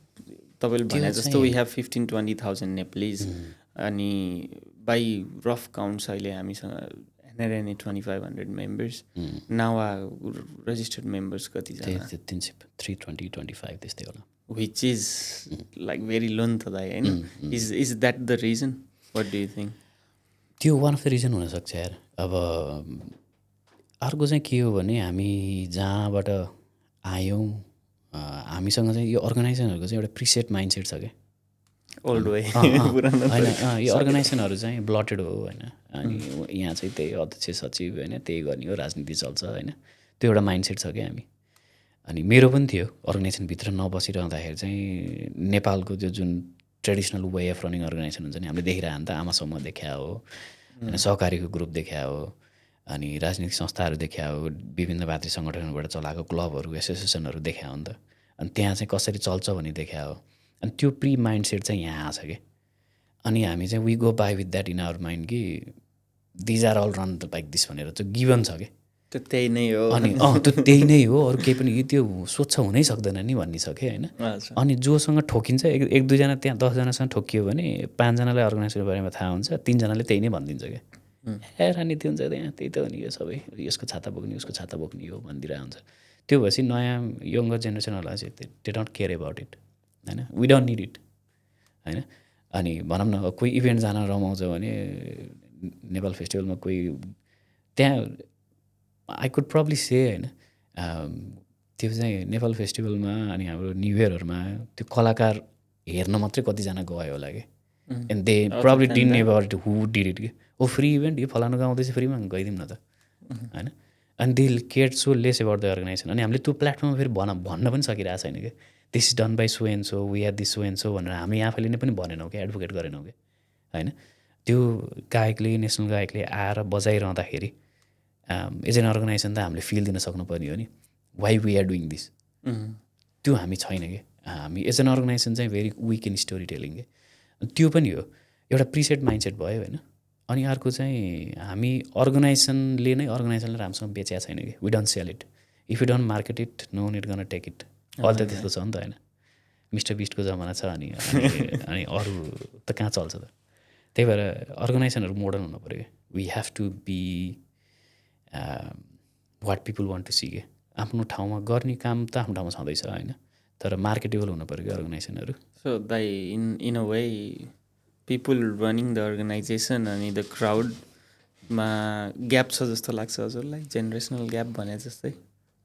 तपाईँले भने जस्तो we have 15-20,000 Nepalese अनि by rough counts अहिले हामीसँग NRNA 2500 members, now registered members कतिजना 320-25 त्यस्तै होला, which is like very low नि त दाइ होइन। is that the reason? What do you think? त्यो वान अफ द रिजन हुनसक्छ यार। अब अर्को चाहिँ के हो भने हामी जहाँबाट आयौँ हामीसँग चाहिँ यो अर्गनाइजेसनहरूको चाहिँ एउटा प्रिसेट माइन्डसेट छ क्या, ओल्ड वे होइन। यो अर्गनाइजेसनहरू चाहिँ ब्लटेड हो होइन। अनि यहाँ चाहिँ त्यही अध्यक्ष सचिव होइन, त्यही गर्ने हो, राजनीति चल्छ होइन, त्यो एउटा माइन्डसेट छ क्या हामी। अनि मेरो पनि थियो अर्गनाइजेसनभित्र नबसिरहँदाखेरि चाहिँ नेपालको त्यो जुन traditional way of running organisation हुन्छ नि, हामीले देखिरह त आमा समूह देखा हो होइन, सहकारीको ग्रुप देखा हो, अनि राजनीतिक संस्थाहरू देखा हो, विभिन्न भातृ सङ्गठनबाट चलाएको क्लबहरू एसोसिएसनहरू देखा हो नि त। अनि त्यहाँ चाहिँ कसरी चल्छ भन्ने देखा हो। अनि त्यो प्री माइन्ड सेट चाहिँ यहाँ आछ कि, अनि हामी चाहिँ we go by with that in our mind कि these are all run like this भनेर चाहिँ गिभन छ कि त्यही नै हो। अनि त्यो त्यही नै हो, अरू केही पनि त्यो स्वच्छ हुनै सक्दैन नि भन्ने छ कि होइन। अनि जोसँग ठोकिन्छ एक दुईजना त्यहाँ 10जनासँग ठोकियो भने 5जनालाई अर्गनाइजेसनको बारेमा थाहा हुन्छ, 3जनाले त्यही नै भनिदिन्छ क्या, ए राजनीति हुन्छ त्यहाँ त्यही त हो नि, यो सबै यसको छाता बोक्ने उसको छाता बोक्ने हो भनिदिरहेको हुन्छ। त्यो भएपछि नयाँ यङ्गर जेनेरेसनहरूलाई चाहिँ they don't care about it होइन, वी डोन्ट निड इट होइन। अनि भनौँ न कोही इभेन्ट जान रमाउँछ भने नेपाल फेस्टिभलमा कोही त्यहाँ आई कुड प्रब्ली से होइन त्यो चाहिँ नेपाल फेस्टिभलमा अनि हाम्रो न्यु इयरहरूमा त्यो कलाकार हेर्न मात्रै कतिजना गयो होला कि and they probably didn't about who did it कि ओ फ्री इभेन्ट यो फलानु गाउँदैछ फ्रीमा गइदिउँ न त होइन अनि they care so less about the organisation अनि हामीले त्यो प्लेटफर्ममा फेरि भन्न पनि सकिरहेको छैन कि this is done by so and so we are this so and so भनेर हामी आफैले नै पनि भनेनौँ कि एडभोकेट गरेनौँ कि होइन त्यो गायकले नेसनल गायकले आएर बजाइरहँदाखेरि एज एन अर्गनाइजेसन त हामीले फिल दिन सक्नुपर्ने हो नि why we are doing this त्यो हामी छैन कि हामी एज एन अर्गनाइजेसन चाहिँ very weak in story telling के त्यो पनि हो एउटा प्रिसेट माइन्डसेट भयो होइन अनि अर्को चाहिँ हामी अर्गनाइजेसनले नै अर्गनाइजेसनले राम्रोसँग बेचेको छैन कि we don't sell it if you don't market it no it gonna take it अहिले त त्यस्तो छ नि त होइन मिस्टर बिस्टको जमाना छ अनि अनि अरू त कहाँ चल्छ त त्यही भएर अर्गनाइजेसनहरू मोडर्न हुनु पऱ्यो कि we have to be what people want to see के आफ्नो ठाउँमा गर्ने काम त आफ्नो ठाउँमा छँदैछ होइन तर मार्केटेबल हुनु पऱ्यो कि अर्गनाइजेसनहरू सो दाइ in a way people running the organisation अनि द क्राउडमा ग्याप छ जस्तो लाग्छ हजुरलाई जेनेरेसनल ग्याप भने जस्तै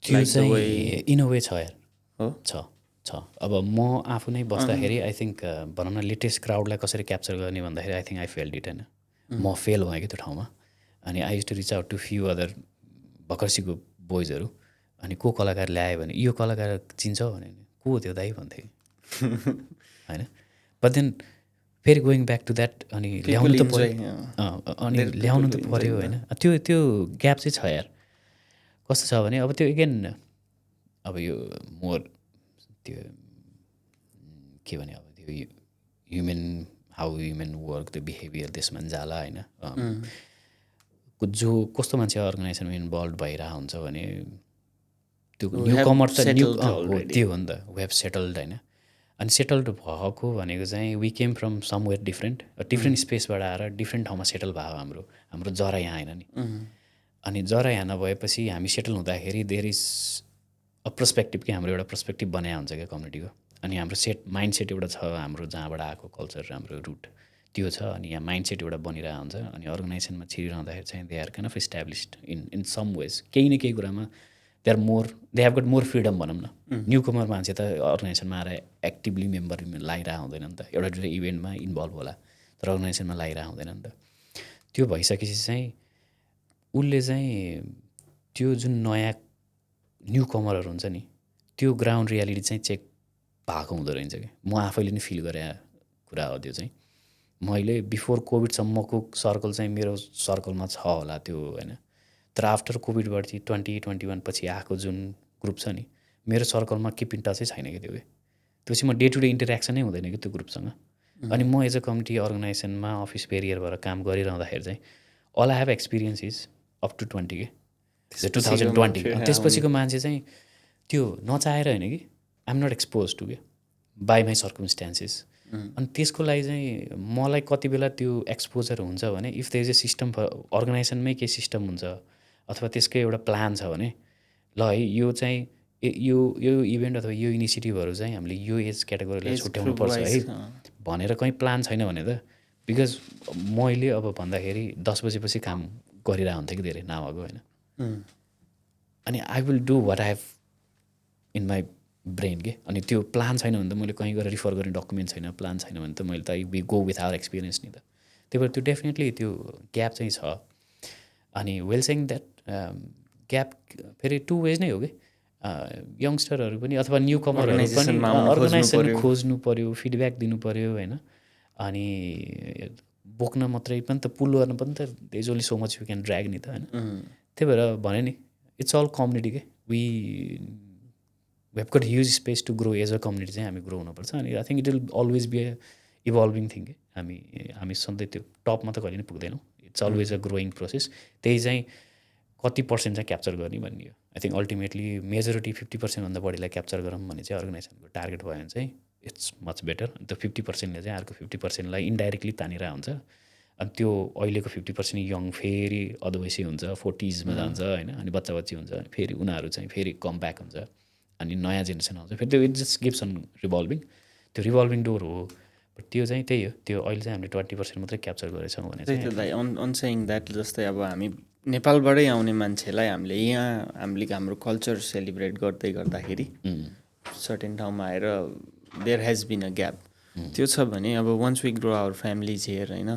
त्यो चाहिँ इन अ वे छ यार हो छ अब म आफू नै बस्दाखेरि आई थिङ्क भनौँ न लेटेस्ट क्राउडलाई कसरी क्याप्चर गर्ने भन्दाखेरि I think I failed it होइन म फेल भएँ कि त्यो ठाउँमा अनि I use to reach out to few other भर्खरसीको बोइजहरू अनि को कलाकार ल्यायो भने यो कलाकार चिन्छ भने को त्यो दाइ भन्थे होइन बट देन फेरि गोइङ ब्याक टु द्याट अनि ल्याउनु त पऱ्यो अनि ल्याउनु त पऱ्यो होइन त्यो ग्याप चाहिँ छ यार कस्तो छ भने अब त्यो एगेन अब यो मोर त्यो के भने अब त्यो ह्युमन हाउ ह्युमन वर्क त्यो बिहेभियर त्यसमा जाला होइन जो कस्तो मान्छे अर्गनाइजेसनमा इन्भल्भ भइरहेको हुन्छ भने त्यो न्यु कमर त त्यो हो नि त वेब सेटल्ड होइन अनि सेटल्ड भएको भनेको चाहिँ we came from somewhere different स्पेसबाट आएर डिफ्रेन्ट ठाउँमा सेटल भयो हाम्रो जरा यहाँ होइन नि अनि जरा यहाँ नभएपछि हामी सेटल हुँदाखेरि देयर इज अ पर्सपेक्टिभ कि हाम्रो एउटा पर्सपेक्टिभ बनाएको हुन्छ क्या कम्युनिटीको अनि हाम्रो माइन्ड सेट एउटा छ हाम्रो जहाँबाट आएको कल्चर हाम्रो रुट त्यो छ अनि यहाँ माइन्ड सेट एउटा बनिरहेको हुन्छ अनि अर्गनाइजेसनमा छिरिरहँदाखेरि चाहिँ they are kind of established in some ways केही न केही कुरामा they have got more freedom भनौँ न न्यु कमर मान्छे त अर्गनाइजेसनमा आएर एक्टिभली मेम्बर लागिरहेको हुँदैन नि त एउटा इभेन्टमा इन्भल्भ होला तर अर्गनाइजेसनमा लागिरहेको हुँदैन नि त त्यो भइसकेपछि चाहिँ उसले चाहिँ त्यो जुन नयाँ न्यु कमरहरू हुन्छ नि त्यो ग्राउन्ड रियालिटी चाहिँ चेक भएको हुँदो रहेछ कि म आफैले नै फिल गरे कुरा हो त्यो चाहिँ मैले बिफोर कोभिडसम्मको सर्कल चाहिँ मेरो सर्कलमा छ होला त्यो होइन तर आफ्टर कोभिडबाट चाहिँ 2021 पछि आएको जुन ग्रुप छ नि मेरो सर्कलमा किप इन टचै छैन कि त्यो त्यसपछि म डे टु डे इन्टरेक्सनै हुँदैन कि त्यो ग्रुपसँग अनि म एज अ कम्युनिटी अर्गनाइजेसनमा अफिस बेरियरबाट काम गरिरहँदाखेरि चाहिँ all I have experience is up to 20 के 2020 त्यसपछिको मान्छे चाहिँ त्यो नचाहेर होइन कि आइएम नट एक्सपोज टु के बाई माई सर्कमस्टान्सेस अनि त्यसको लागि चाहिँ मलाई कति बेला त्यो एक्सपोजर हुन्छ भने if there is a system अर्गनाइजेसनमै केही सिस्टम हुन्छ अथवा त्यसकै एउटा प्लान छ भने ल है यो चाहिँ यो इभेन्ट अथवा यो इनिसिएटिभहरू चाहिँ हामीले यो एज क्याटेगोरीलाई छुट्याउनु पर्छ है भनेर कहीँ प्लान छैन भने त बिकज मैले अब भन्दाखेरि 10 बजेपछि काम गरिरहेको हुन्थेँ कि धेरै नभएको होइन अनि I will do what I have in my brain के अनि त्यो प्लान छैन भने त मैले कहीँ गएर रिफर गर्ने डकुमेन्ट छैन प्लान छैन भने त मैले त we go with our experience नि त त्यही भएर त्यो डेफिनेटली त्यो ग्याप चाहिँ छ अनि वेल सेङ द्याट ग्याप फेरि टु वेज नै हो कि यङ्स्टरहरू पनि अथवा न्यु कमरहरू पनि अर्गनाइजेसन खोज्नु पऱ्यो फिडब्याक दिनु पऱ्यो होइन अनि बोक्न मात्रै पनि त पुल गर्न पनि त there is only so much you can drag नि त होइन त्यही भएर भने नि इट्स अल कम्युनिटी के we have got huge space to grow as a community चाहिँ हामी ग्रो हुनुपर्छ अनि I think it will always be a evolving thing के हामी सधैँ त्यो टपमा त कहिले नै पुग्दैनौँ it's always a growing process त्यही चाहिँ कति पर्सेन्ट चाहिँ क्याप्चर गर्ने भन्ने हो आई थिङ्क अल्टिमेटली मेजोरिटी 50% भन्दा बढीलाई क्याप्चर गरौँ भने चाहिँ अर्गनाइजेसनको टार्गेट भयो भने चाहिँ इट्स मच बेटर अन्त 50%ले चाहिँ अर्को 50%लाई इन्डाइरेक्टली तानिरहेको हुन्छ अनि त्यो अहिलेको 50% यङ फेरि अदवैसी हुन्छ 40sमा जान्छ होइन अनि बच्चा बच्ची हुन्छ फेरि उनीहरू चाहिँ फेरि कम ब्याक हुन्छ अनि नयाँ जेनेरेसन आउँछ फेरि त्यो it just gives on revolving त्यो रिभल्भिङ डोर हो त्यो चाहिँ त्यही हो, त्यो अहिले चाहिँ हामीले 20% मात्रै क्याप्चर गरेछौँ भने त्यही चाहिँ त दाइ अन सेइङ द्याट जस्तै अब हामी नेपालबाटै आउने मान्छेलाई हामीले हाम्रो कल्चर सेलिब्रेट गर्दै गर्दाखेरि सर्टेन ठाउँमा आएर there has been a gap त्यो छ भने अब once we grow our families here होइन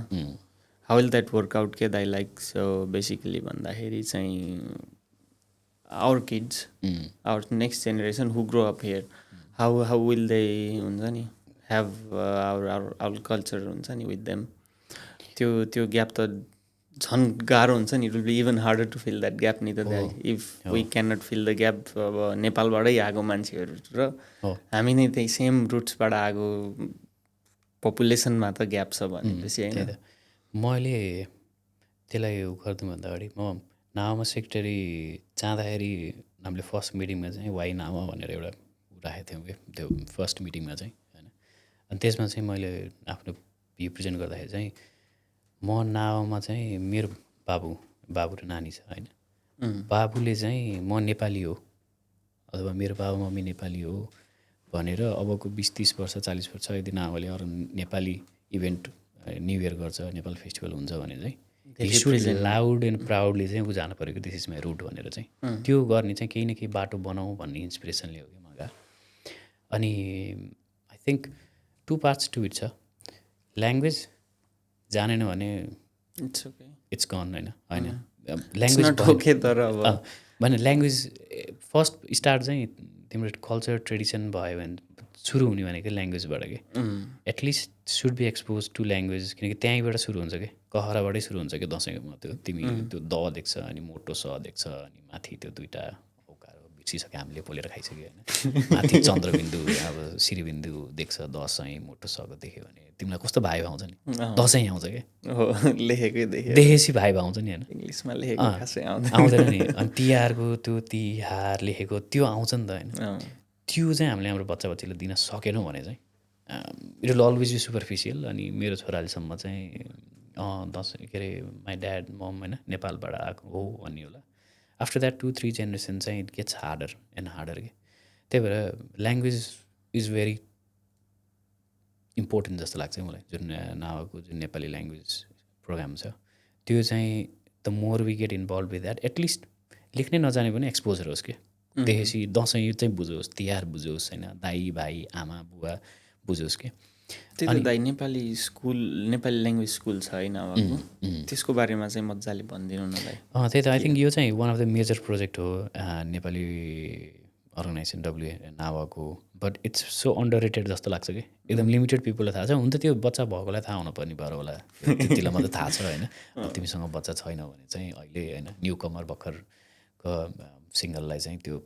हाउ विल द्याट वर्कआउट के दाइ लाइक सो बेसिकली भन्दाखेरि चाहिँ our kids our next generation who grow up here how will they हुन्छ नि ह्याभ आवर कल्चर हुन्छ नि विथ देम त्यो ग्याप त झन् गाह्रो हुन्छ नि it will be even harder to fill that gap नि त if we can not fill the gap अब नेपालबाटै आएको मान्छेहरू र हामी नै त्यही सेम रुट्सबाट आएको पपुलेसनमा त ग्याप छ भनेपछि होइन मैले त्यसलाई गर्नुभन्दा अगाडि म नावामा सेक्रेटरी जाँदाखेरि हामीले फर्स्ट मिटिङमा चाहिँ वाइ नावा भनेर एउटा राखेको थियौँ कि त्यो फर्स्ट मिटिङमा चाहिँ होइन। अनि त्यसमा चाहिँ मैले आफ्नो भ्यू प्रेजेन्ट गर्दाखेरि चाहिँ म नावामा चाहिँ मेरो बाबु र नानी छ होइन। बाबुले चाहिँ म नेपाली हो अथवा मेरो बाबा मम्मी नेपाली हो भनेर अबको 20-30 वर्ष 40 वर्ष यदि नावाले अरू नेपाली इभेन्ट न्यु इयर गर्छ, नेपाल फेस्टिभल हुन्छ भने चाहिँ ही सुड लाउड एन्ड प्राउडली चाहिँ ऊ जानु पऱ्यो कि दिस इज माई रुट भनेर चाहिँ त्यो गर्ने चाहिँ केही न केही बाटो बनाऊ भन्ने इन्सपिरेसनले हो कि मगा। अनि I think 2 parts to it छ। ल्याङ्ग्वेज जानेन भने इट्स गन होइन ल्याङ्ग्वेज तर अब भने ल्याङ्ग्वेज फर्स्ट स्टार्ट चाहिँ तिम्रो कल्चर ट्रेडिसन भयो भने सुरु हुने भनेको ल्याङ्ग्वेजबाट कि at least should be expose to language किनकि त्यहीँबाट सुरु हुन्छ कि कहराबाटै सुरु हुन्छ कि दसैँमा त्यो तिमी त्यो द देख्छ अनि मोटो स देख्छ अनि माथि त्यो दुइटा औकारो बिर्सिसक्यो हामीले पोलेर खाइसक्यो होइन। माथि चन्द्रबिन्दु अब श्रीबिन्दु देख्छ दसैँ मोटो सको देख्यो भने तिमीलाई कस्तो भाइब आउँछ नि दसैँ आउँछ कि लेखेकै देखेपछि भाइब आउँछ नि होइन इङ्ग्लिसमा लेखेको आउँदैन नि। अनि तिहारको त्यो तिहार लेखेको त्यो आउँछ नि त होइन। त्यो चाहिँ हामीले हाम्रो बच्चालाई दिन सकेनौँ भने चाहिँ it will always be superficial. अनि मेरो छोरालेसम्म चाहिँ दसैँ के अरे माई ड्याड मम होइन नेपालबाट आएको हो भन्ने होला। आफ्टर द्याट 2-3 जेनेरेसन चाहिँ it gets harder and harder कि। त्यही भएर ल्याङ्ग्वेज इज भेरी इम्पोर्टेन्ट जस्तो लाग्छ मलाई। जुन नावाको जुन नेपाली ल्याङ्ग्वेज प्रोग्राम छ त्यो चाहिँ the more we get involve with that at least लेख्नै नजाने पनि एक्सपोजर होस् कि देखेपछि दसैँ चाहिँ बुझोस्, तिहार बुझोस् होइन, दाई भाइ आमा बुवा बुझोस् कि। त्यही त दाइ नेपाली ल्याङ्ग्वेज स्कुल छ होइन त्यसको बारेमा चाहिँ मजाले भनिदिनु न दाइ। त्यही त आई थिङ्क यो चाहिँ one of the major project हो नेपाली अर्गनाइजेसन डब्लुए नावाको। But it's so underrated जस्तो लाग्छ कि एकदम लिमिटेड पिपललाई थाहा छ। हुन त त्यो बच्चा भएकोलाई थाहा हुनुपर्ने भएर होला, त्यतिलाई मात्रै थाहा छ होइन। तिमीसँग बच्चा छैन भने चाहिँ अहिले होइन न्यु कमर भर्खरको सिङ्गललाई चाहिँ त्यो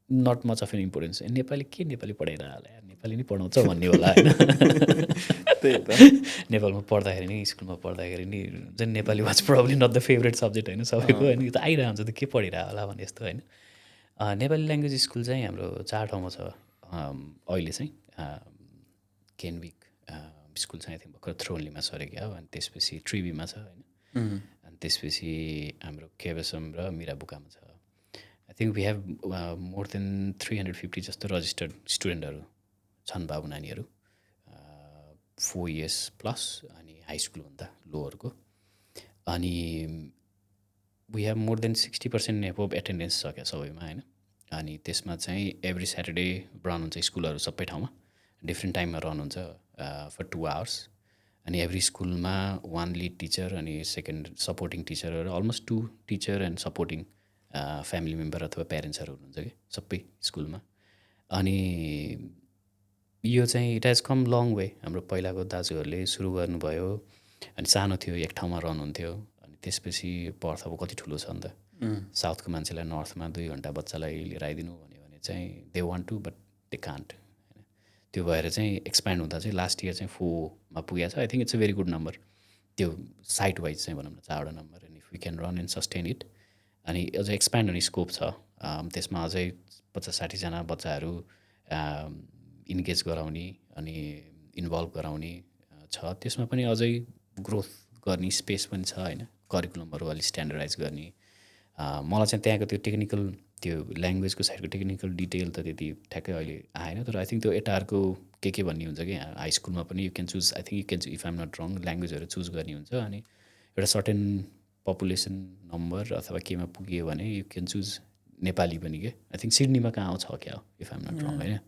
not much of an importance Nepali पढाइरह होला यार नेपाली नै पढाउँछ भन्ने होला होइन। त्यही त नेपालमा पढ्दाखेरि नि स्कुलमा पढ्दाखेरि नि चाहिँ Nepali was probably not the favourite subject होइन सबैको होइन। यो त आइरहेको हुन्छ त के पढिरह होला भने जस्तो होइन। नेपाली ल्याङ्ग्वेज स्कुल चाहिँ हाम्रो 4 ठाउँमा छ अहिले चाहिँ। केनविक स्कुल चाहिँ आई थिङ्क भर्खर थ्रोन्लीमा सरेको हो। अनि त्यसपछि ट्रिबीमा छ होइन। अनि त्यसपछि हाम्रो केबसम र मिराबुकामा छ। I think we have more than 350 जस्तो रजिस्टर्ड स्टुडेन्टहरू छन् बाबु नानीहरू 4 years प्लस अनि हाई स्कुल भन्दा लोवरको। अनि we have more than 60% above attendance छ क्या सबैमा होइन। अनि त्यसमा चाहिँ एभ्री स्याटरडे रन हुन्छ स्कुलहरू सबै ठाउँमा डिफ्रेन्ट टाइममा रन हुन्छ फर 2 hours। अनि एभ्री स्कुलमा 1 लिड टिचर अनि 2nd सपोर्टिङ टिचरहरू almost 2 teacher and supporting family member अथवा प्यारेन्ट्सहरू हुनुहुन्छ कि सबै स्कुलमा। अनि यो चाहिँ it has come long way. हाम्रो पहिलाको दाजुहरूले सुरु गर्नुभयो अनि सानो थियो एक ठाउँमा रन हुन्थ्यो। अनि त्यसपछि पर्थ अब कति ठुलो छ नि त। साउथको मान्छेलाई नर्थमा 2 घन्टा बच्चालाई लिएर आइदिनु भन्यो भने चाहिँ they want to but they can't होइन। त्यो भएर चाहिँ एक्सप्यान्ड हुँदा चाहिँ लास्ट इयर चाहिँ 4मा पुगेको छ। I think it's a very good number त्यो साइट वाइज चाहिँ भनौँ न 4वटा number. And if we can run and sustain it अनि अझ एक्सप्यान्ड हुने स्कोप छ त्यसमा। अझै 50-60 जना बच्चाहरू इन्गेज गराउने अनि इन्भल्भ गराउने छ। त्यसमा पनि अझै ग्रोथ गर्ने स्पेस पनि छ होइन। करिकुलमहरू अलिक स्ट्यान्डर्डाइज गर्ने। मलाई चाहिँ त्यहाँको त्यो टेक्निकल त्यो ल्याङ्ग्वेजको साइडको टेक्निकल डिटेल त त्यति ठ्याक्कै अहिले आएन, तर आई थिङ्क त्यो एटारको के भन्ने हुन्छ कि हाई स्कुलमा पनि you can choose, I think you can, if I'm not wrong, ल्याङ्ग्वेजहरू चुज गर्ने हुन्छ। अनि एउटा सर्टेन पपुलेसन नम्बर अथवा केमा पुग्यो भने यु क्यान चुज नेपाली पनि के, आई थिङ्क सिडनीमा कहाँ आउँछ क्या हो, इफ आइम नट रङ होइन।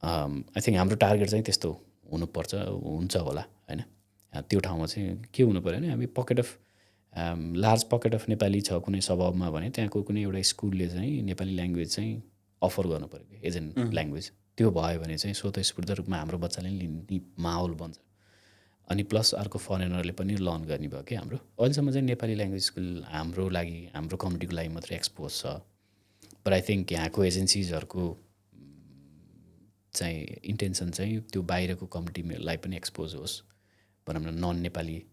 आई थिङ्क हाम्रो टार्गेट चाहिँ त्यस्तो हुनुपर्छ, हुन्छ होला होइन। त्यो ठाउँमा चाहिँ के हुनु पऱ्यो भने हामी pocket of large pocket of Nepali छ कुनै सबमा भने त्यहाँको कुनै एउटा स्कुलले चाहिँ नेपाली ल्याङ्ग्वेज चाहिँ अफर गर्नु पऱ्यो कि एज एन ल्याङ्ग्वेज। त्यो भयो भने चाहिँ स्वतस्फूर्त रूपमा हाम्रो बच्चाले लिने माहौल बन्छ। अनि प्लस अर्को फरेनरले पनि लर्न गर्ने भयो कि हाम्रो अहिलेसम्म चाहिँ नेपाली ल्याङ्ग्वेज स्कुल हाम्रो लागि, हाम्रो कम्युनिटीको लागि मात्रै एक्सपोज छ। बट आई थिङ्क यहाँको एजेन्सिजहरूको चाहिँ इन्टेन्सन चाहिँ त्यो बाहिरको कम्युनिटीलाई पनि एक्सपोज होस्, भनौँ न नन नेपाली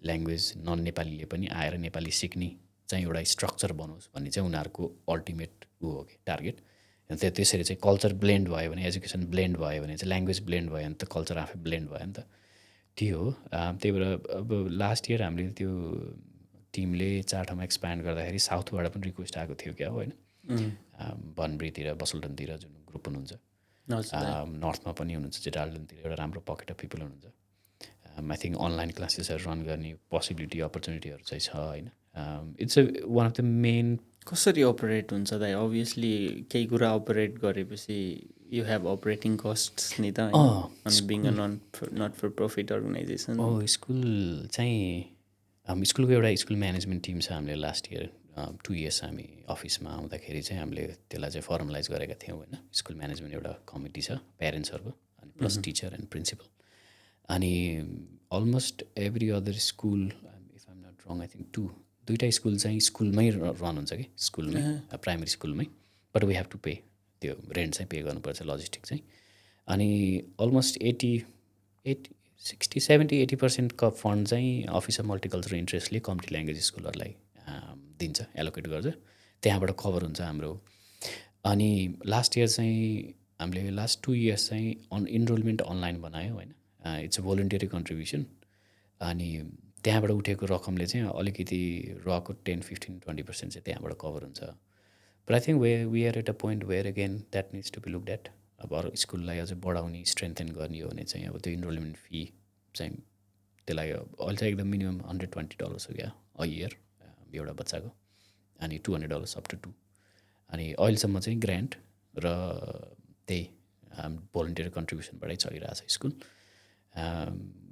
ल्याङ्ग्वेज, नन नेपालीले पनि आएर नेपाली सिक्ने चाहिँ एउटा स्ट्रक्चर बनोस् भन्ने चाहिँ उनीहरूको अल्टिमेट ऊ हो कि टार्गेट। त्यसरी चाहिँ कल्चर ब्लेन्ड भयो भने, एजुकेसन ब्लेन्ड भयो भने चाहिँ ल्याङ्ग्वेज ब्लेन्ड भयो भने त कल्चर आफै ब्लेन्ड भयो नि त। त्यो हो। त्यही भएर अब लास्ट इयर हामीले त्यो टिमले 4 ठाउँमा एक्सप्यान्ड गर्दाखेरि साउथबाट पनि रिक्वेस्ट आएको थियो क्या होइन, बनब्रीतिर, बसल्टनतिर जुन ग्रुप हुनुहुन्छ, नर्थमा पनि हुनुहुन्छ, जेटाल्डनतिर एउटा राम्रो पकेट अफ पिपल हुनुहुन्छ। आई थिङ्क अनलाइन क्लासेसहरू रन गर्ने पोसिबिलिटी, अपर्च्युनिटीहरू चाहिँ छ होइन। It's one of the main. कसरी अपरेट हुन्छ दाइ? अभियसली केही कुरा अपरेट गरेपछि यु हेभ अपरेटिङ कस्ट नि त, अनि being a not for profit organisation. School चाहिँ स्कुलको एउटा स्कुल म्यानेजमेन्ट टिम छ हामीले लास्ट इयर 2 इयर्स हामी अफिसमा आउँदाखेरि चाहिँ हामीले त्यसलाई चाहिँ फर्मलाइज गरेका थियौँ होइन। स्कुल म्यानेजमेन्ट एउटा कमिटी छ प्यारेन्ट्सहरूको, अनि प्लस टिचर एन्ड प्रिन्सिपल। अनि almost every other school, if I'm not wrong, I think 2टा स्कुल चाहिँ स्कुलमै रन हुन्छ कि, स्कुलमै, प्राइमेरी स्कुलमै। But we have to pay, त्यो रेन्ट चाहिँ पे गर्नुपर्छ, लजिस्टिक चाहिँ। अनि अलमोस्ट 60-70-80% क फन्ड चाहिँ अफिस अफ मल्टिकल्चरल इन्ट्रेस्टले कम्युनिटी ल्याङ्ग्वेज स्कुलहरूलाई दिन्छ, एलोकेट गर्छ, त्यहाँबाट कभर हुन्छ हाम्रो। अनि लास्ट इयर चाहिँ हामीले लास्ट 2 इयर्स चाहिँ इनरोलमेन्ट अनलाइन बनायो होइन। It's a voluntary contribution. अनि त्यहाँबाट उठेको रकमले चाहिँ अलिकति रको 10-15-20% चाहिँ त्यहाँबाट कभर हुन्छ। But I think we are at a point where again that needs to be looked at. अब अरू स्कुललाई अझै बढाउने, स्ट्रेन्थेन गर्ने हो भने चाहिँ अब त्यो इनरोलमेन्ट फी चाहिँ त्यसलाई अहिले चाहिँ एकदम मिनिमम $120 हो क्या अ इयर एउटा बच्चाको, अनि $200 अप टु 2। अनि अहिलेसम्म चाहिँ ग्रान्ट र त्यही भोलिन्टियर कन्ट्रिब्युसनबाटै चलिरहेको छ school,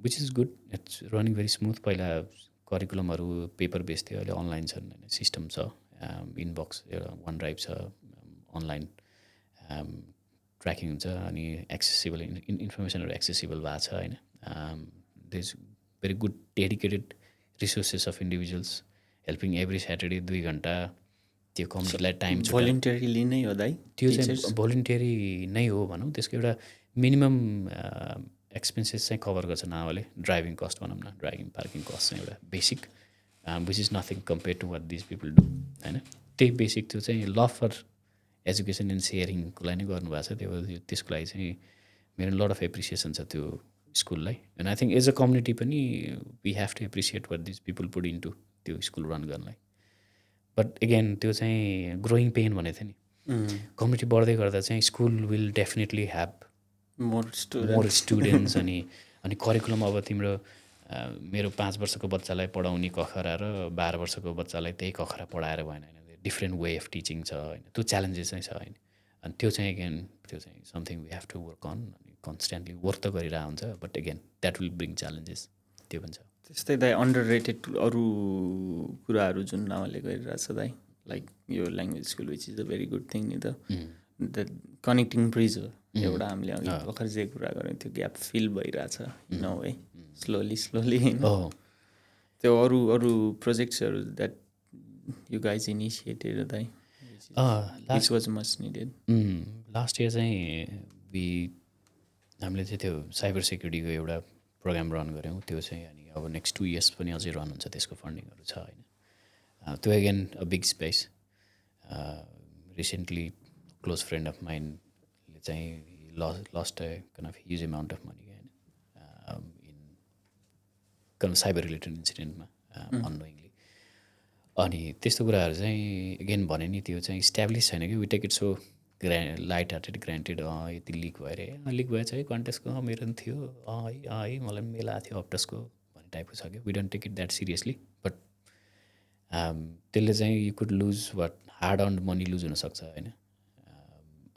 which is good. It's running very smooth. पहिला करिकुलमहरू पेपर बेस थियो, अहिले अनलाइन छन् होइन, सिस्टम छ, इनबक्स एउटा वान ड्राइभ छ, अनलाइन ट्र्याकिङ हुन्छ, अनि एक्सेसिबल इन्फर्मेसनहरू एक्सेसिबल भएको छ होइन। They is very good dedicated resources of individuals helping every Saturday 2 घन्टा त्यो कम्युनिटीलाई टाइम भोलिन्टियरली नै हो दाइ? त्यो चाहिँ भोलिन्टियरी नै हो भनौँ। त्यसको एउटा मिनिमम एक्सपेन्सेस चाहिँ कभर गर्छ नावाले, ड्राइभिङ कस्ट भनौँ न, ड्राइभिङ पार्किङ कस्ट चाहिँ एउटा basic, which is nothing compare to what these people do होइन। त्यही बेसिक त्यो चाहिँ लभ फर एजुकेसन एन्ड सेयरिङको लागि नै गर्नुभएको छ। त्यो त्यसको लागि चाहिँ मेरो लट अफ एप्रिसिएसन छ त्यो स्कुललाई। And I think as a community पनि we have to appreciate what these people put into त्यो स्कुल रन गर्नलाई। बट एगेन त्यो चाहिँ ग्रोइङ पेन भनेको थियो नि, कम्युनिटी बढ्दै गर्दा चाहिँ school will definitely have more students. अनि करिकुलम अब तिम्रो मेरो 5 वर्षको बच्चालाई पढाउने कखरा र 12 वर्षको बच्चालाई त्यही कखरा पढाएर भएन होइन, डिफ्रेन्ट वे अफ टिचिङ छ होइन, त्यो च्यालेन्जेस चाहिँ छ होइन। अनि त्यो चाहिँ एगेन त्यो चाहिँ something we have to work on, अनि कन्सटेन्टली वर्क त गरिरहेको हुन्छ, but again that will bring challenges, त्यो पनि छ। त्यस्तै दाइ अन्डर रेटेड अरू कुराहरू जुन नामले गरिरहेछ दाइ, लाइक यो language school which is a very good thing नि त, द कनेक्टिङ ब्रिज हो एउटा। हामीले अघि भर्खर जे कुरा गऱ्यौँ त्यो ग्याप फिल भइरहेछ इन अ वे, स्लोली होइन। त्यो अरू प्रोजेक्ट्सहरू द्याट यु गाइज इनिसिएटेड दाइ, which was much needed? Last year चाहिँ हामीले चाहिँ त्यो साइबर सेक्युरिटीको एउटा प्रोग्राम रन गऱ्यौँ, त्यो चाहिँ। अनि अब नेक्स्ट 2 इयर्स पनि अझै रन हुन्छ, त्यसको फन्डिङहरू छ होइन। त्यो again a big space. Recently close friend of माइन्डले चाहिँ lost kind of huge amount of money होइन, in kind of cyber related इन्सिडेन्टमा अननोइङली। अनि त्यस्तो कुराहरू चाहिँ अगेन भने नि त्यो चाहिँ इस्ट्याब्लिस छैन कि we take it so light hearted granted यति लिक भयो अरे लिक भएछ है कन्टेस्टको मेरो पनि थियो है मलाई पनि मेला थियो अप्टसको भन्ने टाइपको छ कि we don't take it that seriously but त्यसले चाहिँ you could lose what hard earned money lose हुनसक्छ होइन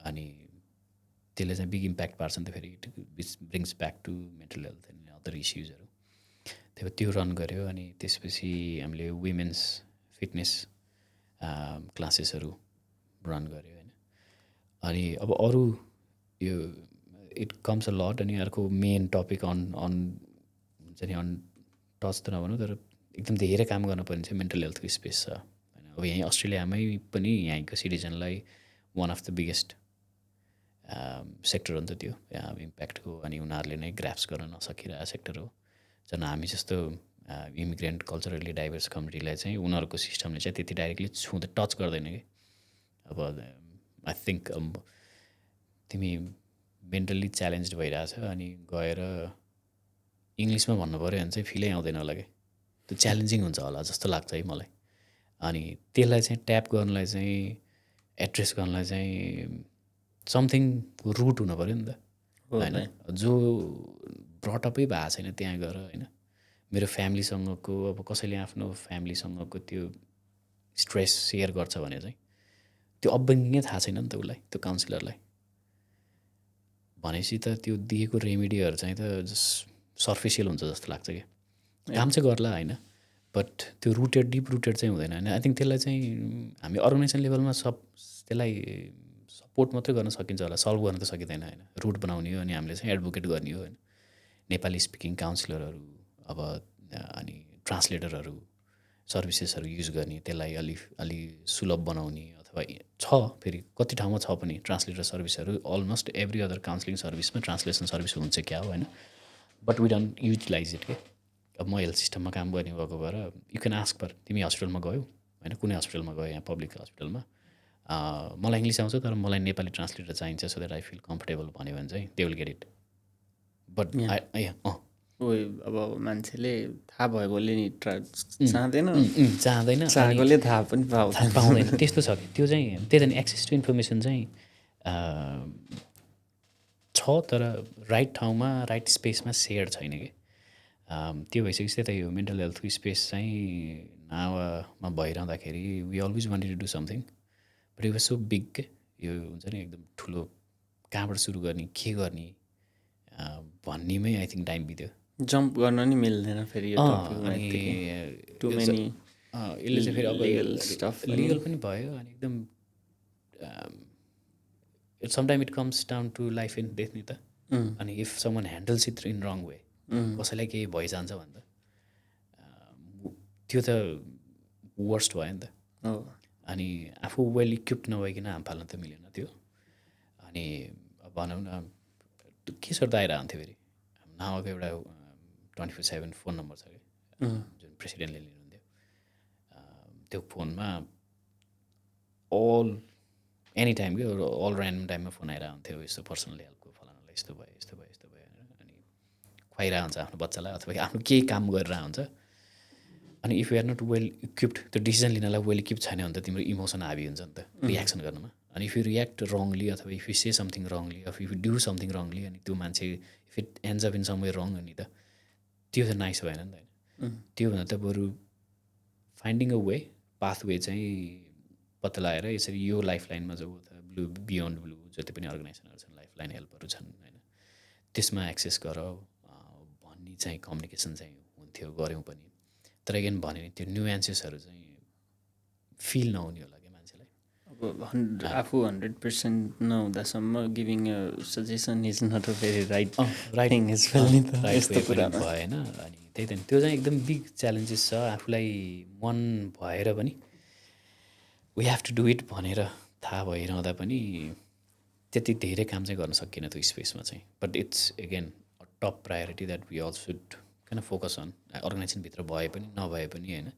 अनि त्यसले चाहिँ बिग इम्प्याक्ट पार्छ नि त फेरि it brings back to mental health and other इस्युजहरू त्यही भएर त्यो रन गऱ्यो अनि त्यसपछि हामीले वुमेन्स फिटनेस क्लासेसहरू रन गऱ्यो होइन अनि अब अरू यो इट कम्स अ लट अनि अर्को मेन टपिक अन हुन्छ नि अन टच त नभनौँ तर एकदम धेरै काम गर्नुपर्ने चाहिँ मेन्टल हेल्थको स्पेस छ होइन अब यहीँ अस्ट्रेलियामै पनि यहीँको सिटिजनलाई one of the biggest sector हो नि त त्यो इम्प्याक्टको अनि उनीहरूले नै ग्राफ्स गर्न नसकिरहेको सेक्टर हो झन् हामी जस्तो इमिग्रेन्ट कल्चरली डाइभर्स कम्युनिटीलाई चाहिँ उनीहरूको सिस्टमले चाहिँ त्यति डाइरेक्टली छुँदै टच गर्दैन कि अब आई थिङ्क तिमी मेन्टल्ली च्यालेन्ज भइरहेछ अनि गएर इङ्ग्लिसमा भन्नु पऱ्यो भने चाहिँ फिलै आउँदैन होला कि त्यो च्यालेन्जिङ हुन्छ होला जस्तो लाग्छ है मलाई अनि त्यसलाई चाहिँ ट्याप गर्नलाई चाहिँ एड्रेस गर्नलाई चाहिँ समथिङ रुट हुनु पऱ्यो नि त होइन जो ब्रटअपै भएको छैन त्यहाँ गएर होइन मेरो फ्यामिलीसँगको अब कसैले आफ्नो फ्यामिलीसँगको त्यो स्ट्रेस सेयर गर्छ भने चाहिँ त्यो अपब्रिङ्गिङै थाहा छैन नि त उसलाई त्यो काउन्सिलरलाई भनेपछि त त्यो दिएको रेमेडीहरू चाहिँ त सर्फेसियल हुन्छ जस्तो लाग्छ कि काम चाहिँ गर्ला होइन बट त्यो रुटेड डिप रुटेड चाहिँ हुँदैन होइन आई थिङ्क त्यसलाई चाहिँ हामी अर्गनाइजेसन लेभलमा त्यसलाई सपोर्ट मात्रै गर्न सकिन्छ होला सल्भ गर्न त सकिँदैन होइन रुट बनाउने हो अनि हामीले चाहिँ एडभोकेट गर्ने हो होइन नेपाली स्पिकिङ काउन्सिलरहरू अब अनि ट्रान्सलेटरहरू सर्भिसेसहरू युज गर्ने त्यसलाई अलि सुलभ बनाउने अथवा छ फेरि कति ठाउँमा छ पनि ट्रान्सलेटर सर्भिसहरू अलमोस्ट एभ्री अदर काउन्सिलिङ सर्भिसमा ट्रान्सलेसन सर्भिस हुन्छ क्या हो होइन but we don't utilise it के अब म हेल्थ सिस्टममा काम गर्ने भएको भएर यु क्यान आस्क फर तिमी हस्पिटलमा गयौ होइन कुनै हस्पिटलमा गयो यहाँ पब्लिक हस्पिटलमा मलाई इङ्ग्लिस आउँछ तर मलाई नेपाली ट्रान्सलेटर चाहिन्छ so that I feel comfortable भन्यो भने चाहिँ they will get it but अब मान्छेले थाहा भएकोले नि चाहँदैन चाहँदैन चाहेकोले थाहा पनि पाउँदैन त्यस्तो छ कि त्यो चाहिँ त्यही त एक्सेस टु इन्फर्मेसन चाहिँ छ तर राइट ठाउँमा राइट स्पेसमा सेयर छैन कि त्यो भइसकेपछि त्यही त यो मेन्टल हेल्थको स्पेस चाहिँ नावामा भइरहँदाखेरि we always wanted to do something but it was so big के यो हुन्छ नि एकदम ठुलो कहाँबाट सुरु गर्ने के गर्ने भन्नेमै आई थिङ्क टाइम बित्यो जम्प गर्न नि मिल्दैन फेरि अनि यसले चाहिँ फेरि अब लिगल पनि भयो अनि एकदम sometime it comes down to life and death नि त अनि if someone handles it in wrong way कसैलाई केही भइजान्छ भने त त्यो त वर्स्ट भयो नि त अनि आफू वेल इक्विप्ड नभइकन हाम फाल्न त मिलेन त्यो अनि भनौँ न के सर्दा आइरहन्थ्यो फेरि नावाको एउटा 24/7 फोन नम्बर छ कि जुन प्रेसिडेन्टले लिनुहुन्थ्यो त्यो फोनमा अल एनी टाइम के अल ऱ्यान्डम टाइममा फोन आइरहन्थ्यो यस्तो पर्सनल हेल्पको फलानालाई यस्तो भयो अनि खुवाइरहेको हुन्छ आफ्नो बच्चालाई अथवा आफ्नो केही काम गरेर हुन्छ अनि if you are not well equipped त्यो डिसिजन लिनलाई वेल इक्विप छैन भने त तिम्रो इमोसन हाबी हुन्छ नि त रियाक्सन गर्नुमा अनि इफ यु रियाक्ट रङली अथवा if you say something wrongly of if you do something wrongly अनि त्यो मान्छे if it ends up in some way wrong नि त त्यो त नाइस भएन नि त होइन त्योभन्दा त बरु फाइन्डिङ अ वे पाथवे चाहिँ पत्ता लगाएर यसरी यो लाइफ लाइनमा जो ब्लू बियोन्ड ब्लू जति पनि अर्गनाइजेसनहरू छन् लाइफ लाइन हेल्पहरू छन् होइन त्यसमा एक्सेस गर भन्ने चाहिँ कम्युनिकेसन चाहिँ हुन्थ्यो गऱ्यौँ पनि तर अगेन भने नि त्यो न्युएन्सेसहरू चाहिँ फिल नहुने होला क्या मान्छेलाई अब आफू 100% नहुँदासम्म giving a suggestion is not a very right thing is well नि त यस्तो कुरामा भएन अनि त्यही त त्यो चाहिँ एकदम बिग च्यालेन्जेस छ आफूलाई मन भएर पनि we have to do it भनेर थाहा भइरहँदा पनि त्यति धेरै काम चाहिँ गर्न सकिएन त्यो स्पेसमा चाहिँ but it's again a top priority that we all should किन फोकस अन अर्गनाइजेसनभित्र भए पनि नभए पनि होइन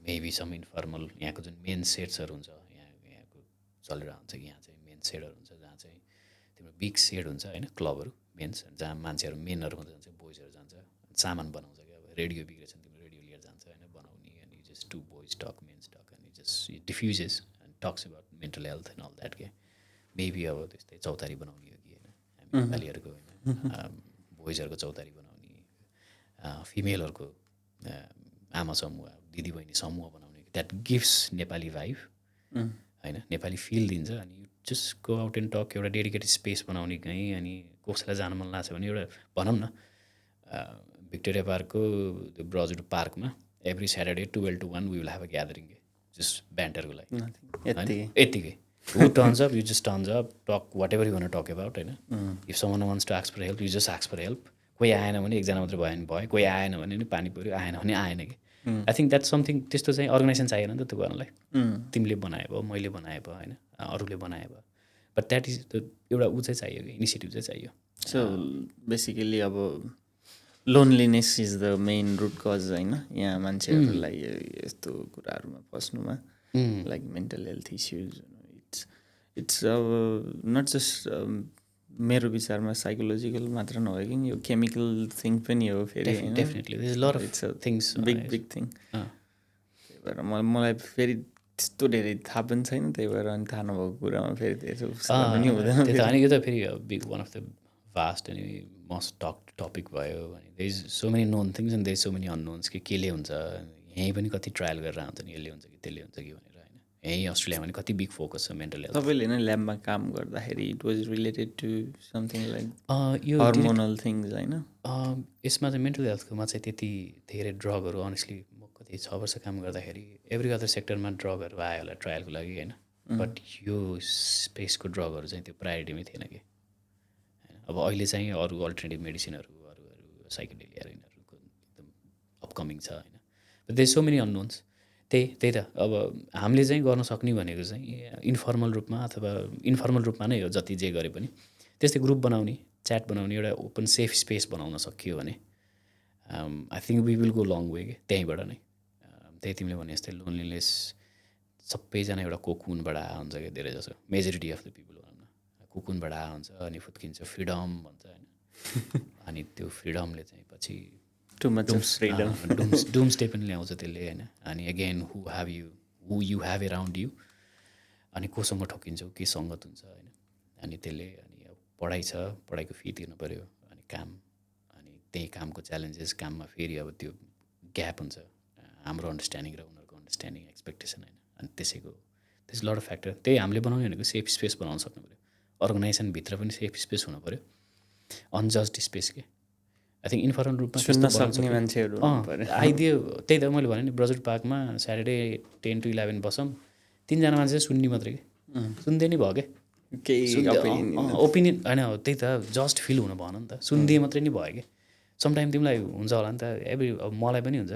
मेबी सम इन्फर्मल यहाँको जुन मेन सेड्सहरू हुन्छ यहाँको चलेर हुन्छ कि यहाँ चाहिँ मेन सेडहरू हुन्छ जहाँ चाहिँ तिम्रो बिग सेड हुन्छ होइन क्लबहरू मेन्स जहाँ मान्छेहरू मेनहरू हुन्छ जहाँ चाहिँ बोइजहरू जान्छ सामान बनाउँछ क्या अब रेडियो बिग्रेछ तिम्रो रेडियो लिएर जान्छ होइन बनाउने अनि just two boys talk, men's talk, and it diffuses and talks about mental health and all that के मेबी अब त्यस्तै चौतारी बनाउने हो कि होइन हामी नेपालीहरूको होइन बोइजहरूको चौतारी बनाउने फिमेलहरूको आमा समूह दिदीबहिनी समूह बनाउने द्याट गिभ्स नेपाली भाइब होइन नेपाली फिल दिन्छ अनि you just go out and talk एउटा डेडिकेटेड स्पेस बनाउने कहीँ अनि कसैलाई जान मन लाग्छ भने एउटा भनौँ न भिक्टोरिया पार्कको त्यो ब्रजर पार्कमा every Saturday 12 to 1 we will have a gathering just ब्यान्टरको लागि यत्तिकै who turns up, you just turns up, talk whatever you want to talk about होइन if someone wants to ask for help, you just ask for help. कोही आएन भने एकजना मात्रै भयो भने भयो, कोही आएन भने नि पानी पऱ्यो, आएन भने आएन कि आई थिङ्क द्याट्स समथिङ त्यस्तो चाहिँ अर्गनाइजेसन चाहिएन नि त त्यो गर्नलाई तिमीले बनाए भयो मैले बनाए भयो होइन अरूले बनाए भयो बट द्याट इज एउटा ऊ चाहिँ चाहियो कि इनिसिएटिभ चाहिँ चाहियो सो बेसिकली अब loneliness is the main root cause होइन यहाँ मान्छेहरूलाई यस्तो कुराहरूमा फस्नुमा like mental health issue it's अब नट जस्ट मेरो विचारमा साइकोलोजिकल मात्र नभए कि यो केमिकल थिङ पनि हो फेरि थिङ्स बिग थिङ त्यही भएर मलाई फेरि त्यस्तो धेरै थाहा पनि छैन त्यही भएर अनि थाहा नभएको कुरामा फेरि त्यसो पनि हुँदैन यो त फेरि big one of the vast अनि मोस्ट टपिक भयो अनि they is so many known things and they is so many unknowns कि केले हुन्छ यहीँ पनि कति ट्रायल गरेर आउँछ नि यसले हुन्छ कि त्यसले हुन्छ कि भनेर होइन यहीँ अस्ट्रेलियामा पनि कति बिग फोकस छ मेन्टल हेल्थ तपाईँले नै ल्याबमा काम गर्दाखेरि it was related to something like यो हर्मोनल थिङ्स होइन यसमा चाहिँ मेन्टल हेल्थकोमा चाहिँ त्यति धेरै ड्रगहरू अनेस्टली म कति 6 वर्ष काम गर्दाखेरि एभ्री अदर सेक्टरमा ड्रगहरू आयो होला ट्रायलको लागि होइन बट यो स्पेसको ड्रगहरू चाहिँ त्यो प्रायोरिटीमै थिएन कि अब अहिले चाहिँ अरू अल्टरनेटिभ मेडिसिनहरू अरू साइकेडेलियाहरू यिनीहरूको एकदम अपकमिङ छ होइन but they so many unknowns त्यही त अब हामीले चाहिँ गर्न सक्ने भनेको चाहिँ इन्फर्मल रूपमा अथवा इन्फर्मल रूपमा नै हो जति जे गरे पनि त्यस्तै ग्रुप बनाउने च्याट बनाउने एउटा ओपन सेफ स्पेस बनाउन सकियो भने I think we will go long way के त्यहीँबाट नै त्यही तिमीले भने जस्तै लोनलिनेस सबैजना एउटा कोकुनबाट आएको हुन्छ क्या धेरै जसो मेजोरिटी अफ द पिपल भनौँ न कोकुनबाट आएको हुन्छ अनि फुत्किन्छ फ्रिडम भन्छ होइन अनि त्यो फ्रिडमले चाहिँ पछि डुम्सडे पनि ल्याउँछ त्यसले होइन अनि again who you have around you अनि कोसँग ठोकिन्छौ के सङ्गत हुन्छ होइन अनि त्यसले अनि अब पढाइ छ पढाइको फी तिर्नु पऱ्यो अनि काम अनि त्यही कामको च्यालेन्जेस काममा फेरि अब त्यो ग्याप हुन्छ हाम्रो अन्डरस्ट्यान्डिङ र उनीहरूको अन्डरस्ट्यान्डिङ एक्सपेक्टेसन होइन अनि त्यस लट अफ फ्याक्टर त्यही हामीले बनाउने भनेको सेफ स्पेस बनाउन सक्नु पऱ्यो अर्गनाइजेसनभित्र पनि सेफ स्पेस हुनु पऱ्यो अनजस्ट स्पेस के आई थिङ्क इन्फर्मल रूपमा सुन्न सक्ने मान्छेहरू आइदियो त्यही त मैले भने नि ब्रजर पार्कमा स्याटरडे 10 to 11 बसौँ 3जना मान्छे सुन्ने मात्रै कि सुन्दै नै भयो क्या ओपिनियन होइन हो त्यही त जस्ट फिल हुनु भएन नि त सुन्दै मात्रै नै भयो कि समटाइम तिमीलाई हुन्छ होला नि त अब मलाई पनि हुन्छ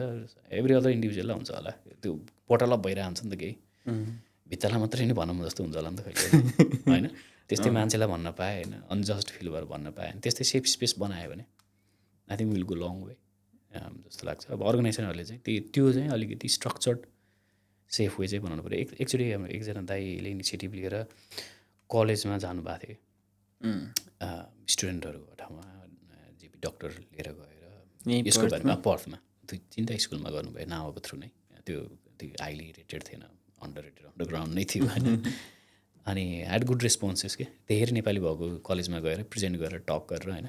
एभ्री अदर इन्डिभिजुअललाई हुन्छ होला त्यो पोटलअप भइरहेको हुन्छ नि त केही भित्रलाई मात्रै नै भनौँ जस्तो हुन्छ होला नि त कहिले होइन त्यस्तै मान्छेलाई भन्न पाएँ होइन अनजस्ट फिल भएर भन्न पाएँ त्यस्तै सेफ स्पेस बनायो भने I think will go long way जस्तो लाग्छ अब अर्गनाइजेसनहरूले चाहिँ त्यो चाहिँ अलिकति स्ट्रक्चर्ड सेफ वे चाहिँ बनाउनु पऱ्यो एकचोटि एकजना दाइले इनिसिएटिभ लिएर कलेजमा जानुभएको थियो स्टुडेन्टहरूको ठाउँमा जेपी डक्टर लिएर गएर यसको बारेमा पर्थमा 2-3 स्कुलमा गर्नुभयो नावाको थ्रु नै त्यो हाइली रेटेड थिएन अन्डरग्राउन्ड नै थियो होइन अनि ह्याड गुड रेस्पोन्सेस के धेरै नेपाली भएको कलेजमा गएर प्रेजेन्ट गरेर टक गरेर होइन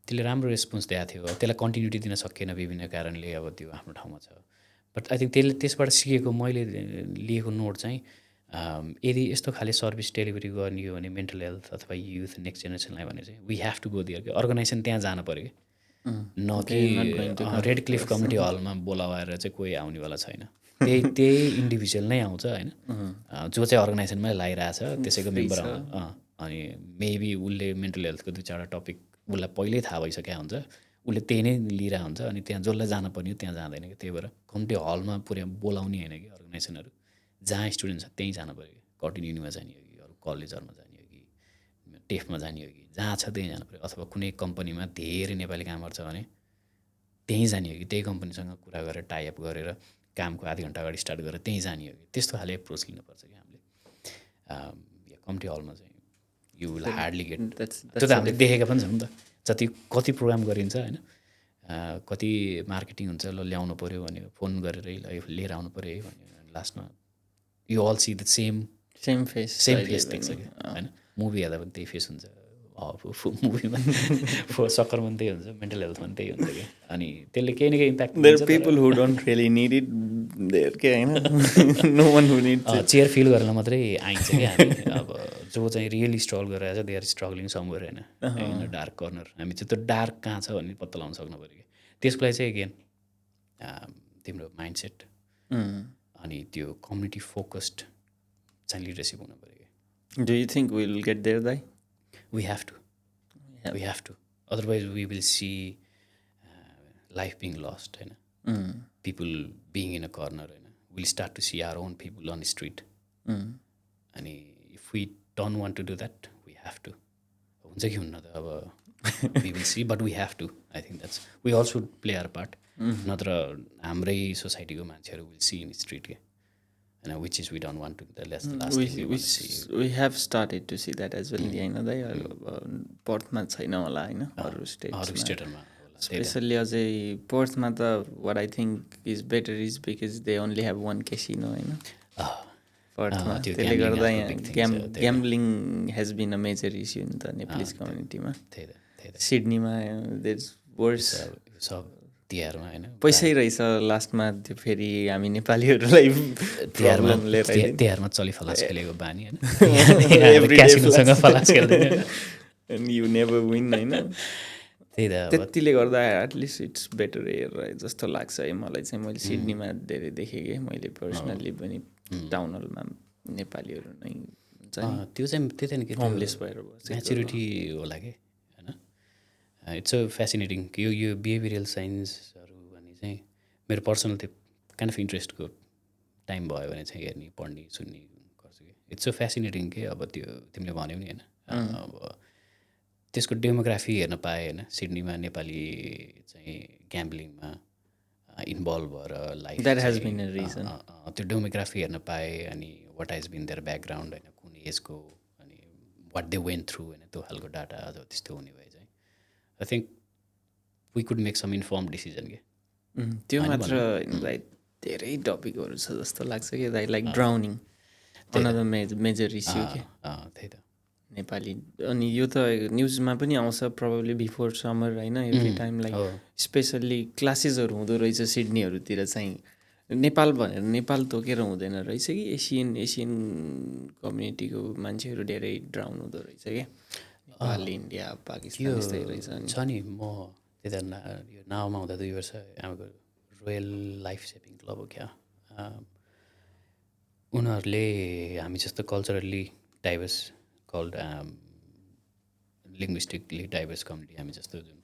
त्यसले राम्रो रेस्पोन्स दिएको थियो त्यसलाई कन्टिन्युटी दिन सकिएन विभिन्न कारणले अब त्यो आफ्नो ठाउँमा छ बट आई थिङ्क त्यसबाट सिकेको मैले लिएको नोट चाहिँ यदि यस्तो खाले सर्भिस डेलिभरी गर्ने हो भने मेन्टल हेल्थ अथवा युथ नेक्स्ट जेनेरेसनलाई भने चाहिँ वी हेभ टु गो दियर कि अर्गनाइजेसन त्यहाँ जानु पऱ्यो कि न कि रेड क्लिफ कम्युनिटी हलमा बोलाएर चाहिँ कोही आउनेवाला छैन त्यही इन्डिभिजुअल नै आउँछ होइन जो चाहिँ अर्गनाइजेसनमै लगाइरहेछ त्यसैको मेम्बर अनि मेबी उसले मेन्टल हेल्थको 2-4 टपिक उसलाई पहिल्यै थाहा भइसकेको हुन्छ उसले त्यही नै लिइरहेको हुन्छ अनि त्यहाँ जसलाई जानुपर्ने हो त्यहाँ जाँदैन कि त्यही भएर कम्युनिटी हलमा पुरै बोलाउने होइन कि अर्गनाइजेसनहरू जहाँ स्टुडेन्ट छ त्यहीँ जानु पऱ्यो कि कटन युनिमा जाने हो कि अरू कलेजहरूमा जाने हो कि टेफमा जाने हो कि जहाँ छ त्यहीँ जानु पऱ्यो अथवा कुनै कम्पनीमा धेरै नेपाली कामहरू छ भने त्यहीँ जाने हो कि त्यही कम्पनीसँग कुरा गरेर टाइअप गरेर कामको आधी घन्टा अगाडि स्टार्ट गरेर त्यहीँ जाने हो कि त्यस्तो खाले एप्रोच लिनुपर्छ कि हामीले कम्युनिटी हलमा चाहिँ यु विल हार्डली गेट त्यो त हामीले देखेका पनि छौँ नि त कति प्रोग्राम गरिन्छ होइन कति मार्केटिङ हुन्छ ल ल्याउनु पऱ्यो भन्यो फोन गरेरै लिएर आउनु पऱ्यो है भन्यो लास्टमा you all see the same same face देख्छ कि होइन मुभी हेर्दा पनि त्यही फेस हुन्छ मुभीमा सक्करमा पनि त्यही हुन्छ मेन्टल हेल्थमा पनि त्यही हुन्छ कि अनि त्यसले केही न केही impact there people who don't really need it there के होइन no one who need chair fill गरेर मात्रै आइन्छ कि हामी अब जो चाहिँ रियली स्ट्रगल गरिरहेको छ दे आर स्ट्रगलिङ समवेयर होइन डार्क कर्नर हामी चाहिँ त्यो डार्क कहाँ छ भन्ने पत्ता लगाउन सक्नु पऱ्यो कि त्यसको लागि चाहिँ अगेन तिम्रो माइन्डसेट अनि त्यो कम्युनिटी फोकस्ड चाहिँ लिडरसिप हुनु पऱ्यो कि do you think will get there दाइ we have to otherwise we will see life being lost people being in a corner we'll start to see our own people on the street and if we don't want to do that we have to हुन्छ कि हुन्न त अब we will see but we have to I think that's we all should play our part नत्र हाम्रै सोसाइटीको मान्छेहरू will see in the street के which is we don't want to that's the last thing we want to see we have started to see that as well होइन दाइ पर्थमा छैन होला होइन अरू स्टेटमा स्पेसल्ली अझै पर्थमा त what I think is better is because they only have one casino होइन पर्थमा त्यसले गर्दा यहाँ gambling has been a major issue नि त नेपालीज कम्युनिटीमा सिडनीमा देयर इज वर्स तिहारमा होइन पैसै रहेछ लास्टमा त्यो फेरि हामी नेपालीहरूलाई तिहारमा चली फलास खेलेको बानी होइन क्यासिनोसँग फलास खेल्दैन एन्ड यु नेभर विन होइन त्यही त त्यतिले गर्दा एटलिस्ट इट्स बेटर एयर जस्तो लाग्छ है मलाई चाहिँ मैले सिडनीमा धेरै देखेँ कि मैले पर्सनल्ली पनि टाउन हलमा नेपालीहरू नै हुन्छ त्यो चाहिँ त्यही त होमलेस भएर म्याच्युरिटी होला कि इट्स अ फेसिनेटिङ यो बिहेभियरल साइन्सहरू भन्ने चाहिँ मेरो पर्सनल त्यो काइन्ड अफ इन्ट्रेस्टको टाइम भयो भने चाहिँ हेर्ने पढ्ने सुन्ने गर्छु कि इट्स अ फेसिनेटिङ के अब त्यो तिमीले भन्यौ नि होइन अब त्यसको डेमोग्राफी हेर्न पाएँ होइन सिडनीमा नेपाली चाहिँ ग्याम्बलिङमा इन्भल्भ भएर life that has been a reason त्यो डेमोग्राफी हेर्न पाएँ अनि what has been their background होइन कुन एजको अनि वाट दे वेन्ट थ्रु होइन त्यो खालको डाटा अझ त्यस्तो हुने भए चाहिँ I think we could make some inform decision के त्यो मात्र धेरै टपिकहरू छ जस्तो लाग्छ कि like drowning another major issue के त्यही त नेपाली अनि यो त न्युजमा पनि आउँछ प्रोबेबली बिफोर समर होइन एभ्री टाइम लाइक स्पेसल्ली क्लासेसहरू हुँदो रहेछ सिडनीहरूतिर चाहिँ नेपाल भनेर नेपाल तोकेर हुँदैन रहेछ कि एसियन कम्युनिटीको मान्छेहरू धेरै ड्राउन हुँदो रहेछ क्या नेपाल इन्डिया पाकिस्तान यस्तै रहेछ छ नि म त्यता यो नाउँमा हुँदा 2 वर्ष हाम्रो रोयल लाइफ सेभिङ क्लब हो क्या उनीहरूले हामी जस्तो culturally diverse called linguistically diverse community हामी जस्तो जुन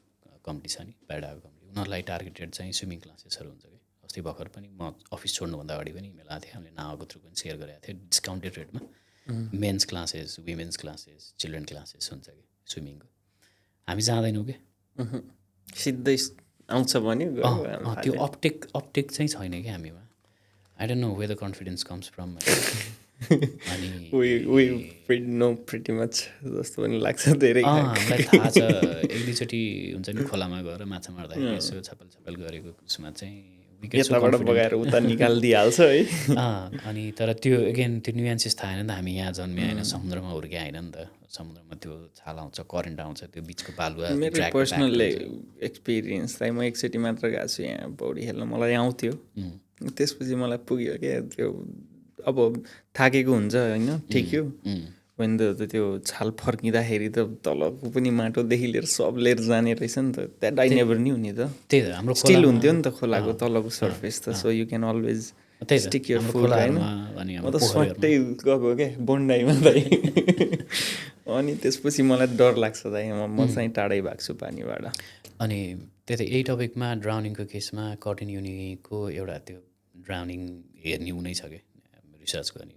कम्युनिटी छ नि प्याराडाको कम्युनिटी उनीहरूलाई टार्गेटेड चाहिँ स्विमिङ क्लासेसहरू हुन्छ कि अस्ति भर्खर पनि म अफिस छोड्नुभन्दा अगाडि पनि इमेल आएको थियो हामीले नावाको थ्रु पनि सेयर गरेको थियो डिस्काउन्टेड रेटमा men's classes women's classes children classes हुन्छ कि स्विमिङको हामी जाँदैनौँ कि सिधै आउँछ भने त्यो अपटेक चाहिँ छैन कि हामीमा I don't know where the confidence comes from अनि नो प्रिटी मच जस्तो पनि लाग्छ धेरै हामीलाई थाहा छ 1-2चोटि हुन्छ नि खोलामा गएर माछा मार्दाखेरि यसो छपल गरेको उसमा चाहिँ यताबाट बगाएर उता निकालिदिइहाल्छ है अनि तर त्यो एगेन त्यो न्युएन्सेस थाहा होइन नि त हामी यहाँ जन्मे होइन समुद्रमा हुर्के होइन नि त समुद्रमा त्यो छाल आउँछ करेन्ट आउँछ त्यो बिचको बालुवा मेरो पर्सनल एक्सपिरियन्स चाहिँ म एकचोटि मात्र गएको छु यहाँ पौडी खेल्न मलाई आउँथ्यो त्यसपछि मलाई पुग्यो क्या त्यो अब थाकेको हुन्छ होइन ठिक हो वेन त त्यो छाल फर्किँदाखेरि त तलको पनि माटोदेखि लिएर सब लिएर जाने रहेछ नि त द्याट आई नेभर न्यू नि त त्यही त हाम्रो स्टिल हुन्थ्यो नि त खोलाको तलको सर्फेस त so you can always stick your foot होइन म त स्वाटै गएको क्या बोन्डाइमा त अनि त्यसपछि मलाई डर लाग्छ दाइ म चाहिँ टाढै भएको छु पानीबाट अनि त्यही त यही टपिकमा ड्राउनिङको केसमा कर्टिन युनिको एउटा त्यो ड्राउनिङ हेर्ने हुनै छ कि रिसर्चको अनि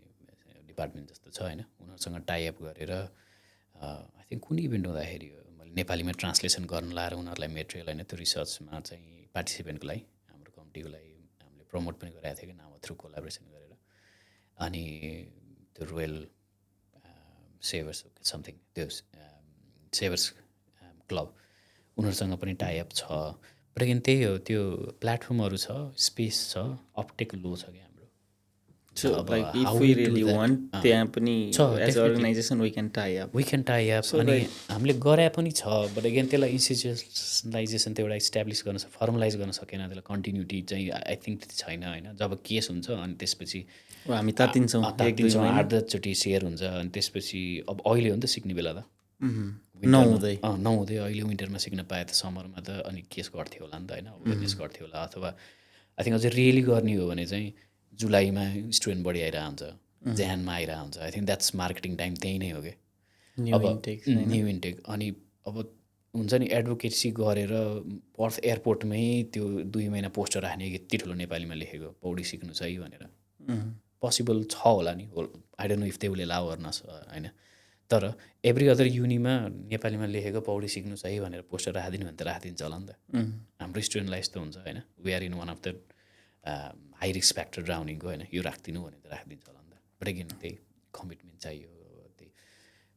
डिपार्टमेन्ट जस्तो छ होइन उनीहरूसँग टाइअप गरेर आई थिङ्क कुनै इभेन्ट हुँदाखेरि मैले नेपालीमा ट्रान्सलेसन गर्न लाएर उनीहरूलाई मेटेरियल होइन त्यो रिसर्चमा चाहिँ पार्टिसिपेन्टको लागि हाम्रो कमिटीको लागि हामीले प्रमोट पनि गराएको थियो कि नाम थ्रु कोलाबोरेसन गरेर अनि त्यो रोयल सेभर्स समथिङ त्यो सेभर्स क्लब उनीहरूसँग पनि टाइअप छ बट त्यही हो, त्यो प्लेटफर्महरू छ, स्पेस छ, अपटेक लो छ क्या हाम्रो। So अब like if how we we do really that, want, त्यहाँ पनि छ as an definitely. organization we can tie up. We can tie up. So अनि like हामीले गरे पनि छ, बट अगेन त्यसलाई इन्स्टिट्युसनलाइजेसन त्यो एउटा इस्टाब्लिस गर्न फर्मलाइज गर्न सकेन, त्यसलाई कन्टिन्युटी चाहिँ आई थिङ्क त्यति छैन होइन। जब केस हुन्छ अनि त्यसपछि हामी तातिन्छौँ एक दुई तातिन्छौँ, महिना 8-10 सेयर हुन्छ, अनि त्यसपछि अब अहिले हो नि त सिक्ने बेला त, नहुँदै नहुँदै अहिले विन्टरमा सिक्न पाए त समरमा त अनि केस गर्थ्यो होला नि त होइन, अवेरनेस गर्थ्यो होला। अथवा आई थिङ्क अझै रियली गर्ने हो भने चाहिँ जुलाईमा स्टुडेन्ट बढी आइरहेको हुन्छ, ज्यानमा आइरहेको हुन्छ। I think that's marketing time त्यही नै हो कि न्यू अब इन्टेक न्यू इन्टेक। अनि अब हुन्छ नि एडभोकेसी गरेर पर्थ एयरपोर्टमै त्यो 2 महिना पोस्टर राख्ने यति ठुलो नेपालीमा लेखेको पौडी सिक्नु छ है भनेर, पोसिबल छ होला नि, I don't know if they will allow or not होइन। तर एभ्री अदर युनिमा नेपालीमा लेखेको पौडी सिक्नु छ है भनेर पोस्टर राखिदिनु भने त राखिदिन्छ होला नि त। हाम्रो स्टुडेन्टलाई यस्तो हुन्छ होइन, we are in one of the high risk factor ड्राउनिङको होइन, यो राखिदिनु भने त राखिदिन्छ होला नि त। बट अगेन त्यही कमिटमेन्ट चाहियो। त्यही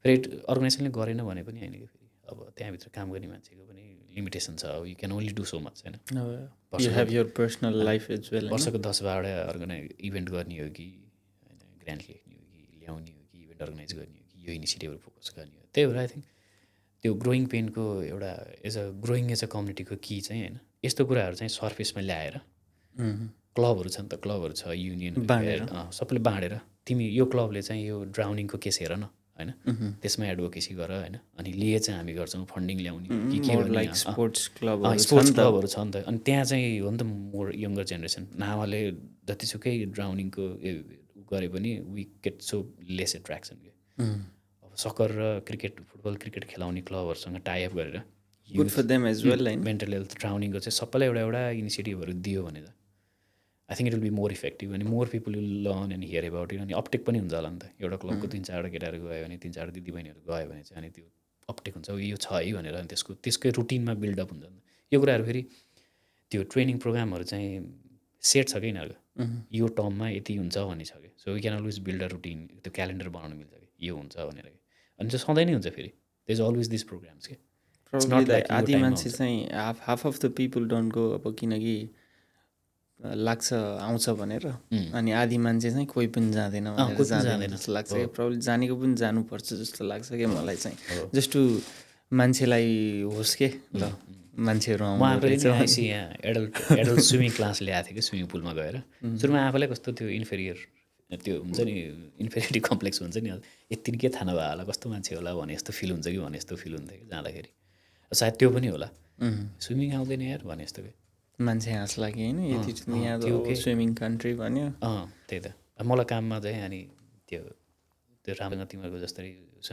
फेरि अर्गनाइजेसनले गरेन भने पनि होइन कि, फेरि अब त्यहाँभित्र काम गर्ने मान्छेको पनि लिमिटेसन छ, you can only do so much होइन। You have your personal life as well. वर्षको 10-12 इभेन्ट गर्ने हो कि होइन, ग्रान्ड लेख्ने हो कि ल्याउने हो कि इभेन्ट अर्गनाइज गर्ने हो कि यो इनिसिएटिभहरू फोकस गर्ने हो। त्यही भएर आई थिङ्क त्यो ग्रोइङ पेनको एउटा ग्रोइङ एज अ कम्युनिटीको की चाहिँ होइन, यस्तो कुराहरू चाहिँ सर्फेसमा ल्याएर क्लबहरू छ नि त, क्लबहरू छ, युनियन सबैले बाँडेर तिमी यो क्लबले चाहिँ यो ड्राउनिङको केस हेर न होइन, त्यसमा एडभोकेसी गर होइन, अनि लिए चाहिँ हामी गर्छौँ फन्डिङ ल्याउने के लाइक स्पोर्ट्स क्लब स्पोर्ट्स क्लबहरू छ नि त। अनि त्यहाँ चाहिँ हो नि त मोर यङ्गर जेनेरेसन, नआमाले जतिसुकै ड्राउनिङको गरे पनि we get so less attraction कि। अब सक्कर र क्रिकेट, फुटबल क्रिकेट खेलाउने क्लबहरूसँग टाइअप गरेर good for them as well होइन। मेन्टल हेल्थ ड्राउनिङको चाहिँ सबैलाई एउटा एउटा इनिसिएटिभहरू दियो भने त I think it will be more effective, अनि more people will learn and hear about it. अनि अपटेक पनि हुन्छ होला नि त, एउटा क्लबको 3-4 केटाहरू गयो भने 3-4 दिदीबहिनीहरू गयो भने चाहिँ अनि त्यो अपटेक हुन्छ, यो छ है भनेर, अनि त्यसकै रुटिनमा बिल्डअप हुन्छ नि त। यो कुराहरू फेरि त्यो ट्रेनिङ प्रोग्रामहरू चाहिँ सेट छ कि यिनीहरूको, यो टर्ममा यति हुन्छ भन्ने छ कि। So we can always build a routine, त्यो क्यालेन्डर बनाउनु मिल्छ कि यो हुन्छ भनेर कि। अनि त्यो सधैँ नै हुन्छ फेरि, there is always this programs के। आधी मान्छे चाहिँ half of the people don't go, अब किनकि लाग्छ आउँछ भनेर, अनि आधी मान्छे चाहिँ कोही पनि जाँदैन भनेर जाँदैन जस्तो लाग्छ कि। प्रब्लम जानेको पनि जानुपर्छ जस्तो लाग्छ कि मलाई चाहिँ, जस्ट टु मान्छेलाई होस् के ल मान्छेहरू म आफैले नि आइसी यहाँ एडल्ट स्विमिङ क्लास ल्याएको थिएँ कि स्विमिङ पुलमा गएर। सुरुमा आफैलाई कस्तो त्यो इन्फेरियर, त्यो हुन्छ नि इन्फेरिटी कम्प्लेक्स हुन्छ नि, यति के थाहा नभए होला कस्तो मान्छे होला भने जस्तो फिल हुन्छ कि, भने जस्तो फिल हुन्थ्यो कि जाँदाखेरि। सायद त्यो पनि होला, स्विमिङ आउँदैन यार भने जस्तो कि मान्छे हाँस्ला कि होइन, यति यहाँ स्विमिङ कन्ट्री भन्यो। त्यही त मलाई काममा चाहिँ अनि त्यो राम्रो तिमीहरूको जस्तै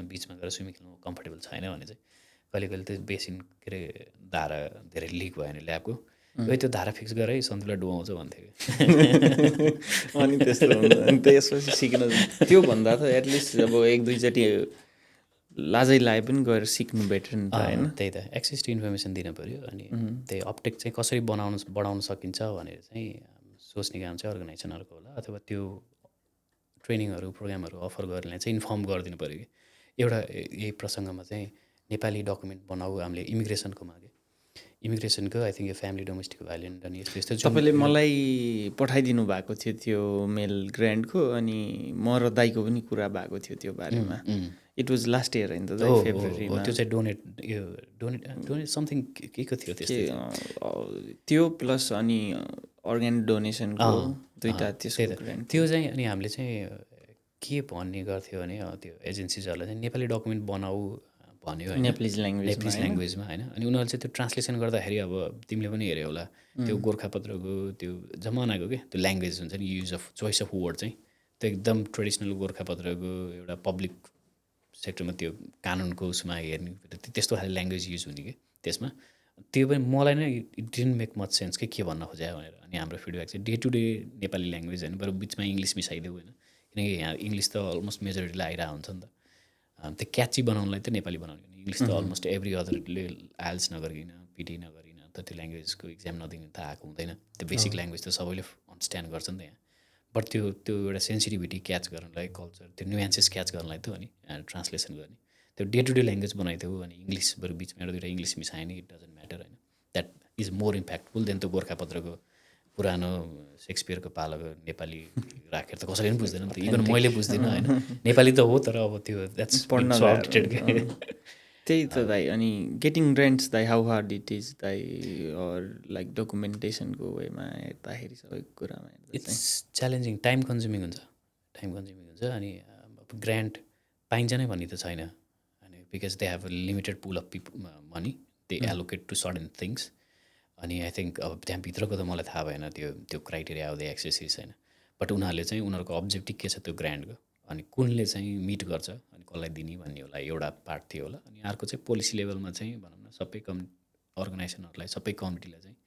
बिचमा गएर स्विमिङ खेल्नु कम्फर्टेबल छैन भने चाहिँ कहिले कहिले त्यो बेसिन के अरे धारा धेरै लिक भयो भने ल्याबको त्यो धारा फिक्स गरेर सन्तुला डुबाउँछ भन्थ्यो कि। अनि त्यस्तो हुन्छ, अनि त्यसपछि सिक्न त्योभन्दा त एटलिस्ट अब 1-2चोटि लाजै लाए पनि गएर सिक्नु बेटर नि त होइन। त्यही त एक्सेस टु इन्फर्मेसन दिनु पऱ्यो। अनि त्यही अपटेक चाहिँ कसरी बढाउन सकिन्छ भनेर चाहिँ सोच्ने काम चाहिँ अर्गनाइजेसनहरूको होला, अथवा त्यो ट्रेनिङहरू प्रोग्रामहरू अफर गर्ने चाहिँ इन्फर्म गरिदिनु पऱ्यो कि। एउटा यही प्रसङ्गमा चाहिँ नेपाली डकुमेन्ट बनाऊ हामीले इमिग्रेसनको मागे, इमिग्रेसनको आई थिङ्क यो फ्यामिली डोमेस्टिक भाइलेन्ट अनि यस्तो यस्तो तपाईँले मलाई पठाइदिनु भएको थियो त्यो मेल ग्रान्डको, अनि म र दाइको पनि कुरा भएको थियो त्यो बारेमा। इट वाज लास्ट इयर होइन त, फेब्रुअरीमा। त्यो चाहिँ डोनेट समथिङ के को थियो त्यस्तै त्यो प्लस अनि अर्ग्यान डोनेसनको दुईवटा त्यसको ग्रान्ड त्यो चाहिँ। अनि हामीले चाहिँ के भन्ने गर्थ्यो भने त्यो एजेन्सिजहरूलाई चाहिँ नेपाली डकुमेन्ट बनाऊ भन्यो होइन, नेप्लिज ल्याङ्ग्वेजमा होइन। अनि उनीहरूले चाहिँ त्यो ट्रान्सलेसन गर्दाखेरि अब तिमीले पनि हेऱ्यो होला त्यो गोर्खापत्रको त्यो जमानाको के त्यो ल्याङ्ग्वेज हुन्छ नि, use of choice of word चाहिँ त्यो एकदम ट्रेडिसनल गोर्खापत्रको एउटा पब्लिक सेक्टरमा त्यो कानुनको उसमा हेर्ने त्यस्तो खाले ल्याङ्ग्वेज युज हुने कि त्यसमा। त्यो पनि मलाई नै it didn't make much sense के भन्न खोज्यो भनेर। अनि हाम्रो फिडब्याक चाहिँ day to day Nepali language होइन, बरु बिचमा इङ्ग्लिस मिसाइदेऊ होइन, किनकि यहाँ इङ्ग्लिस त अलमोस्ट मेजोरिटीलाई आइरहेको हुन्छ नि त। त्यो क्याची बनाउनलाई त नेपाली बनाउने, इङ्ग्लिस त अलमोस्ट एभ्री अदरले आइएल्स नगरिकन पिटी नगरिकन त त्यो ल्याङ्ग्वेजको इक्जाम नदिनु त आएको हुँदैन। त्यो बेसिक ल्याङ्ग्वेज त सबैले अन्डरस्ट्यान्ड गर्छ नि त यहाँ। बट त्यो एउटा सेन्सिटिभिटी क्याच गर्नलाई, कल्चर त्यो न्युएन्सेस क्याच गर्नलाई त अनि ट्रान्सलेसन गर्ने त्यो डे टु डे ल्याङ्ग्वेज बनाइदियो। अनि इङ्ग्लिस बरु बिचमा एउटा दुइटा इङ्ग्लिस मिसायो नि इट डजन्ट म्याटर होइन, that is more impactful than त्यो गोर्खापत्रको पुरानो सेक्सपियरको पालोको नेपाली राखेर त कसैले पनि बुझ्दैन नि त इभन मैले बुझ्दिनँ होइन नेपाली त हो तर अब त्यो द्याट्स पढ्न सो आउटडेटेड त्यही त दाइ अनि गेटिङ रेन्ट्स दाइ हाउ हार्ड इट इज दाइ अर लाइक डकुमेन्टेसनको वेमा हेर्दाखेरि सबै कुरामा इट्स च्यालेन्जिङ टाइम कन्ज्युमिङ हुन्छ अनि ग्रान्ट पाइन्छ नै भन्ने त छैन अनि because they have a limited pool of money they allocate to certain things अनि आई थिङ्क अब त्यहाँभित्रको त मलाई थाहा भएन त्यो क्राइटेरिया अब द एक्सेसिस होइन बट उनीहरूले चाहिँ उनीहरूको अब्जेक्टिभ के छ त्यो ग्रान्टको अनि कुनले चाहिँ मिट गर्छ अनि कसलाई दिने भन्ने होला एउटा पार्ट थियो होला अनि अर्को चाहिँ पोलिसी लेभलमा चाहिँ भनौँ न सबै अर्गनाइजेसनहरूलाई सबै कमिटीलाई चाहिँ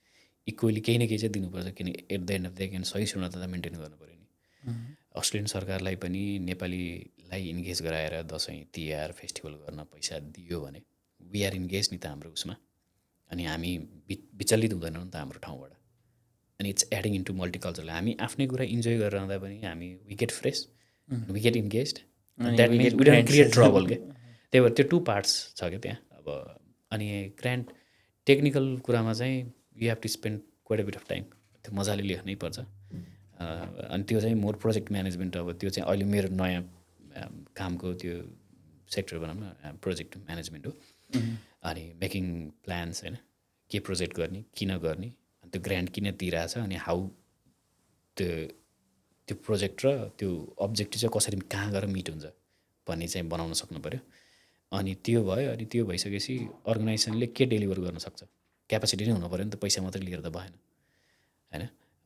इक्वली केही न केही चाहिँ दिनुपर्छ किन at the end of the can सही शुन्यता त मेन्टेन गर्नु पऱ्यो नि अस्ट्रेलियन सरकारलाई पनि नेपालीलाई इन्गेज गराएर दसैँ तिहार फेस्टिभल गर्न पैसा दियो भने वी आर इन्गेज नि त हाम्रो उसमा अनि हामी विचलित हुँदैनौँ नि त हाम्रो ठाउँबाट अनि इट्स एडिङ इन्टु मल्टिकल्चरल हामी आफ्नै कुरा इन्जोय गरेर आउँदा पनि हामी we get fresh we get engage that means we don't create trouble के त्यही भएर त्यो 2 पार्ट्स छ क्या त्यहाँ अब अनि ग्रान्ट टेक्निकल कुरामा चाहिँ you have to spend quite a bit of time त्यो मजाले लेख्नै पर्छ अनि त्यो चाहिँ मोर प्रोजेक्ट म्यानेजमेन्ट अब त्यो चाहिँ अहिले मेरो नयाँ कामको त्यो सेक्टर भनौँ न प्रोजेक्ट म्यानेजमेन्ट हो अनि मेकिङ प्लान्स होइन के प्रोजेक्ट गर्ने किन गर्ने अनि त्यो ग्रान्ट किन दिइरहेछ अनि हाउ त्यो प्रोजेक्ट र त्यो अब्जेक्टिभ चाहिँ कसरी कहाँ गएर मिट हुन्छ भन्ने चाहिँ बनाउन सक्नु पऱ्यो अनि त्यो भयो अनि त्यो भइसकेपछि अर्गनाइजेसनले के डेलिभर गर्न सक्छ क्यापासिटी नै हुनु पऱ्यो नि त पैसा मात्रै लिएर त भएन होइन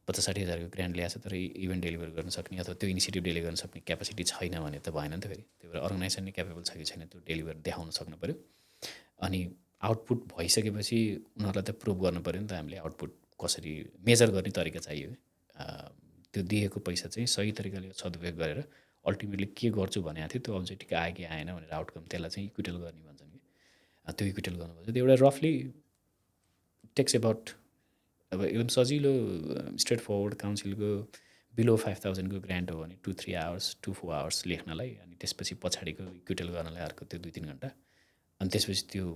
50-60 हजारको ग्रान्ट ल्याएको छ तर इभेन्ट डेलिभर गर्न सक्ने अथवा त्यो इनिसिएटिभ डेलिभर गर्न सक्ने क्यापासिटी छैन भने त भएन नि त फेरि त्यही भएर अर्गनाइजेसन नै क्यापेबल छ कि छैन त्यो डेलिभर देखाउन सक्नु पऱ्यो अनि आउटपुट भइसकेपछि उनीहरूलाई त प्रुभ गर्नु पऱ्यो नि त हामीले आउटपुट कसरी मेजर गर्ने तरिका चाहियो त्यो दिएको पैसा चाहिँ सही तरिकाले सदुपयोग गरेर अल्टिमेटली के गर्छु भनेको थियो त्यो अब्जेक्टिभ आयो कि आएन भनेर आउटकम त्यसलाई चाहिँ इक्विटल गर्ने भन्छन् कि त्यो इक्विटल गर्नुपर्छ त्यो एउटा रफली टेक्स एबाउट अब एकदम सजिलो स्ट्रेट फरवर्ड काउन्सिलको बिलो 5000 को ग्रान्ट हो भने 2-3 आवर्स 2-4 आवर्स लेख्नलाई अनि त्यसपछि पछाडिको इक्विटल गर्नलाई अर्को त्यो 2-3 घन्टा अनि त्यसपछि त्यो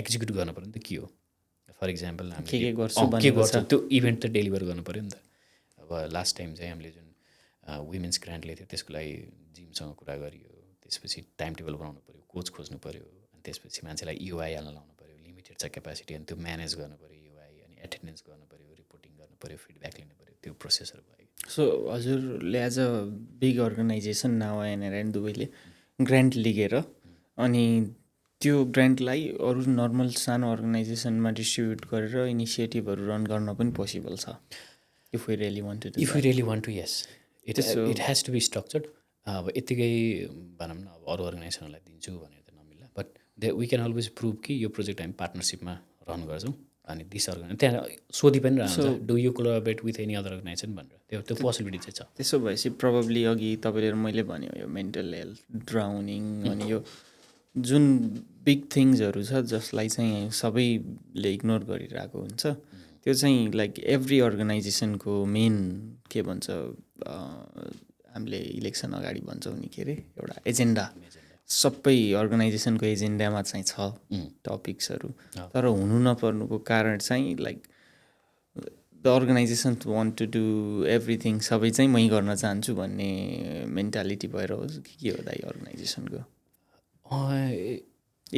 एक्जिक्युट गर्नु पऱ्यो नि त के हो फर इक्जाम्पल हामीले के गर्छ त्यो इभेन्ट त डेलिभर गर्नु पऱ्यो नि त अब लास्ट टाइम चाहिँ हामीले जुन वुमेन्स ग्रान्ट लिएको थियो त्यसको लागि जिमसँग कुरा गरियो त्यसपछि टाइम टेबल बनाउनु पऱ्यो कोच खोज्नु पऱ्यो अनि त्यसपछि मान्छेलाई युआई हाल्न लाउनु पऱ्यो लिमिटेड छ क्यापासिटी अनि त्यो म्यानेज गर्नु पऱ्यो युआई अनि एटेन्डेन्स गर्नु पऱ्यो रिपोर्टिङ गर्नु पऱ्यो फिडब्याक लिनु पऱ्यो त्यो प्रोसेसहरू भयो सो हजुरले as a big organisation now and दुबईले ग्रान्ट लिएर अनि त्यो ग्रान्टलाई अरू नर्मल सानो अर्गनाइजेसनमा डिस्ट्रिब्युट गरेर इनिसिएटिभहरू रन गर्न पनि पोसिबल छ if we really want to yes it has to be structured अब यत्तिकै भनौँ न अब अरू अर्गनाइजेसनहरूलाई दिन्छु भनेर त नमिल्ला but we can always prove कि यो प्रोजेक्ट हामी पार्टनरसिपमा रन गर्छौँ अनि दिस अर्गनाइजेसन त्यहाँ सोधि पनि रहन्छ do you collaborate with any other organisation भनेर त्यो पोसिबिलिटी चाहिँ छ त्यसो भएपछि प्रोबेबली अघि तपाईँले मैले भन्यो यो मेन्टल हेल्थ ड्राउनिङ अनि यो जुन बिग थिङ्सहरू छ जसलाई चाहिँ सबैले इग्नोर गरिरहेको हुन्छ त्यो चाहिँ लाइक एभ्री अर्गनाइजेसनको मेन के भन्छ हामीले इलेक्सन अगाडि भन्छौँ नि के अरे एउटा एजेन्डा सबै अर्गनाइजेसनको एजेन्डामा चाहिँ छ टपिक्सहरू तर हुनु नपर्नुको कारण चाहिँ like the organisation want to do everything सबै चाहिँ मै गर्न चाहन्छु भन्ने मेन्टालिटी भएर होस् के हो दाइ अर्गनाइजेसनको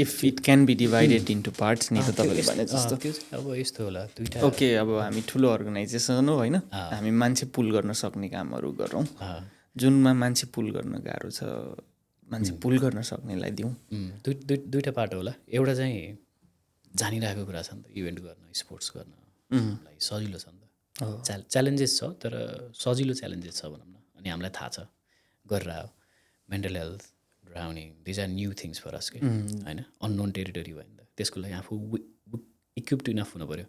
if it can be divided into parts नि त तपाईँले भने जस्तो अब यस्तो होला दुईवटा ओके अब हामी ठुलो अर्गनाइजेसन हो होइन हामी मान्छे पुल गर्न सक्ने कामहरू गरौँ जुनमा मान्छे पुल गर्न गाह्रो छ मान्छे पुल गर्न सक्नेलाई दिउँ दुईवटा पाटो होला एउटा चाहिँ जानिरहेको कुरा छ नि त इभेन्ट गर्न स्पोर्ट्स गर्न सजिलो छ नि त च्यालेन्जेस छ तर सजिलो च्यालेन्जेस छ भनौँ न अनि हामीलाई थाहा छ गरेर आयो mental health drowning these are new things for us के होइन अननोन टेरिटोरी भयो नि त त्यसको लागि आफू इक्विप्ड इनफ हुनु पऱ्यो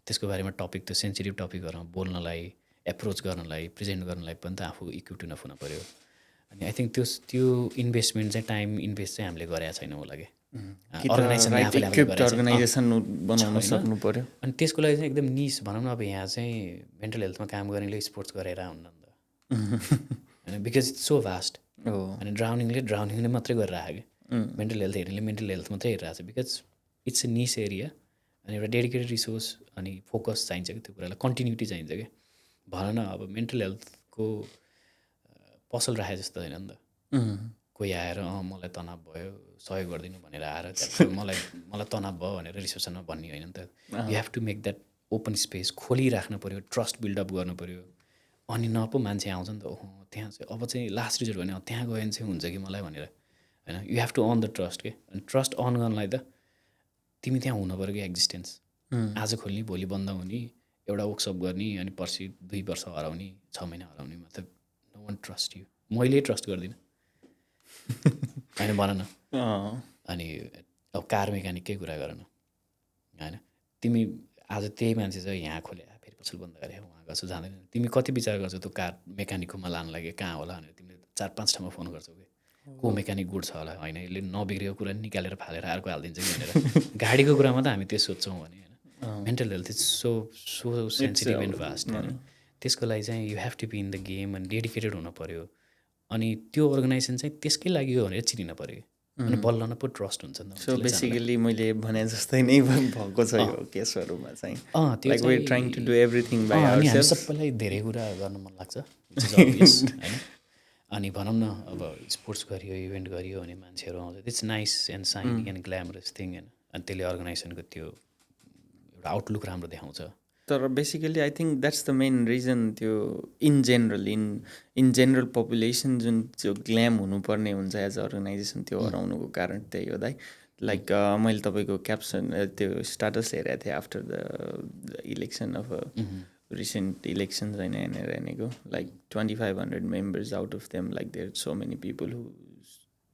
त्यसको बारेमा टपिक त्यो सेन्सिटिभ टपिकहरूमा बोल्नलाई एप्रोच गर्नलाई प्रेजेन्ट गर्नलाई पनि त आफू इक्विप्ड इनफ हुनु पऱ्यो अनि आई थिङ्क त्यो इन्भेस्टमेन्ट चाहिँ टाइम इन्भेस्ट चाहिँ हामीले गरेका छैनौँ होला कि अर्गनाइजेसन बनाउन सक्नु पऱ्यो अनि त्यसको लागि चाहिँ एकदम निस भनौँ न अब यहाँ चाहिँ मेन्टल हेल्थमा काम गर्नेले स्पोर्ट्स गरेर हुन्न नि त होइन बिकज इट्स सो भास्ट अनि ड्राउनिङले मात्रै गरेर आयो कि मेन्टल हेल्थ हेर्नेले मेन्टल हेल्थ मात्रै हेरिरहेको छ because it's a niche area अनि एउटा डेडिकेटेड रिसोर्स अनि फोकस चाहिन्छ कि त्यो कुरालाई कन्टिन्युटी चाहिन्छ कि भन न अब मेन्टल हेल्थको पसल राखे जस्तो होइन नि त कोही आएर मलाई तनाव भयो सहयोग गरिदिनु भनेर आएर त्यहाँ मलाई तनाव भयो भनेर रिसेप्सनमा भन्ने होइन नि त you have to make that open space खोलिराख्नु पऱ्यो ट्रस्ट बिल्डअप गर्नु पऱ्यो अनि न पो मान्छे आउँछ नि त ओहो त्यहाँ चाहिँ अब चाहिँ लास्ट रिजल्ट भने त्यहाँ गयो भने चाहिँ हुन्छ कि मलाई भनेर होइन you have to on the trust के अनि ट्रस्ट अन गर्नलाई त तिमी त्यहाँ हुनु पऱ्यो कि एक्जिस्टेन्स आज खोल्ने भोलि बन्द हुने एउटा वर्कसप गर्ने अनि पर्सि 2 वर्ष हराउने 6 महिना हराउने मतलब नो वान ट्रस्ट यु मैले ट्रस्ट गर्दिनँ होइन भन न अनि अब कार मेकानिककै कुरा गर न होइन तिमी आज त्यही मान्छे चाहिँ यहाँ खोले फेरि पसल बन्द गरे उहाँ गर्छु जाँदैन तिमी कति विचार गर्छौ त्यो कार मेकानिककोमा लानु लागि कहाँ होला भनेर तिमीले 4-5 ठाउँमा फोन गर्छौ कि को मेकानिक गुड छ होला होइन यसले नबिग्रेको कुरा निकालेर फालेर अर्को हालिदिन्छ कि भनेर गाडीको कुरामा त हामी त्यो सोध्छौँ भने होइन mental health is so so sensitive and fast होइन त्यसको लागि चाहिँ you have to be in the game अनि डेडिकेटेड हुनु पऱ्यो अनि त्यो अर्गनाइजेसन चाहिँ त्यसकै लागि हो भनेर चिनिन पऱ्यो अनि बल्ल न पो ट्रस्ट हुन्छ नि सो बेसिकली मैले भने जस्तै नै भएको छ यो केसहरूमा चाहिँ like we are trying to do everything by ourselves सबैलाई धेरै कुरा गर्न मन लाग्छ होइन अनि भनौँ न अब स्पोर्ट्स गरियो इभेन्ट गरियो भने मान्छेहरू आउँछ it's nice and shining and glamorous thing होइन अनि त्यसले अर्गनाइजेसनको त्यो एउटा आउटलुक राम्रो देखाउँछ तर basically I think that's the main reason त्यो इन जेनरल पपुलेसन जुन त्यो ग्ल्याम हुनुपर्ने हुन्छ एज अ अर्गनाइजेसन त्यो हराउनुको कारण त्यही हो दाइ लाइक मैले तपाईँको क्याप्सन त्यो स्टाटस हेरेको थिएँ after the election of recent elections होइन हेरेको like 2500 members out of them like there so many people who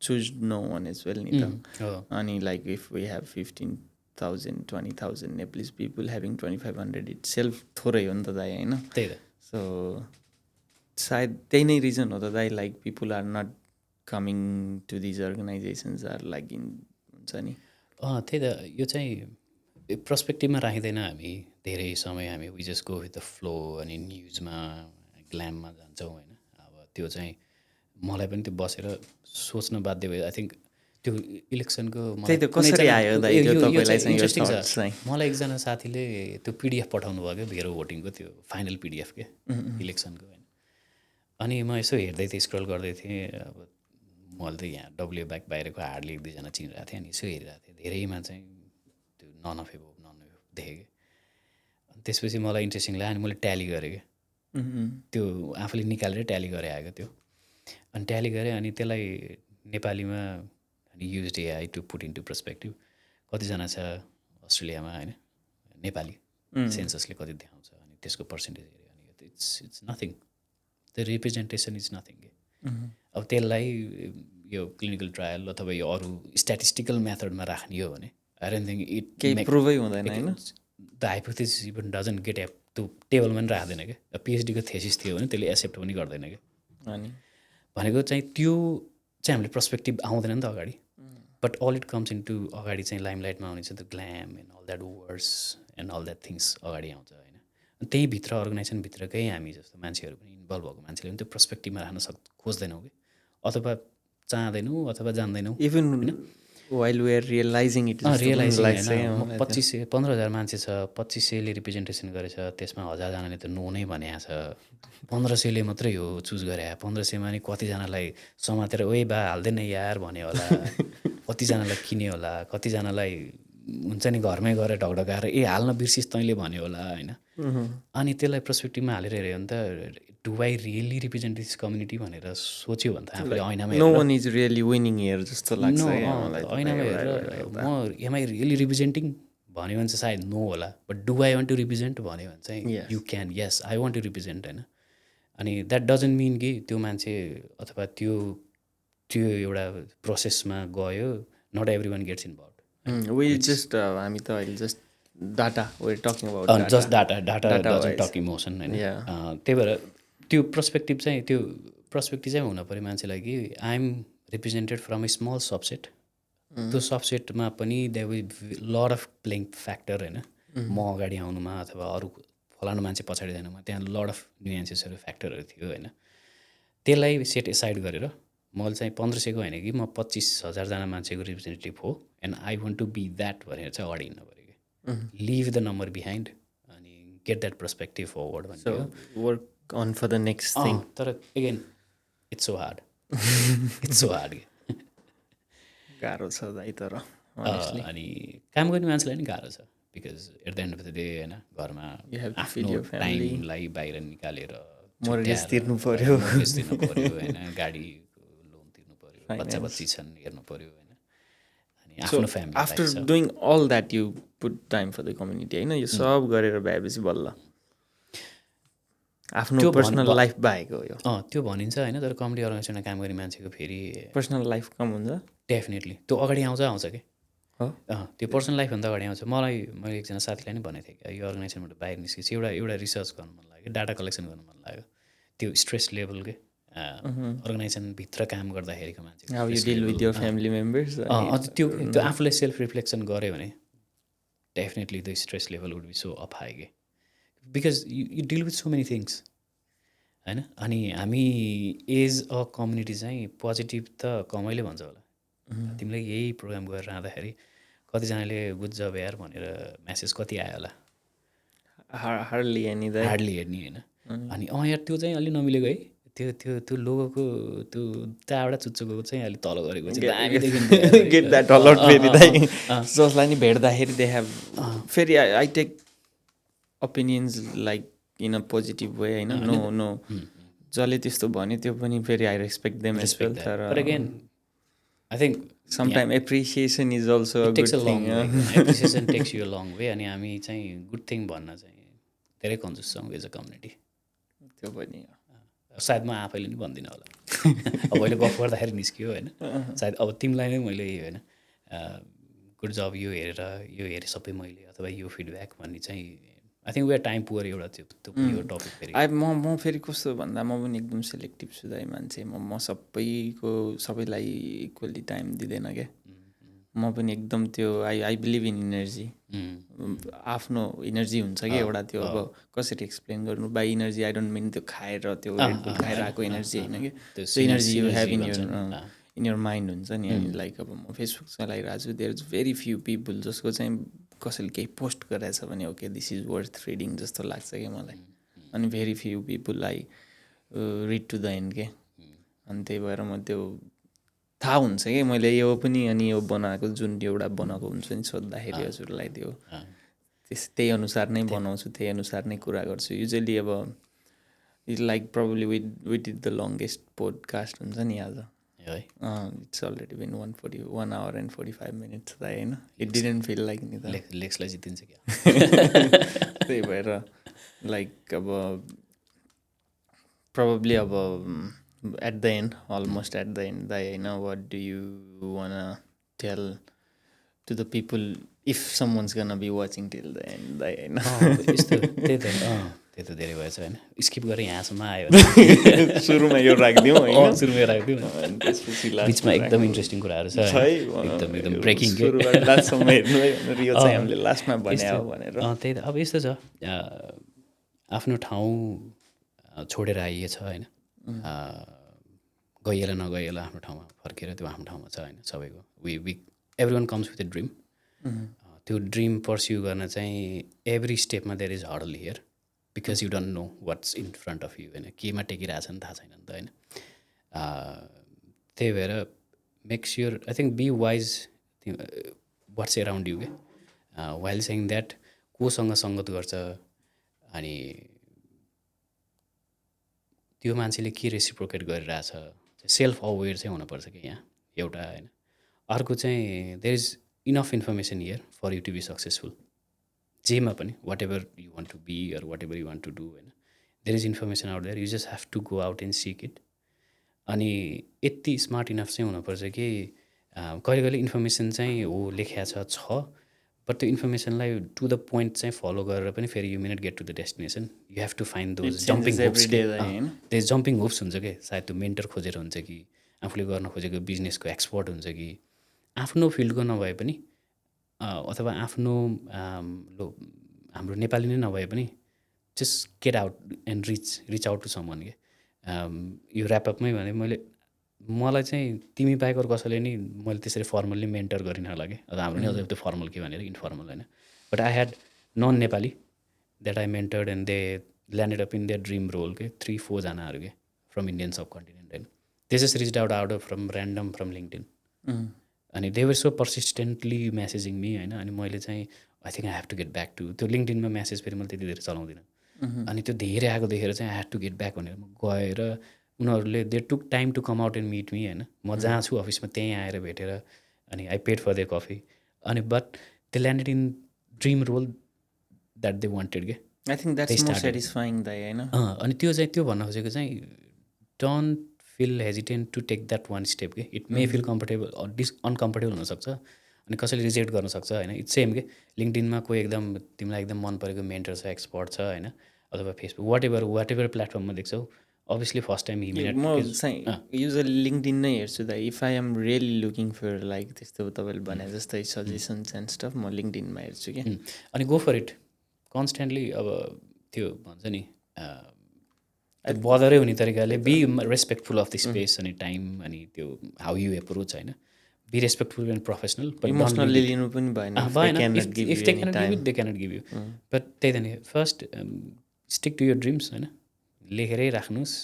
choose no one as well नि त अनि like if we have 15,000 20,000 Nepalese people having 2,500 itself थोरै हो नि त दाइ होइन त्यही त सो सायद त्यही नै रिजन हो त दाइ like people are not coming to these organisations are like in हुन्छ नि त्यही त यो चाहिँ पर्सपेक्टिभमा राखिँदैन हामी धेरै समय हामी we just go with the flow अनि न्युजमा ग्ल्याममा जान्छौँ होइन अब त्यो चाहिँ मलाई पनि त्यो बसेर सोच्न बाध्य भयो आई थिङ्क त्यो इलेक्सनको त्यही त कसरी आयो दाइ त्यो तपाईलाई चाहिँ इन्ट्रेस्टिङ छ मलाई एकजना साथीले त्यो पिडिएफ पठाउनु भयो क्या मेरो भोटिङको त्यो फाइनल पिडिएफ के इलेक्सनको होइन अनि म यसो हेर्दै थिएँ स्क्रल गर्दै थिएँ अब मैले त यहाँ डब्ल्यु ब्याक बाहिरको हार्डली 1-2जना चिनिरहेको थिएँ अनि यसो हेरिरहेको थिएँ धेरैमा चाहिँ त्यो नन अफ देखेँ कि अनि त्यसपछि मलाई इन्ट्रेस्टिङ लाग्यो अनि मैले ट्याली गरेँ क्या त्यो आफूले निकालेर ट्याली गरेर आएको त्यो अनि ट्याली गरेँ अनि त्यसलाई नेपालीमा अनि use AI to put into perspective कतिजना छ अस्ट्रेलियामा होइन नेपाली सेन्ससले कति देखाउँछ अनि त्यसको पर्सेन्टेज हेऱ्यो अनि it's nothing the representation is nothing के अब त्यसलाई यो क्लिनिकल ट्रायल अथवा यो अरू स्ट्याटिस्टिकल मेथडमा राख्ने हो भने आई डोन्ट थिङ्क इट केही प्रुभै हुँदैन होइन the hypothesis even doesn't get up त्यो टेबलमा पनि राख्दैन क्या पिएचडीको थेसिस थियो भने त्यसले एक्सेप्ट पनि गर्दैन क्या अनि भनेको चाहिँ त्यो चाहिँ हामीले पर्सपेक्टिभ आउँदैन नि त अगाडि but all it comes into अगाडि चाहिँ लाइमलाइटमा आउने चाहिँ त्यो glam and all that words and all that things अगाडि आउँछ होइन अनि त्यही भित्र अर्गनाइजेसनभित्रकै हामी जस्तो मान्छेहरू पनि इन्भल्भ भएको मान्छेले पनि त्यो पर्सपेक्टिभमा राख्न खोज्दैनौँ कि अथवा चाहँदैनौँ अथवा जान्दैनौँ even while we are realising it realising 15,000 मान्छे छ 2500ले रिप्रेजेन्टेसन गरेछ त्यसमा 1000जनाले त नो नै भनेको छ 1500ले मात्रै हो चुज गरे 1500मा नि कतिजनालाई समातेर ओए बा हाल्दैन यार भन्यो होला कतिजनालाई किन्यो होला कतिजनालाई हुन्छ नि घरमै गएर ढकढकाएर हाल्न बिर्सिस् तैँले भन्यो होला होइन अनि त्यसलाई पर्सपेक्टिभमा हालेर हेऱ्यो भने त do I really represent this community भनेर सोच्यो भने त आफूले ऐनामा no one is really winning here जस्तो लाग्छ ऐनामा हेरेर म एम आई रियली रिप्रेजेन्टिङ भन्यो भने चाहिँ सायद नो होला but do I want to represent भन्यो भने चाहिँ you can yes I want to represent होइन अनि द्याट डजन्ट मिन कि त्यो मान्छे अथवा त्यो एउटा प्रोसेसमा गयो not everyone gets involve we just हामी त अहिले just data we're talking about just data doesn't talk emotion होइन त्यही भएर त्यो पर्सपेक्टिभ चाहिँ हुन पऱ्यो मान्छेलाई कि I am represented from a small subset त्यो सबसेटमा पनि they will lot of playing factor होइन म अगाडि आउनुमा अथवा अरू फलानु मान्छे पछाडि जानुमा त्यहाँ लट अफ न्युएन्सेसहरू फ्याक्टरहरू थियो होइन त्यसलाई सेट एसाइड गरेर मैले चाहिँ 1500को होइन कि म 25,000जना मान्छेको रिप्रेजेन्टेटिभ हो and I want to be that भनेर चाहिँ अगाडि हिँड्नु पऱ्यो कि लिभ द नम्बर बिहाइन्ड अनि गेट द्याट पर्सपेक्टिभ फरवर्ड भन्ने हो work on for the next thing तर again it's so hard it's so hard गाह्रो छ दाइ तर अनि काम गर्ने मान्छेलाई नि गाह्रो छ because at the end of the day होइन घरमा You have to feed आफ्नो your family. टाइमलाई बाहिर निकालेर Mortgage छुट्याएर, तिर्नु पर्यो। mortgage तिर्नु पर्यो होइन गाडीको लोन तिर्नु पर्यो Finance. बच्चा बच्ची छन् हेर्नु पर्यो होइन अनि So आफ्नो family after doing all that you put time for the community होइन यो सब गरेर भएपछि बल्ल आफ्नो त्यो पर्सनल लाइफ बाहेको यो त्यो भनिन्छ होइन तर कमेडी अर्गनाइजेसनमा काम गर्ने मान्छेको फेरि पर्सनल लाइफ कम हुन्छ डेफिनेटली त्यो अगाडि आउँछ कि हो त्यो पर्सनल लाइफभन्दा अगाडि आउँछ मैले एकजना साथीलाई नि भनेको थिएँ कि यो अर्गनाइजेसनबाट बाहिर निस्केपछि एउटा रिसर्च गर्नु मन लाग्यो डाटा कलेक्सन गर्नु मन लाग्यो त्यो स्ट्रेस लेभल के अर्गनाइजेसनभित्र काम गर्दाखेरिको मान्छे how you deal with your family members त्यो आफूलाई सेल्फ रिफ्लेक्सन गऱ्यो भने definitely the stress level would be so up high के because you deal with so many things होइन अनि हामी एज अ कम्युनिटी चाहिँ पोजिटिभ त कमैले भन्छ होला तिमीले यही प्रोग्राम गरेर आउँदाखेरि कतिजनाले गुड जब यार भनेर म्यासेज कति आयो होला हार्डली एनी दाइ हार्डली हेर्ने होइन अनि यार त्यो चाहिँ अलि नमिलेको है त्यो लोगोको त्यो त्यहाँबाट चुच्चोको चाहिँ अलिक तल गरेको चाहिँ दामी देखिन्छ गेट द्याट अलर्ट फेरि दाइ जसलाई नि भेट्दाखेरि दे हेभ फेरि I take opinions like in a positive way होइन नो नो जसले त्यस्तो भन्यो त्यो पनि फेरि I respect them as well तर again I think sometime appreciation is also a good thing appreciation takes you long way अनि हामी चाहिँ गुड थिङ भन्न चाहिँ धेरै कन्जुस छौँ एज अ कम्युनिटी त्यो पनि सायद म आफैले नि भन्दिनँ होला अब अहिले गफ गर्दाखेरि निस्क्यो होइन सायद अब तिमीलाई नै मैले होइन गुड जब यो हेरेँ सबै मैले अथवा यो फिडब्याक भन्ने चाहिँ I think we are time poor एउटा त्यो टपिक फेरि म फेरि कस्तो भन्दा म पनि एकदम सेलेक्टिभ छु दाइ मान्छे म सबैलाई इक्वल्ली टाइम दिँदैन क्या म पनि एकदम त्यो आई बिलिभ इन इनर्जी आफ्नो इनर्जी हुन्छ कि एउटा त्यो अब कसरी एक्सप्लेन गर्नु by energy I don't mean त्यो खाएर त्यो रेडबुल खाएर आएको इनर्जी होइन कि त्यो energy you have in your mind हुन्छ नि अनि लाइक अब म फेसबुक चलाइरहेको छु there is very few people जसको चाहिँ कसैले केही पोस्ट गरिरहेछ भने okay this is worth reading जस्तो लाग्छ क्या मलाई अनि very few people I read to the end के अनि त्यही भएर म त्यो थाहा हुन्छ कि मैले यो पनि अनि यो बनाएको जुन एउटा बनाएको हुन्छ नि सोद्धाखेरि हजुरलाई त्यो त्यही अनुसार नै बनाउँछु त्यही अनुसार नै कुरा गर्छु युजली अब it like probably with is the longest podcast हुन्छ नि आज it's already been 1 hour and 45 minutes त होइन इट डिडन्ट फिल लाइक नि त लेक्सलाई जितिन्छ क्या त्यही भएर लाइक अब प्रब्लली अब at the end almost at the end दाइ होइन what do you want tell to the people if someone's gonna be watching till the end दाइ होइन यस्तो त्यही त धेरै भएछ होइन स्किप गरेर यहाँसम्म आयो सुरुमा यो राखिदिउँ होइन सुरुमा राखिदिउँ त्यसपछि बिचमा एकदम इन्ट्रेस्टिङ कुराहरू छ एकदम ब्रेकिङ लास्टसम्म हेर्नु है भनेर यो चाहिँ हामीले लास्टमा भने हो भनेर त्यही त अब यस्तो छ आफ्नो ठाउँ छोडेर आइएछ होइन गइएला नगइएला आफ्नो ठाउँमा फर्केर त्यो आफ्नो ठाउँमा छ होइन सबैको we every one comes with a dream त्यो ड्रिम पर्स्यु गर्न चाहिँ एभ्री स्टेपमा there is hurdle here because you don't know what's in front of you होइन केमा टेकिरहेछ नि थाहा छैन नि त होइन त्यही भएर make sure I think be wise what's around you के वाइल सेङ द्याट कोसँग सङ्गत गर्छ अनि त्यो मान्छेले के रेसिप्रोकेट गरिरहेछ सेल्फ अवेर चाहिँ हुनुपर्छ कि यहाँ एउटा होइन अर्को चाहिँ there is enough information here for you to be successful जेमा पनि whatever you want to be or whatever you want to do होइन there is information out there you just have to go out and seek it अनि यति smart enough चाहिँ हुनुपर्छ कि कहिले कहिले इन्फर्मेसन चाहिँ हो लेखिया छ बट त्यो इन्फर्मेसनलाई टु द पोइन्ट चाहिँ फलो गरेर पनि फेरि you minute get to the destination you have to find those jumping hoops त्यो जम्पिङ हुप्स हुन्छ कि सायद त्यो मेन्टर खोजेर हुन्छ कि आफूले गर्न खोजेको बिजनेसको एक्सपर्ट हुन्छ कि आफ्नो फिल्डको नभए पनि अथवा आफ्नो हाम्रो नेपाली नै नभए पनि just get out and reach out to someone के यो ऱ्यापअपमै भने मलाई चाहिँ तिमी बाहेक अरू कसैले नि मैले त्यसरी फर्मल्ली मेन्टर गरिन होला कि अब हाम्रो नि अझ त्यो फर्मल के भनेर इन्फर्मल होइन but I had non Nepali that I mentored and they landed up in their dream role के 3-4 जनाहरू के फ्रम इन्डियन सब कन्टिनेन्ट होइन they just reach out from random from LinkedIn अनि they were so persistently messaging me होइन अनि मैले चाहिँ I think I have to get back to त्यो लिङ्कडिनमा म्यासेज फेरि मैले त्यति धेरै चलाउँदिनँ अनि त्यो धेरै आएको देखेर चाहिँ I have to get back भनेर म गएर उनीहरूले they took time to come out and meet me होइन म जहाँ छु अफिसमा त्यहीँ आएर भेटेर अनि I paid for the coffee अनि but they landed in dream role that they wanted के I think that's more satisfying दाइ होइन अनि त्यो चाहिँ त्यो भन्न खोजेको चाहिँ don't feel hesitant to take that one step के it may feel comfortable uncomfortable हुनसक्छ अनि कसैले रिजेक्ट गर्न सक्छ होइन इट्स सेम के लिङ्कडिनमा कोही एकदम तिमीलाई एकदम मन परेको मेन्टर छ एक्सपर्ट छ होइन अथवा फेसबुक वाट एभर प्लेटफर्ममा देख्छौ अभियसली फर्स्ट टाइम म चाहिँ युजली लिङ्कडिन नै हेर्छु दा if I am really looking for like त्यस्तो तपाईँले भने जस्तै सजेसन्स एन्ड स्टफ म लिङ्कडिनमा हेर्छु कि अनि गो फर इट कन्सटेन्टली अब त्यो भन्छ नि बदरै हुने तरिकाले be respectful of the space अनि टाइम अनि त्यो हाउ यु एप्रोच होइन be respectful and professional emotionally लिनु पनि भएन if they cannot give it they cannot give you but त्यही त नि first stick to your dreams होइन लेखेरै राख्नुहोस्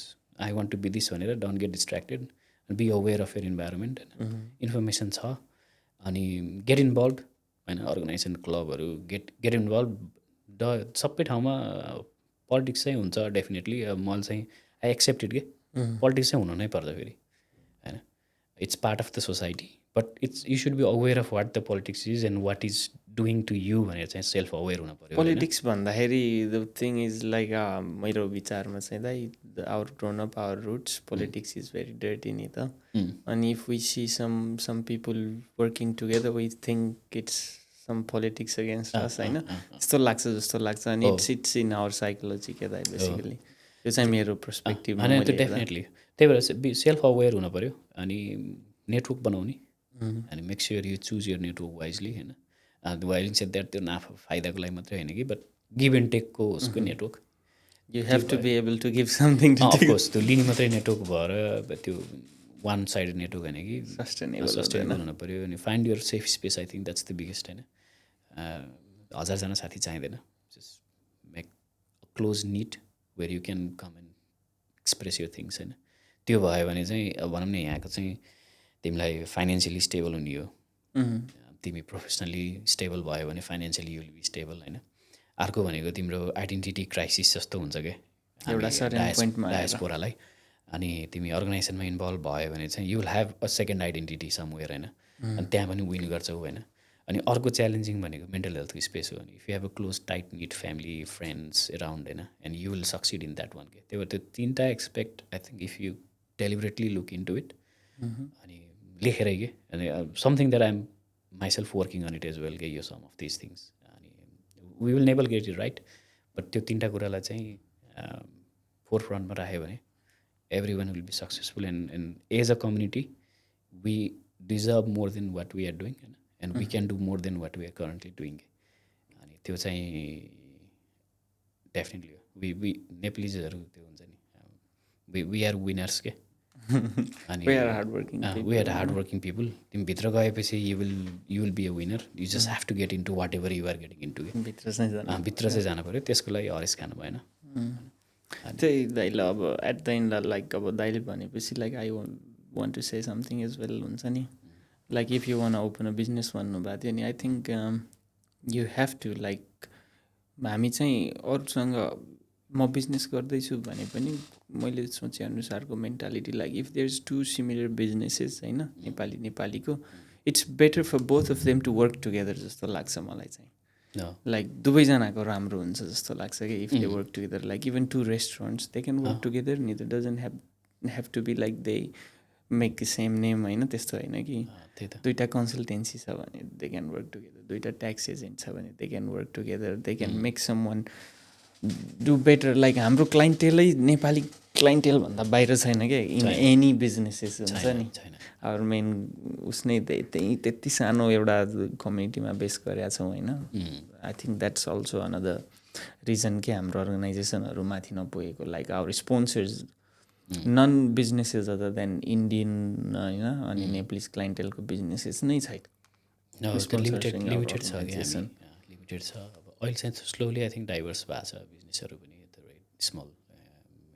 I want to be this भनेर don't get distracted be aware of your environment होइन इन्फर्मेसन छ अनि गेट इन्भल्भ होइन अर्गनाइजेसन क्लबहरू गेट इन्भल्भ सबै ठाउँमा पोलिटिक्स चाहिँ हुन्छ डेफिनेटली मैले चाहिँ आई एक्सेप्टेड के पोलिटिक्स चाहिँ हुनु नै पर्छ फेरि होइन it's part of the society but you should be aware of what the politics is and what is doing to you भनेर चाहिँ सेल्फ अवेर हुनु पऱ्यो पोलिटिक्स भन्दाखेरि द थिङ इज लाइक मेरो विचारमा चाहिँ दाइ our grown up our roots politics is very dirty नि त अनि if we see some people working together we think it's some politics against us होइन यस्तो लाग्छ जस्तो लाग्छ अनि इट्स इन आवर साइकोलोजी के दाइ बेसिकली त्यो चाहिँ मेरो पर्सपेक्टिभ डेफिनेटली त्यही भएर सेल्फ अवेर हुनु पऱ्यो अनि नेटवर्क बनाउने अनि make sure you choose your network wisely होइन वाइलिङ सेट द्याट त्यो नाफा फाइदाको लागि मात्रै होइन कि बट गिभ एन्ड टेकको उसको network you have to be able to give something to of course त्यो लिने मात्रै नेटवर्क भएर त्यो वान साइडेड नेटवर्क होइन कि सस्टेनेबल हुनु पऱ्यो अनि find your safe space I think that's the biggest होइन 1000जना साथी चाहिँदैन just make close knit where you can come and express your things होइन त्यो भयो भने चाहिँ अब भनौँ न यहाँको चाहिँ तिमीलाई फाइनेन्सियली स्टेबल हुने हो तिमी प्रोफेसनली स्टेबल भयो भने फाइनेन्सियली युल बी स्टेबल होइन अर्को भनेको तिम्रो आइडेन्टिटी क्राइसिस जस्तो हुन्छ क्या डायस्पोरालाई अनि तिमी अर्गनाइजेसनमा इन्भल्भ भयो भने चाहिँ you will have a second identity somewhere होइन अनि त्यहाँ पनि विन गर्छौ होइन अनि अर्को च्यालेन्जिङ भनेको मेन्टल हेल्थको स्पेस हो अनि if you have a close tight knit family friends around होइन and you will succeed in that one के त्यही भएर त्यो तिनवटा expect I think if you deliberately look in to it अनि लेखेरै के अनि something that I'm myself working on it as well के यो सम अफ दिस थिङ्स अनि we will never get it right but त्यो तिनवटा कुरालाई चाहिँ फोर फ्रन्टमा राख्यो भने every one will be successful and as a community we deserve more than what we are doing होइन and we can do more than what we are currently doing अनि त्यो चाहिँ डेफिनेटली वी नेपालीजहरू त्यो हुन्छ नि वी आर विनर्स के अनि we are hard working people तिमी भित्र गएपछि you will be a winner you just have to get into whatever you are getting into भित्र चाहिँ जानु पऱ्यो त्यसको लागि हरेस खानु भएन त्यही दाइले अब एट द एन्ड लाइक अब दाइले भनेपछि like I want to say something as well हुन्छ नि like if you want open a business भन्नुभएको थियो नि I think you have to like हामी चाहिँ अरूसँग म बिजनेस गर्दैछु भने पनि मैले सोचेअनुसारको mentality like if there is two similar businesses होइन नेपालीको it's better for both of them to work together जस्तो लाग्छ मलाई चाहिँ लाइक दुवैजनाको राम्रो हुन्छ जस्तो लाग्छ कि if they work together like even two restaurants they can work together नि त doesn't have to be like they make the same name होइन त्यस्तो होइन कि दुइटा कन्सल्टेन्सी छ भने दे क्यान वर्क टुगेदर दुइटा ट्याक्स एजेन्ट छ भने they can work together they can make someone do better like हाम्रो क्लाइन्टेलै नेपाली क्लाइन्टेल भन्दा बाहिर छैन क्या इन एनी बिजनेसेस हुन्छ नि आवर मेन उस नै त्यही त्यति सानो एउटा कम्युनिटीमा बेस गरेका छौँ होइन I think that's also another reason के हाम्रो अर्गनाइजेसनहरू माथि नपुगेको like our sponsors non businesses other than Indian होइन अनि नेपालिज क्लाइन्टेलको बिजनेसेस नै छैन लिमिटेड छ। अब अहिले चाहिँ स्लोली आई थिङ्क डाइभर्स भएको छ बिजनेसहरू पनि, स्मल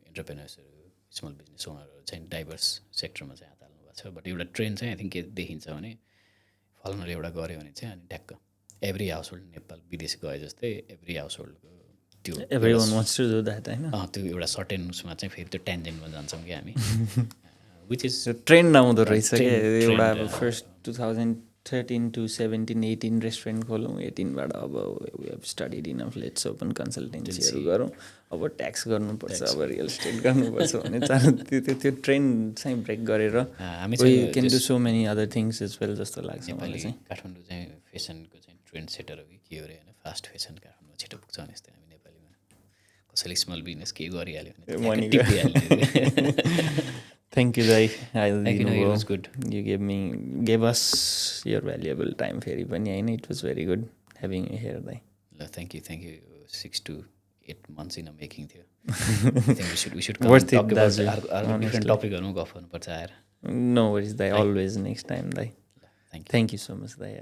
इन्टरप्रेनर्सहरू, स्मल बिजनेस ओनरहरू चाहिँ डाइभर्स सेक्टरमा चाहिँ हात हाल्नु भएको छ। बट एउटा ट्रेन्ड चाहिँ आई थिङ्क के देखिन्छ भने फलानाले एउटा गऱ्यो भने चाहिँ अनि ट्याक्क एभ्री हाउस होल्ड नेपाल विदेश गए जस्तै एभ्री हाउस होल्डको त्यो Everyone wants to do that, होइन? त्यो एउटा सर्टेन उसमा चाहिँ फेरि त्यो ट्यान्जेन्टमा जान्छौँ कि हामी, विच इज ट्रेन्ड आउँदो रहेछ क्या trend, एउटा अब फर्स्ट 2013 to 17, 18 रेस्टुरेन्ट खोलौँ, 18बाट अब we have studied enough, let's open कन्सल्टेन्सीहरू गरौँ, अब ट्याक्स गर्नुपर्छ, अब रियल इस्टेट गर्नुपर्छ भने त्यो ट्रेन्ड चाहिँ ब्रेक गरेर हामी वी चाहिँ can do so many other things as well जस्तो लाग्छ मलाई नेपाली चाहिँ। काठमाडौँ चाहिँ फेसनको चाहिँ ट्रेन्ड सेटर हो कि के हो अरे होइन, फास्ट फेसन काठमाडौँमा छिटो पुग्छ भने जस्तै हामी नेपालीमा कसैले स्मल बिजनेस के गरिहाल्यो भने टिपिहाल्यो। Thank you, Dai. I'll Thank you, know, it was good. You gave us your valuable time फेरि पनि होइन, it was very good having you here, Dai. ल thank you 6 to 8 months in making थियो। I think we should come Worth and it, talk about दाजु, अर्को different honestly. टपिकहरूमा गफ गर्नुपर्छ आएर। No worries, Dai. Always next time, Dai. Thank you. Thank you so much, Dai.